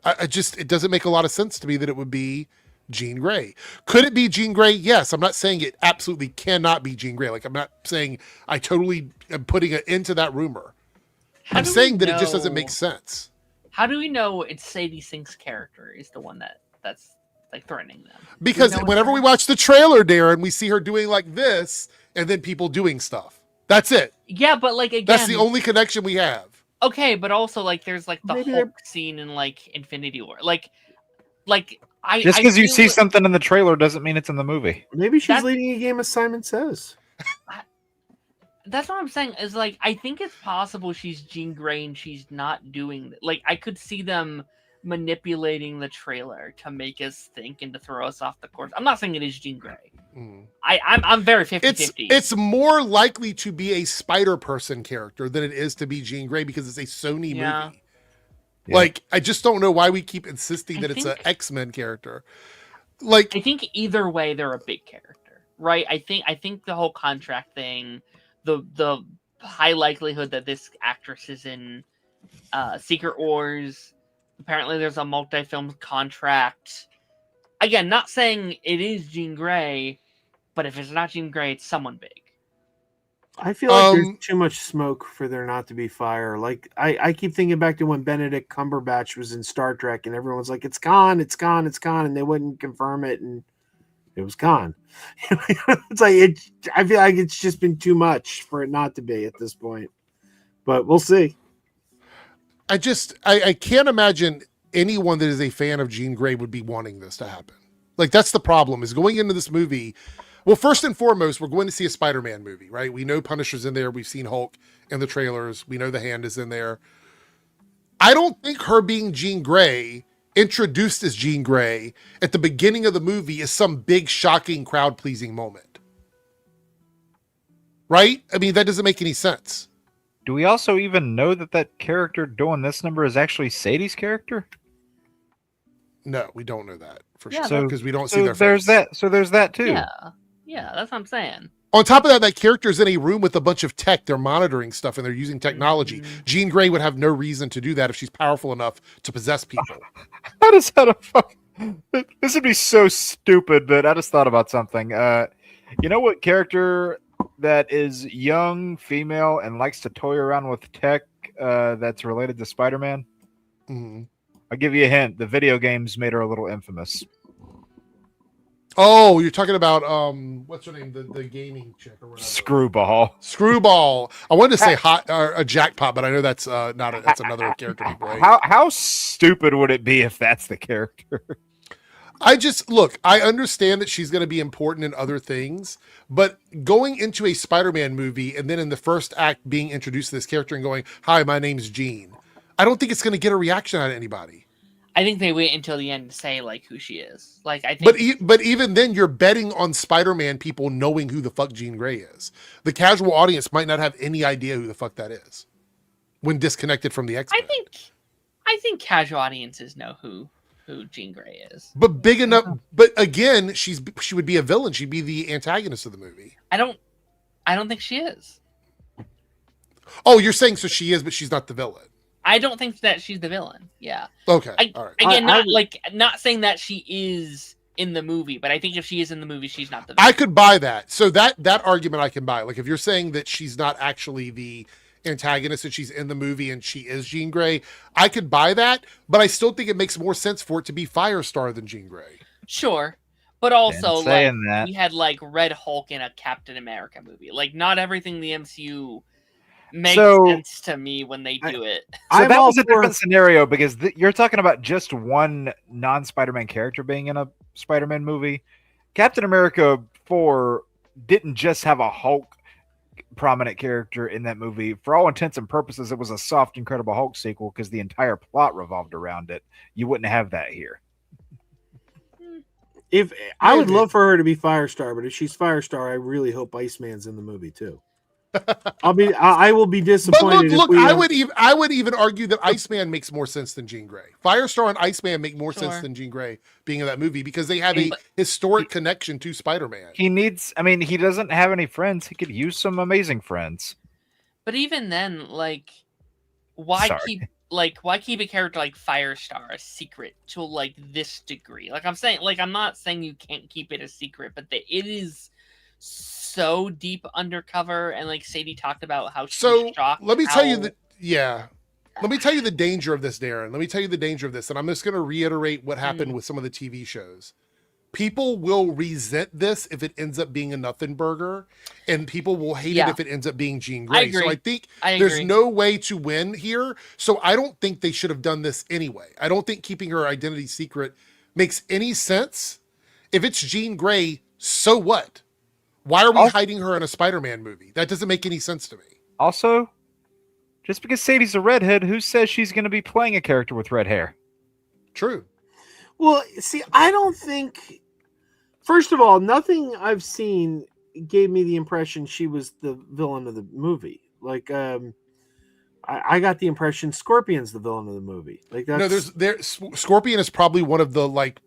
It doesn't make a lot of sense to me that it would be Jean Grey. Could it be Jean Grey? Yes. I'm not saying it absolutely cannot be Jean Grey. Like, I'm not saying I totally am putting it into that rumor. I'm saying that it just doesn't make sense. How do we know it's Sadie Sink's character is the one that's like threatening them? Because whenever we watch the trailer, Darren, we see her doing like this and then people doing stuff. That's it. Yeah, but like again, that's the only connection we have. Okay, but also like there's like the Hulk scene in like Infinity War. Like just because you see something in the trailer doesn't mean it's in the movie. Maybe she's leading a game as Simon Says. That's what I'm saying. Is like I think it's possible she's Jean Grey and she's not doing like I could see them manipulating the trailer to make us think and to throw us off the course. I'm not saying it is Jean Grey. I'm very 50-50. It's more likely to be a Spider-Person character than it is to be Jean Grey because it's a Sony movie. Yeah. Like, I just don't know why we keep insisting that it's an X-Men character. Like, I think either way they're a big character, right? I think the whole contract thing, the high likelihood that this actress is in Secret Wars. Apparently, there's a multi-film contract. Again, not saying it is Jean Grey, but if it's not Jean Grey, it's someone big. I feel like there's too much smoke for there not to be fire. Like I keep thinking back to when Benedict Cumberbatch was in Star Trek, and everyone was like, "It's gone, it's gone, it's gone," and they wouldn't confirm it, and it was gone. It's like I feel like it's just been too much for it not to be at this point, but we'll see. I can't imagine anyone that is a fan of Jean Grey would be wanting this to happen. Like, that's the problem, is going into this movie. Well, first and foremost, we're going to see a Spider-Man movie, right? We know Punisher's in there. We've seen Hulk in the trailers. We know the Hand is in there. I don't think her being Jean Grey, introduced as Jean Grey at the beginning of the movie, is some big, shocking, crowd-pleasing moment. Right? I mean, that doesn't make any sense. Do we also even know that character doing this number is actually Sadie's character? No, we don't know that for sure because we don't see their there's face. There's that too. Yeah, that's what I'm saying. On top of that character's in a room with a bunch of tech. They're monitoring stuff and they're using technology. Jean Grey would have no reason to do that if she's powerful enough to possess people. I just had this would be so stupid, but I just thought about something. You know what character that is young, female, and likes to toy around with tech that's related to Spider-Man? Mm-hmm. I'll give you a hint. The video games made her a little infamous. Oh, you're talking about what's her name? The gaming chick or whatever. Screwball. Screwball. I wanted to say hot or a jackpot, but I know that's not. That's another character name, right? How stupid would it be if that's the character? I just look. I understand that she's going to be important in other things, but going into a Spider-Man movie and then in the first act being introduced to this character and going, "Hi, my name's Jean," I don't think it's going to get a reaction out of anybody. I think they wait until the end to say like who she is. Like I think, but even then, you're betting on Spider-Man people knowing who the fuck Jean Grey is. The casual audience might not have any idea who the fuck that is when disconnected from the X-Men. I think casual audiences know who Jean Grey is. But big enough. But again, she would be a villain. She'd be the antagonist of the movie. I don't think she is. Oh, you're saying so she is, but she's not the villain. I don't think that she's the villain. Yeah. Okay. All right. Again, not saying that she is in the movie, but I think if she is in the movie, she's not the villain. I could buy that. So that argument I can buy. Like if you're saying that she's not actually the antagonist and she's in the movie and she is Jean Grey, I could buy that, but I still think it makes more sense for it to be Firestar than Jean Grey. Sure. But also, like, that. we had like Red Hulk in a Captain America movie. Like, not everything the MCU makes sense to me when they do it. So that was a different scenario because you're talking about just one non-Spider-Man character being in a Spider-Man movie. Captain America 4 didn't just have a Hulk prominent character in that movie. For all intents and purposes, it was a soft Incredible Hulk sequel because the entire plot revolved around it. You wouldn't have that here. If I would love for her to be Firestar, but if she's Firestar, I really hope Iceman's in the movie too. I will be disappointed. But look, I would even argue that Iceman makes more sense than Jean Grey. Firestar and Iceman make more sense than Jean Grey being in that movie because they have a historic connection to Spider-Man. He doesn't have any friends. He could use some amazing friends. But even then, like, why keep a character like Firestar a secret to like this degree? Like I'm saying, like I'm not saying you can't keep it a secret, but it is so deep undercover, and like Sadie talked about how she was shocked. Let me tell you the danger of this, Darren. Let me tell you the danger of this, and I'm just going to reiterate what happened with some of the TV shows. People will resent this if it ends up being a nothing burger, and people will hate it if it ends up being Jean Grey. So I think there's no way to win here. So I don't think they should have done this anyway. I don't think keeping her identity secret makes any sense. If it's Jean Grey, so what? Why are we hiding her in a Spider-Man movie? That doesn't make any sense to me. Also, just because Sadie's a redhead, who says she's going to be playing a character with red hair? True. Well, see, I don't think... First of all, nothing I've seen gave me the impression she was the villain of the movie. Like, I got the impression Scorpion's the villain of the movie. Like that's... No, Scorpion is probably one of the like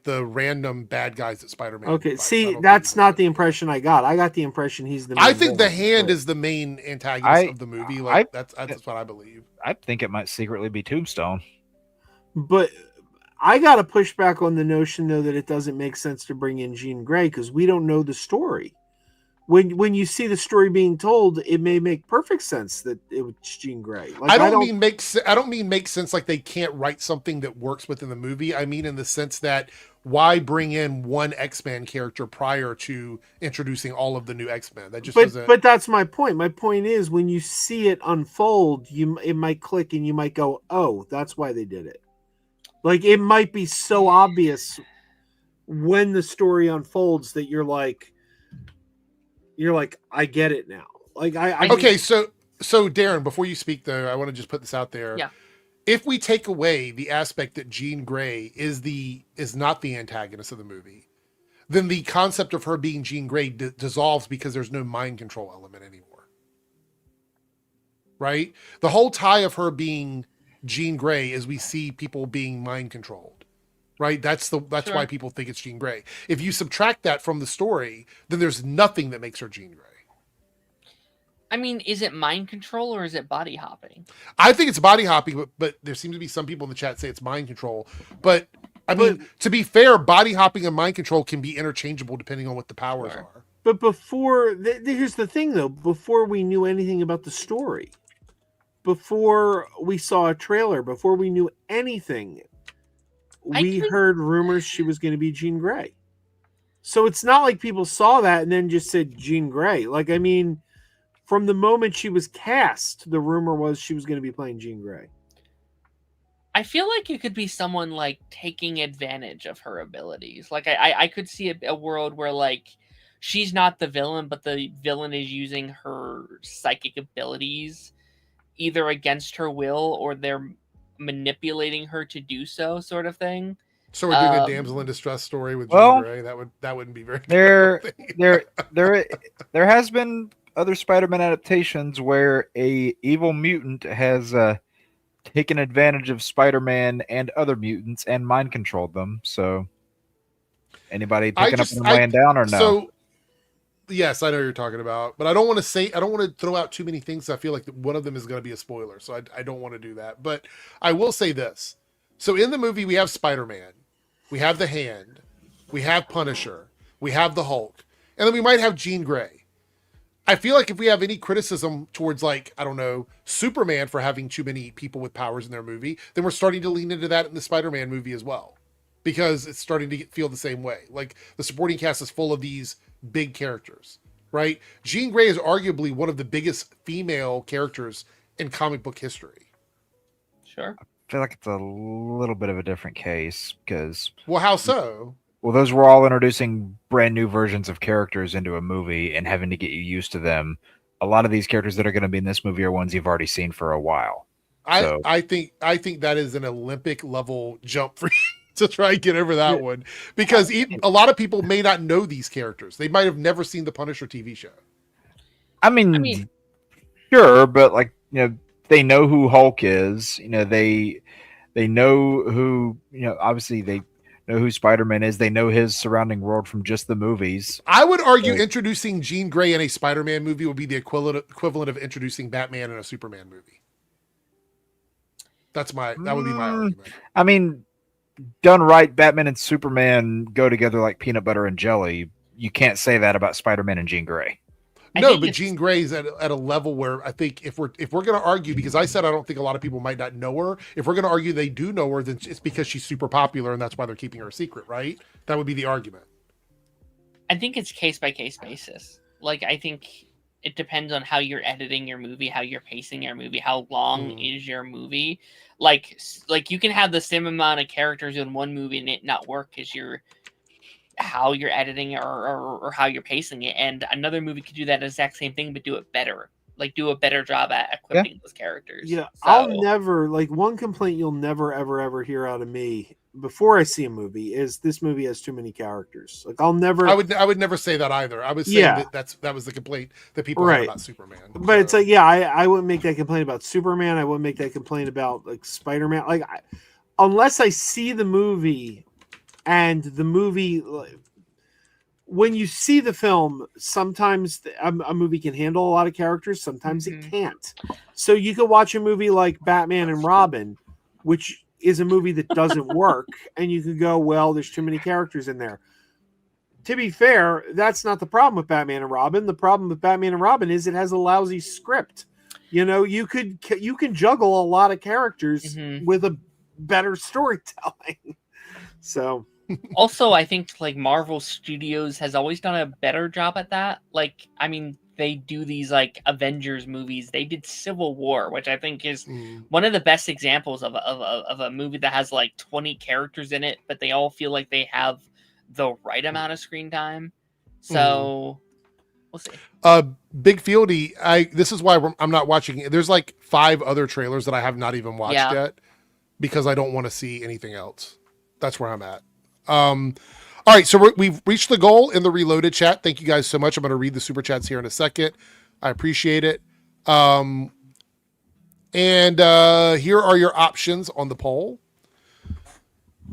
the random bad guys that Spider-Man. Okay, see, that's not the impression I got. I got the impression he's the main I think the villain. Hand is the main antagonist of the movie. Like that's what I believe. I think it might secretly be Tombstone. But I got to push back on the notion, though, that it doesn't make sense to bring in Jean Grey because we don't know the story. When you see the story being told, it may make perfect sense that it was Jean Grey. Like, I don't mean make sense like they can't write something that works within the movie. I mean in the sense that why bring in one X-Men character prior to introducing all of the new X-Men? That just doesn't. But that's my point. My point is when you see it unfold, it might click and you might go, "Oh, that's why they did it." Like it might be so obvious when the story unfolds that you're like, I get it now. Like okay, so Darren, before you speak though, I want to just put this out there. Yeah. If we take away the aspect that Jean Grey is not the antagonist of the movie, then the concept of her being Jean Grey dissolves because there's no mind control element anymore. Right? The whole tie of her being Jean Grey is we see people being mind controlled. Right? That's why people think it's Jean Grey. If you subtract that from the story, then there's nothing that makes her Jean Grey. I mean, is it mind control or is it body hopping? I think it's body hopping, but there seems to be some people in the chat say it's mind control. But I mean, to be fair, body hopping and mind control can be interchangeable depending on what the powers are. But before, here's the thing though, before we knew anything about the story, before we saw a trailer, before we knew anything, we heard rumors she was going to be Jean Grey. So it's not like people saw that and then just said Jean Grey. Like, I mean, from the moment she was cast, the rumor was she was going to be playing Jean Grey. I feel like it could be someone like taking advantage of her abilities. Like I could see a world where like she's not the villain, but the villain is using her psychic abilities either against her will or they're manipulating her to do so, sort of thing. So we're doing a damsel in distress story with Jean Well, Grey. That wouldn't be very There, good. there has been other Spider-Man adaptations where a evil mutant has taken advantage of Spider-Man and other mutants and mind controlled them. So, anybody picking up and laying down or no? So, yes, I know what you're talking about, but I don't want to throw out too many things. I feel like one of them is going to be a spoiler, so I don't want to do that. But I will say this. So in the movie, we have Spider-Man, we have the Hand, we have Punisher, we have the Hulk, and then we might have Jean Grey. I feel like if we have any criticism towards, like, I don't know, Superman for having too many people with powers in their movie, then we're starting to lean into that in the Spider-Man movie as well, because it's starting to feel the same way. Like, the supporting cast is full of these big characters, right? Jean Grey is arguably one of the biggest female characters in comic book history. Sure. I feel like it's a little bit of a different case because. Well, how so? Well, those were all introducing brand new versions of characters into a movie and having to get you used to them. A lot of these characters that are going to be in this movie are ones you've already seen for a while. I think that is an Olympic level jump for you to try and get over that one, because a lot of people may not know these characters. They might have never seen the Punisher TV show. I mean, sure, but like, they know who Hulk is. They know who, obviously they know who Spider-Man is. They know his surrounding world from just the movies. I would argue introducing Jean Grey in a Spider-Man movie would be the equivalent of introducing Batman in a Superman movie. That would be my argument. I mean, done right, Batman and Superman go together like peanut butter and jelly. You can't say that about Spider-Man and Jean Grey. No, but Jean Grey's at a level where I think if we're going to argue, because I said I don't think a lot of people might not know her. If we're going to argue they do know her, then it's because she's super popular and that's why they're keeping her a secret, right? That would be the argument. I think it's case by case basis. Like, I think it depends on how you're editing your movie, how you're pacing your movie, how long is your movie. Like you can have the same amount of characters in one movie and it not work because how you're editing or how you're pacing it, and another movie could do that exact same thing but do it better, like do a better job at equipping those characters. I'll never, like, one complaint you'll never ever hear out of me before I see a movie is this movie has too many characters. Like, I'll never, I would never say that either. I was saying that was the complaint that people had about Superman, but it's like, I wouldn't make that complaint about Superman. I wouldn't make that complaint about like Spider-Man. Like, unless I see the movie. And the movie, when you see the film, sometimes a movie can handle a lot of characters, sometimes it can't. So you could watch a movie like Batman and Robin, which is a movie that doesn't work, and you could go, well, there's too many characters in there. To be fair, that's not the problem with Batman and Robin. The problem with Batman and Robin is it has a lousy script. You can juggle a lot of characters with a better storytelling. So also, I think like Marvel Studios has always done a better job at that. Like, I mean, they do these like Avengers movies. They did Civil War, which I think is one of the best examples of a movie that has like 20 characters in it, but they all feel like they have the right amount of screen time. So we'll see. Big Fieldy, this is why I'm not watching it. There's like 5 other trailers that I have not even watched yet because I don't want to see anything else. That's where I'm at. All right, so we've reached the goal in the Reloaded chat. Thank you guys so much. I'm going to read the super chats here in a second. I appreciate it. And here are your options on the poll.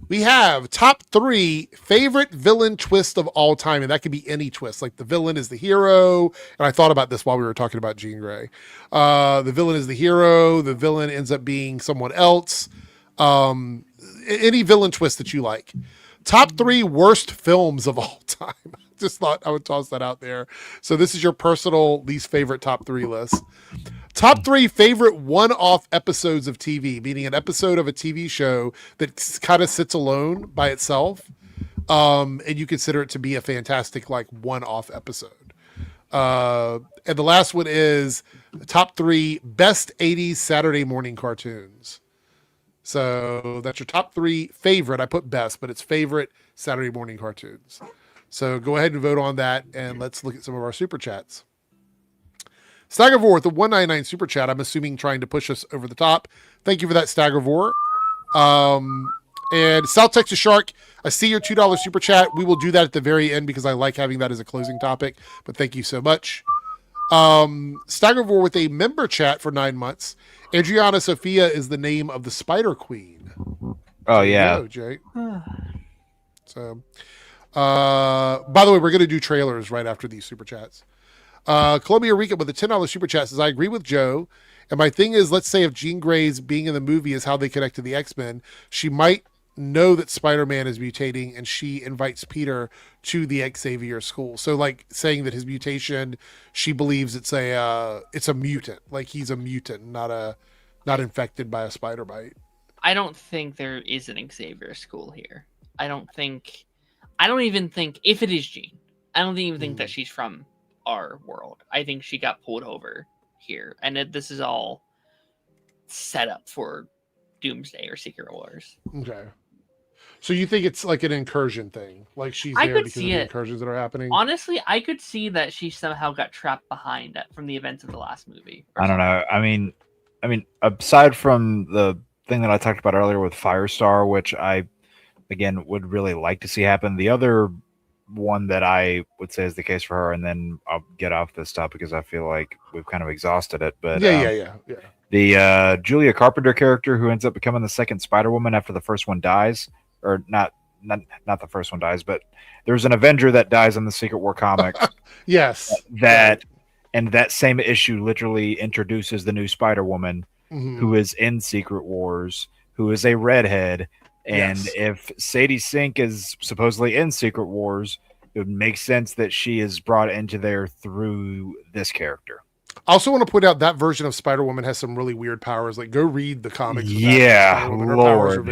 We have top 3 favorite villain twist of all time, and that could be any twist. Like the villain is the hero, and I thought about this while we were talking about Jean Grey. The villain is the hero. The villain ends up being someone else. Any villain twist that you like. Top 3 worst films of all time. Just thought I would toss that out there. So this is your personal least favorite top 3 list. Top 3 favorite one-off episodes of TV, meaning an episode of a TV show that kind of sits alone by itself. and you consider it to be a fantastic like one-off episode. And the last one is the top 3 best 80s Saturday morning cartoons. So that's your top 3 favorite. I put best, but it's favorite Saturday morning cartoons. So go ahead and vote on that, and let's look at some of our super chats. Staggervore with the 199 super chat. I'm assuming trying to push us over the top. Thank you for that, Staggervore. And South Texas Shark, I see your $2 super chat. We will do that at the very end because I like having that as a closing topic. But thank you so much. Staggervore with a member chat for 9 months. Adriana Sophia is the name of the Spider Queen. Oh, yeah. Go, Jake. So, by the way, we're going to do trailers right after these super chats. Columbia Rica with a $10 super chat says, I agree with Joe. And my thing is, let's say if Jean Grey's being in the movie is how they connect to the X-Men, she might know that Spider-Man is mutating and she invites Peter to the Xavier school. So like saying that his mutation, she believes it's a mutant. Like he's a mutant, not infected by a spider bite. I don't think there is an Xavier school here. I don't even think if it is Jean, I don't even think that she's from our world. I think she got pulled over here, and this is all set up for Doomsday or Secret Wars. Okay. So you think it's like an incursion thing? Like she's there because of the incursions that are happening? Honestly, I could see that she somehow got trapped behind it from the events of the last movie. I don't know. I mean, aside from the thing that I talked about earlier with Firestar, which I, again, would really like to see happen, the other one that I would say is the case for her, and then I'll get off this topic because I feel like we've kind of exhausted it. But yeah. The Julia Carpenter character who ends up becoming the second Spider-Woman after the first one dies, or not the first one dies, but there's an Avenger that dies in the Secret War comics. Yes. And that same issue literally introduces the new Spider-Woman who is in Secret Wars, who is a redhead. And if Sadie Sink is supposedly in Secret Wars, it would make sense that she is brought into there through this character. I also want to point out that version of Spider-Woman has some really weird powers. Like, go read the comics. Yeah, Lord.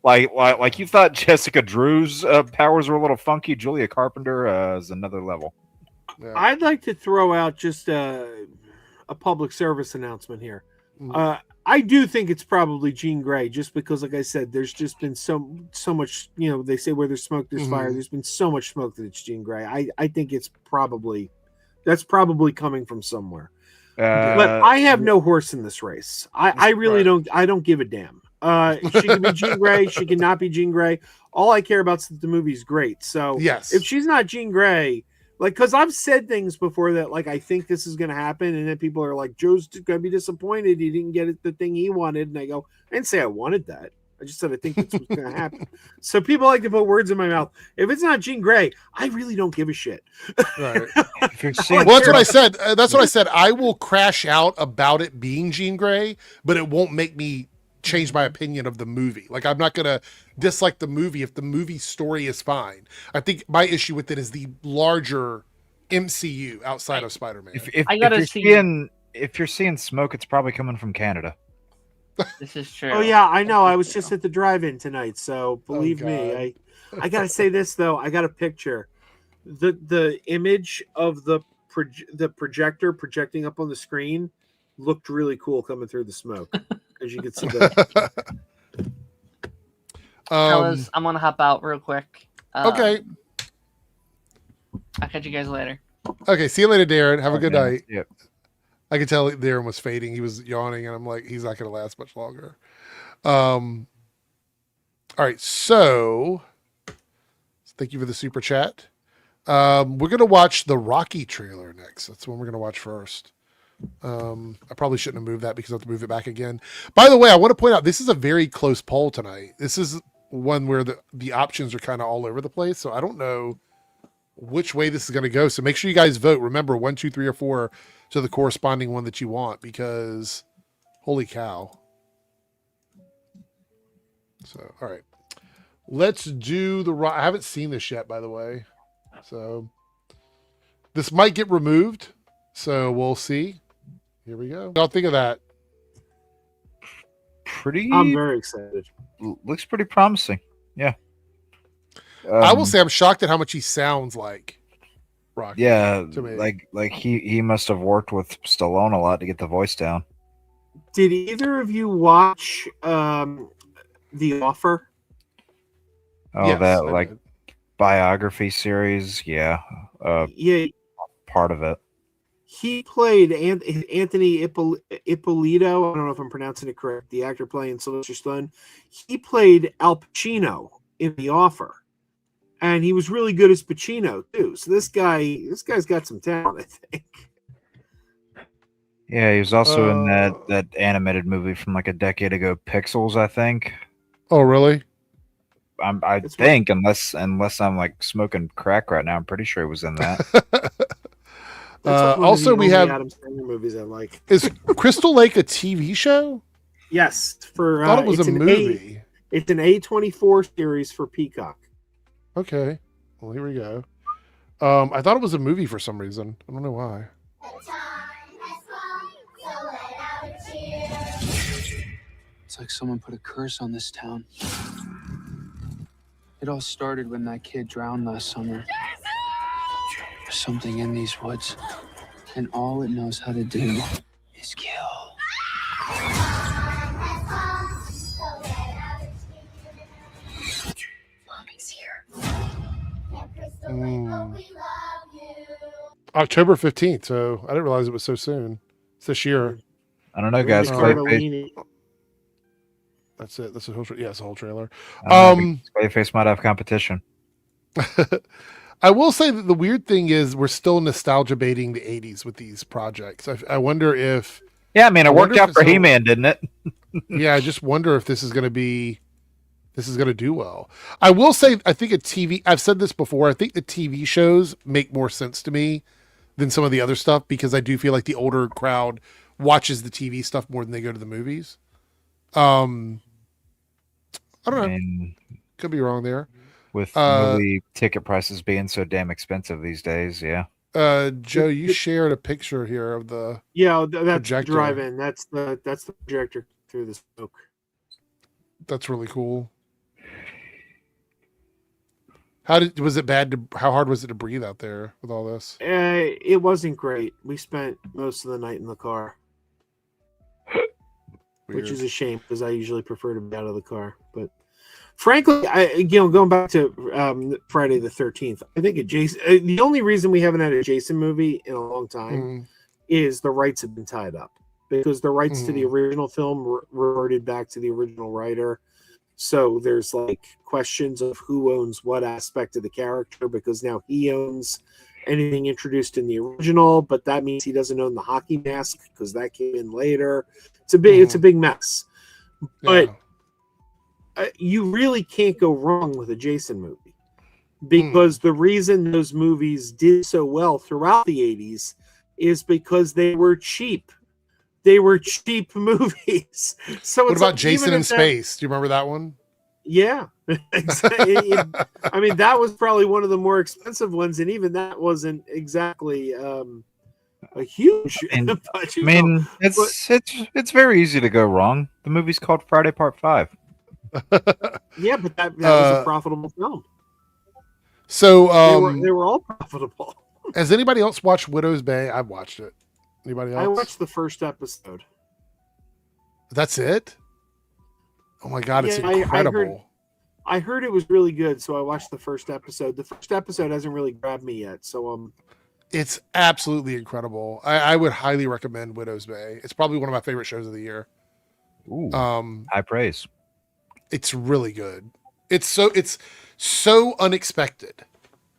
Like you thought Jessica Drew's powers were a little funky. Julia Carpenter is another level. Yeah. I'd like to throw out just a public service announcement here. I do think it's probably Jean Grey, just because, like I said, there's just been so much. You know, they say where there's smoke, there's fire. There's been so much smoke that it's Jean Grey. I think that's probably coming from somewhere. But I have no horse in this race. I really don't. I don't give a damn. She can be Jean Grey. She can not be Jean Grey. All I care about is that the movie's great. So yes, if she's not Jean Grey. Like, because I've said things before that, like, I think this is going to happen, and then people are like, Joe's going to be disappointed he didn't get the thing he wanted, and I go, I didn't say I wanted that. I just said I think that's what's going to happen. So people like to put words in my mouth. If it's not Jean Grey, I really don't give a shit. Right. Well, that's what I said. That's what I said. I will crash out about it being Jean Grey, but it won't make me change my opinion of the movie. Like, I'm not going to dislike the movie if the movie story is fine. I think my issue with it is the larger MCU outside of Spider-Man. If you're seeing smoke, it's probably coming from Canada. This is true. Oh yeah, I know. I was just at the drive-in tonight, so believe me. I gotta say this though. I got a picture. The image of the projector projecting up on the screen looked really cool coming through the smoke, as you can see. Fellas, I'm gonna hop out real quick. Okay. I'll catch you guys later. Okay, see you later, Darren. Have a good night. Yep. I could tell Darren was fading. He was yawning, and I'm like, he's not going to last much longer. All right, so thank you for the super chat. We're going to watch the Rocky trailer next. That's what we're going to watch first. I probably shouldn't have moved that because I have to move it back again. By the way, I want to point out this is a very close poll tonight. This is one where the options are kind of all over the place, so I don't know which way this is going to go. So make sure you guys vote. Remember, 1, 2, 3, or 4 to the corresponding one that you want, because holy cow. So, all right, let's do I haven't seen this yet, by the way. So this might get removed. So we'll see. Here we go. I'll think of that. I'm very excited. Looks pretty promising. Yeah. I will say I'm shocked at how much he sounds like Rocky. Yeah, to me. like he must have worked with Stallone a lot to get the voice down. Did either of you watch The Offer? Oh, Yes, that I like did. biography series, yeah, Yeah, part of it. he played Anthony Ippolito. I don't know if I'm pronouncing it correct. The actor playing Sylvester Stallone. He played Al Pacino in The Offer, and he was really good as Pacino too. So this guy's got some talent, I think. Yeah, he was also in that animated movie from like a decade ago, Pixels, I think. Oh, really? I It's think unless I'm like smoking crack right now, I'm pretty sure he was in that. That's one of the Also, we only have Adam Sandler movies I like. is Crystal Lake a TV show? Yes, for I thought it was it's a movie. It's an A24 series for Peacock. Okay, well here we go. I thought it was a movie for some reason. I don't know why. It's like someone put a curse on this town. It all started when that kid drowned last summer. There's something in these woods, and all it knows how to do is kill. Mommy's here. October 15th. So I didn't realize it was so soon. It's this year. I don't know, guys. Cardellini. That's it. That's the whole. Yeah, it's a whole trailer. Clayface might have competition. I will say that the weird thing is we're still nostalgia baiting the 80s with these projects. I wonder if. Yeah, I mean, it worked wonder if out for it's all- He-Man, didn't it? Yeah, I just wonder if this is going to do well. I will say, I think I've said this before, I think the TV shows make more sense to me than some of the other stuff because I do feel like the older crowd watches the TV stuff more than they go to the movies. I don't know. I mean, Could be wrong there. with movie ticket prices being so damn expensive these days, yeah. Joe, you shared a picture here of the. Yeah, that's Projector. the drive-in. That's the projector through the smoke. That's really cool. Was it bad how hard was it to breathe out there with all this? It wasn't great. We spent most of the night in the car, which is a shame because I usually prefer to be out of the car. But frankly, going back to Friday the 13th, I think the only reason we haven't had a Jason movie in a long time is the rights have been tied up because the rights to the original film reverted back to the original writer. So there's like questions of who owns what aspect of the character because now he owns anything introduced in the original, but that means he doesn't own the hockey mask because that came in later. It's a big mess. But you really can't go wrong with a Jason movie because the reason those movies did so well throughout the 80s is because they were cheap. They were cheap movies. So what about Jason in Space? Do you remember that one? Yeah. I mean, that was probably one of the more expensive ones, and even that wasn't exactly a huge budget. I mean, it's very easy to go wrong. The movie's called Friday Part 5. Yeah, but that was a profitable film. So they were all profitable. Has anybody else watched Widow's Bay? I've watched it. Anybody else? I watched the first episode. That's it? Oh my god, it's incredible. I heard it was really good, so I watched the first episode. The first episode hasn't really grabbed me yet, so it's absolutely incredible. I would highly recommend Widow's Bay. It's probably one of my favorite shows of the year. Ooh, high praise. It's really good. It's so unexpected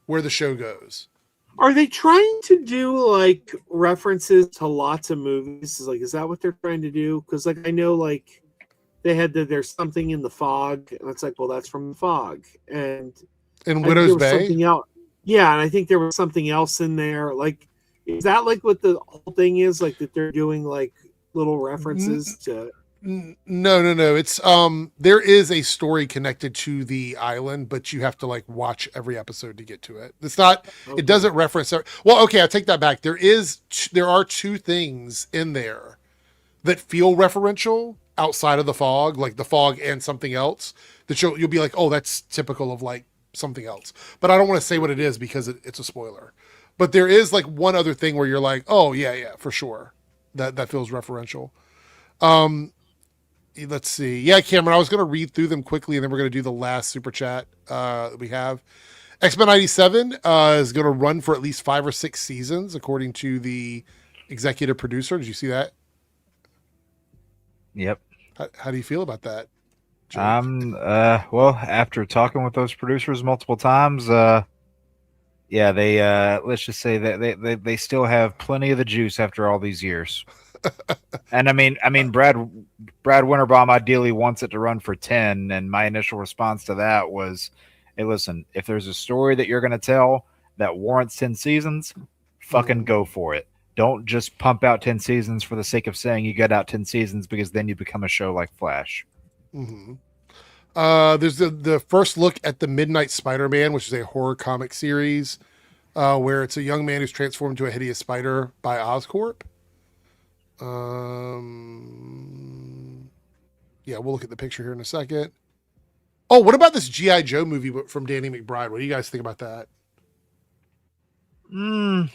where the show goes. Are they trying to do like references to lots of movies? Is that what they're trying to do? Because like I know like they had there's something in the fog, and it's like, well, that's from the fog. And in Widow's Bay, something else. Yeah, and I think there was something else in there. Like, is that like what the whole thing is? Like that they're doing like little references to. No. It's there is a story connected to the island, but you have to like watch every episode to get to it. It's not. Okay. It doesn't reference. Well, okay, I take that back. There are two things in there that feel referential outside of the fog, like the fog and something else. That you'll be like, oh, that's typical of like something else. But I don't want to say what it is because it's a spoiler. But there is like one other thing where you're like, oh yeah, for sure. That feels referential. Let's see. Yeah, Cameron, I was going to read through them quickly, and then we're going to do the last super chat that we have. X-Men 97 is going to run for at least 5 or 6 seasons, according to the executive producer. Did you see that? Yep. How do you feel about that, Jake? Well, after talking with those producers multiple times, yeah, they let's just say that they still have plenty of the juice after all these years. And I mean, Brad Winterbaum ideally wants it to run for 10, and my initial response to that was, "Hey, listen, if there's a story that you're going to tell that warrants 10 seasons, fucking go for it. Don't just pump out 10 seasons for the sake of saying you got out 10 seasons, because then you become a show like Flash." Mm-hmm. There's the first look at the Midnight Spider-Man, which is a horror comic series where it's a young man who's transformed into a hideous spider by Oscorp. Yeah, we'll look at the picture here in a second. Oh, what about this G.I. Joe movie from Danny McBride? What do you guys think about that? I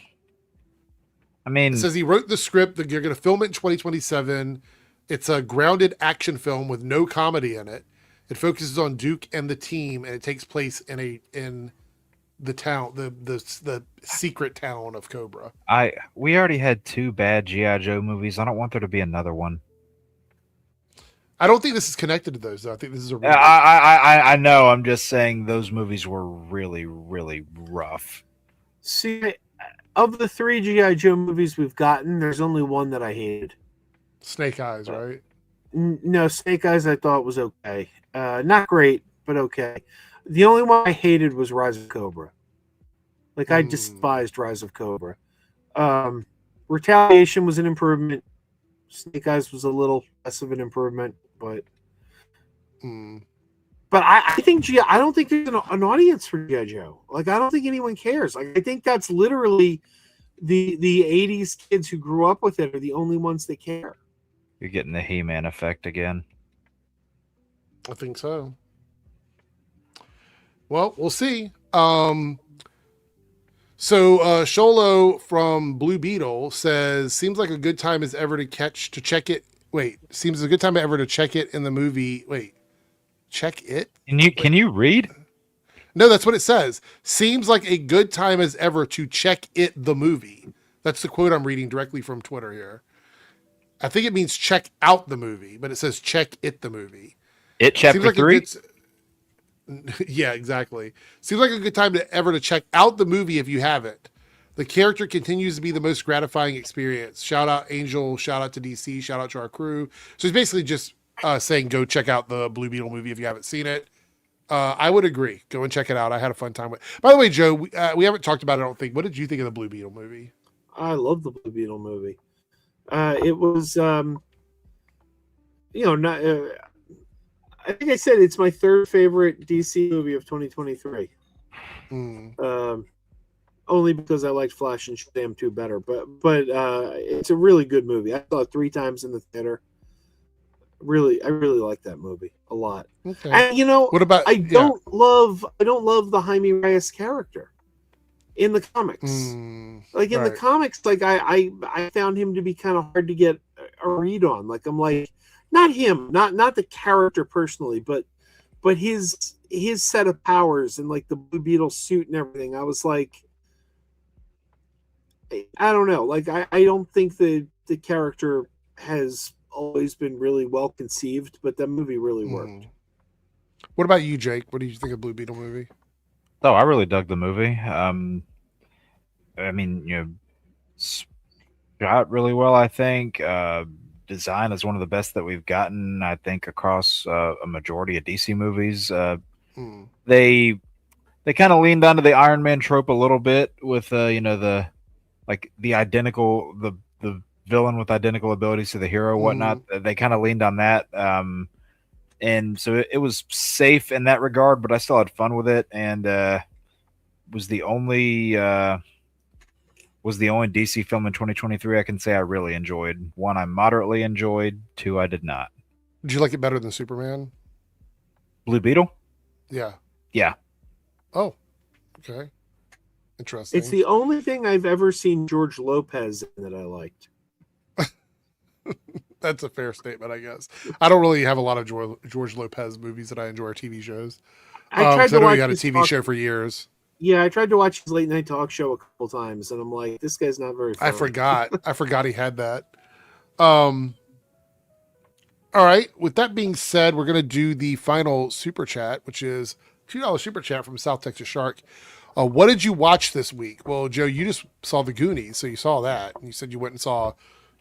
mean, it says he wrote the script. That you're going to film it in 2027. It's a grounded action film with no comedy in it. It focuses on Duke and the team, and it takes place in the town, the secret town of Cobra. We already had 2 bad G.I. Joe movies. I don't want there to be another one. I don't think this is connected to those, though. I think this is a reboot. I know. I'm just saying those movies were really, really rough. See, of the 3 G.I. Joe movies we've gotten, there's only one that I hated. Snake Eyes, right? No, Snake Eyes I thought was okay. Not great, but okay. The only one I hated was Rise of Cobra. Like, I despised Rise of Cobra. Retaliation was an improvement. Snake Eyes was a little less of an improvement, but I think I don't think there's an audience for G.I. Joe. Like, I don't think anyone cares. Like, I think that's literally the 80s kids who grew up with it are the only ones that care. You're getting the He-Man effect again. I think so. Well, we'll see. So Sholo from Blue Beetle says, seems like a good time as ever to check it. Wait, seems a good time ever to check it in the movie. Wait, check it? Can you read? No, that's what it says. Seems like a good time as ever to check it, the movie. That's the quote I'm reading directly from Twitter here. I think it means check out the movie, but it says check it, the movie. It chapter like 3? Yeah, exactly. Seems like a good time to check out the movie if you haven't. The character continues to be the most gratifying experience. Shout out Angel, shout out to DC, shout out to our crew. So he's basically just saying go check out the Blue Beetle movie if you haven't seen it. I would agree. Go and check it out. I had a fun time with it. By the way, Joe, we haven't talked about it, I don't think. What did you think of the Blue Beetle movie? I love the Blue Beetle movie. It was, not. I think I said it's my 3rd favorite DC movie of 2023. Only because I liked Flash and Shazam 2 better, but it's a really good movie. I saw it 3 times in the theater. I really like that movie a lot. Okay. And what about? I don't love the Jaime Reyes character in the comics. Like in the comics, like I found him to be kind of hard to get a read on. Like I'm like, not him, not the character personally, but his set of powers and like the Blue Beetle suit and everything. I was like, I don't know. Like I don't think the character has always been really well conceived, but that movie really worked. What about you, Jake? What did you think of Blue Beetle movie? Oh, I really dug the movie. I mean, shot really well, I think. Design is one of the best that we've gotten, I think, across a majority of DC movies. They kind of leaned onto the Iron Man trope a little bit with the identical the villain with identical abilities to the hero, whatnot. They kind of leaned on that, and so it was safe in that regard. But I still had fun with it, and was the only DC film in 2023 I can say I really enjoyed. 1, I moderately enjoyed. 2, I did not. Did you like it better than Superman? Blue Beetle? Yeah. Yeah. Oh, okay. Interesting. It's the only thing I've ever seen George Lopez in that I liked. That's a fair statement, I guess. I don't really have a lot of George Lopez movies that I enjoy, or TV shows. I tried to I know watch he had a his TV show for years. Yeah, I tried to watch his late night talk show a couple times, and I'm like, this guy's not very funny. I forgot he had that. All right. With that being said, we're gonna do the final super chat, which is $2 super chat from South Texas Shark. What did you watch this week? Well, Joe, you just saw the Goonies, so you saw that. And you said you went and saw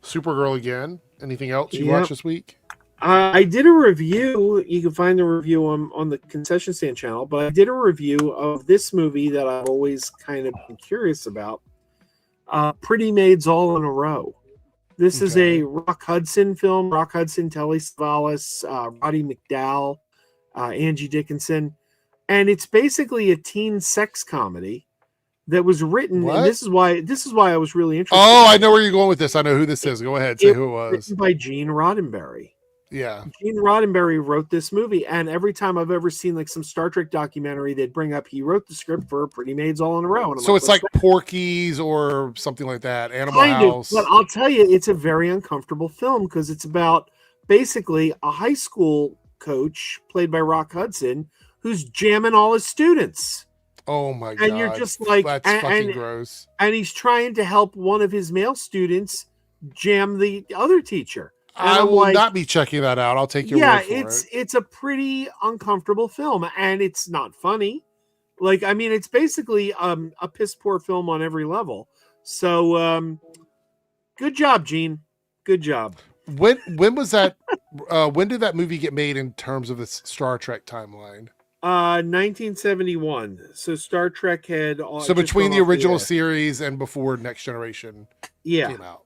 Supergirl again. Anything else you watched this week? I did a review. You can find the review on the concession stand channel, but I did a review of this movie that I've always kind of been curious about. Pretty Maids All in a Row. This is a Rock Hudson film. Rock Hudson, Telly Savalas, Roddy McDowall, Angie Dickinson. And it's basically a teen sex comedy that was written. What? And this is why I was really interested. Oh, I know where you're going with this. I know who this is. Go ahead. Say who it was. Written by Gene Roddenberry. Yeah. Gene Roddenberry wrote this movie, and every time I've ever seen like some Star Trek documentary, they'd bring up he wrote the script for Pretty Maids All in a Row. And So it's like Porky's or something like that. Animal House. But I'll tell you, it's a very uncomfortable film because it's about basically a high school coach played by Rock Hudson who's jamming all his students. Oh my god! And you're just like, that's fucking gross. And he's trying to help one of his male students jam the other teacher. And I I'm will like, not be checking that out. I'll take your word for it. It's a pretty uncomfortable film, and it's not funny. Like, I mean, it's basically a piss poor film on every level. So, good job, Gene. Good job. When was that? When did that movie get made in terms of the Star Trek timeline? 1971. So Star Trek had so between the original series and before Next Generation came out.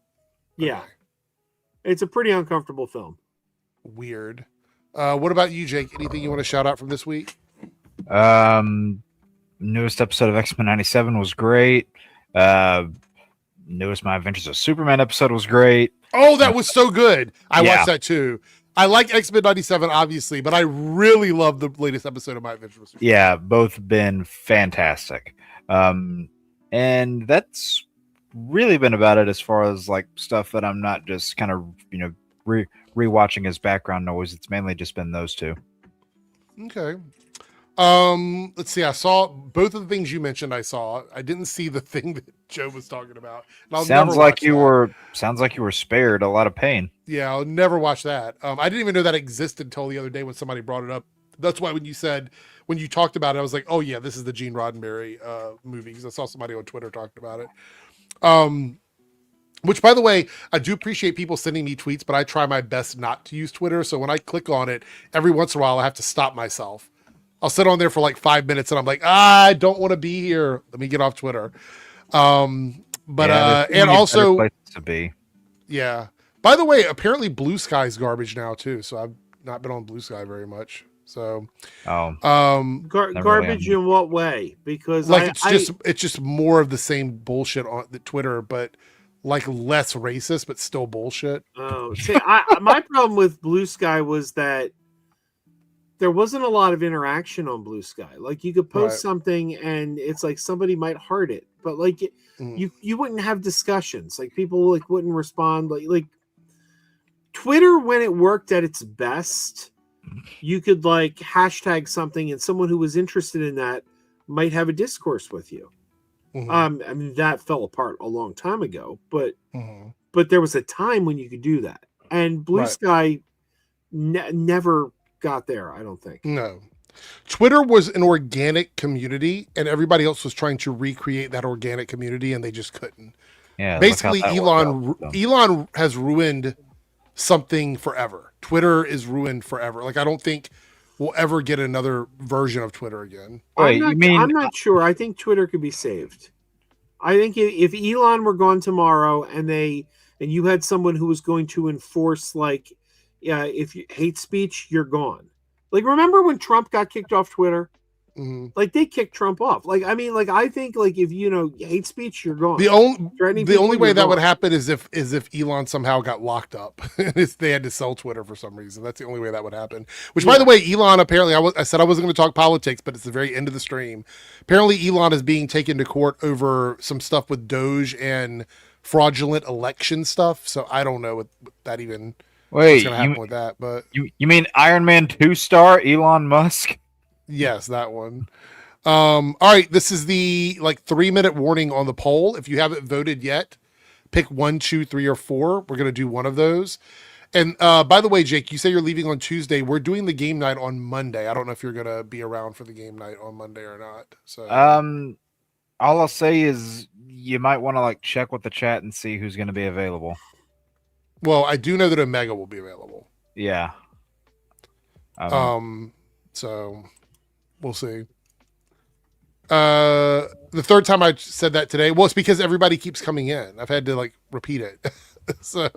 Yeah. Okay. It's a pretty uncomfortable film. Weird. What about you, Jake? Anything you want to shout out from this week? Newest episode of X-Men 97 was great. Newest My Adventures of Superman episode was great. Oh, that was so good. I watched that too. I like X-Men 97, obviously, but I really love the latest episode of My Adventures with Superman. Yeah, both been fantastic. And that's really been about it as far as like stuff that I'm not just kind of, rewatching as background noise. It's mainly just been those two. Okay. Let's see. I saw both of the things you mentioned. I didn't see the thing that Joe was talking about. Sounds like you were spared a lot of pain. Yeah, I'll never watch that. I didn't even know that existed until the other day when somebody brought it up. That's why when you talked about it, I was like, oh yeah, this is the Gene Roddenberry movie, because I saw somebody on Twitter talking about it. Which, by the way, I do appreciate people sending me tweets, but I try my best not to use Twitter. So when I click on it, every once in a while, I have to stop myself. I'll sit on there for like 5 minutes and I'm like, I don't want to be here. Let me get off Twitter. And also, to be. Yeah. By the way, apparently Blue Sky's garbage now too. So I've not been on Blue Sky very much. So, garbage in what way? Because like it's just more of the same bullshit on the Twitter, but like less racist, but still bullshit. Oh, see, my problem with Blue Sky was that there wasn't a lot of interaction on Blue Sky. Like you could post something and it's like somebody might heart it, but like you wouldn't have discussions. Like people like wouldn't respond. Like Twitter, when it worked at its best, you could like hashtag something and someone who was interested in that might have a discourse with you. I mean, that fell apart a long time ago, but there was a time when you could do that. And Blue Sky never got there, I don't think. No. Twitter was an organic community and everybody else was trying to recreate that organic community and they just couldn't. Yeah. Basically, Elon has ruined something forever. Twitter is ruined forever. Like, I don't think we'll ever get another version of Twitter again. Wait, I'm not sure. I think Twitter could be saved. I think if Elon were gone tomorrow and you had someone who was going to enforce like, if you hate speech, you're gone. Like, remember when Trump got kicked off Twitter? Like they kicked Trump off. Like I mean, like I think like if hate speech, you're gone. The Threatening only people, way you're that would gone. happen is if Elon somehow got locked up. They had to sell Twitter for some reason. That's the only way that would happen. Which, by the way, Elon apparently I said I wasn't going to talk politics, but it's the very end of the stream. Apparently, Elon is being taken to court over some stuff with Doge and fraudulent election stuff. So I don't know what that even what's Wait, going to happen with that. But you mean Iron Man 2 star Elon Musk? yes, that one. All right, this is the 3-minute warning on the poll. If you haven't voted yet, pick 1, 2, 3, or 4. We're gonna do one of those. And by the way, Jake, you say you're leaving on Tuesday. We're doing the game night on Monday. I don't know if you're gonna be around for the game night on Monday or not. So all I'll say is you might want to check with the chat and see who's gonna be available. well, I do know that Omega will be available. Yeah. So we'll see. The third time I said that today, well, it's because everybody keeps coming in. I've had to repeat it. So,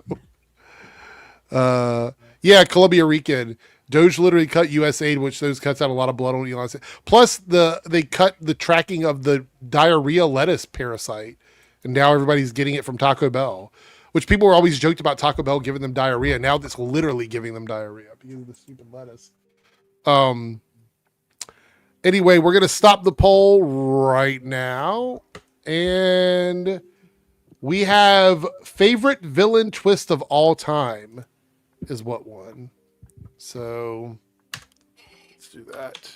yeah, Columbia Rican. Doge literally cut U.S. aid, which those cuts out a lot of blood on Elon. Plus, they cut the tracking of the diarrhea lettuce parasite, and now everybody's getting it from Taco Bell, which people were always joked about Taco Bell giving them diarrhea. Now it's literally giving them diarrhea because of the stupid lettuce. Anyway, we're going to stop the poll right now. And we have favorite villain twist of all time is what won. So let's do that.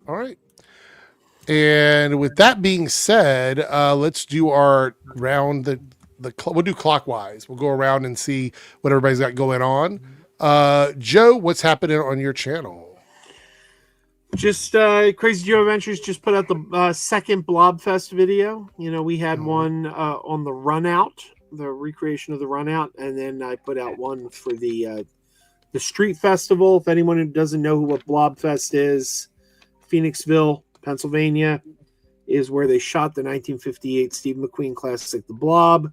All right. And with that being said, let's do our round. We'll do clockwise. We'll go around and see what everybody's got going on. Joe, what's happening on your channel? Just Crazy Joe Adventures just put out the second Blobfest video. We had one on the run out, the recreation of the run out, and then I put out one for the street festival. If anyone who doesn't know what Blobfest is, Phoenixville, Pennsylvania, is where they shot the 1958 Steve McQueen classic, The Blob.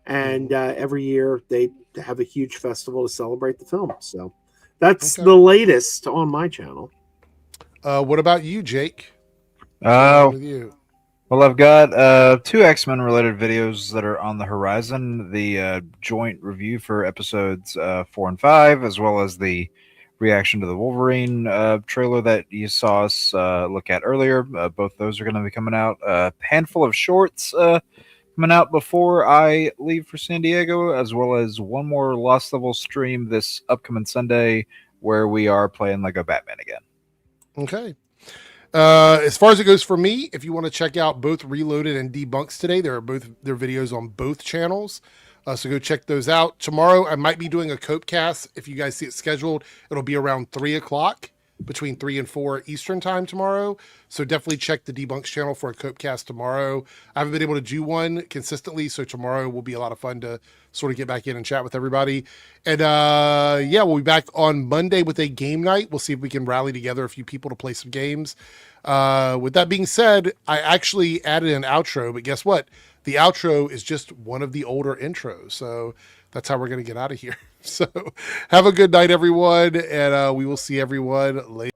And every year they have a huge festival to celebrate the film. So that's the latest on my channel. What about you, Jake? With you? Well, I've got 2 X-Men related videos that are on the horizon. The joint review for episodes 4 and 5, as well as the reaction to the Wolverine trailer that you saw us look at earlier. Both those are going to be coming out. A handful of shorts coming out before I leave for San Diego, as well as one more Lost Level stream this upcoming Sunday where we are playing Lego Batman again. Okay. As far as it goes for me, if you want to check out both Reloaded and Debunks today, there are both their videos on both channels. So go check those out. Tomorrow, I might be doing a Copecast. If you guys see it scheduled, it'll be around 3 o'clock, between 3 and 4 Eastern time tomorrow. So definitely check the Debunks channel for a Copecast tomorrow. I haven't been able to do one consistently, so tomorrow will be a lot of fun to sort of get back in and chat with everybody. And yeah, we'll be back on Monday with a game night. We'll see if we can rally together a few people to play some games. With that being said, I actually added an outro, but guess what? The outro is just one of the older intros. So that's how we're going to get out of here. So have a good night, everyone. And we will see everyone later.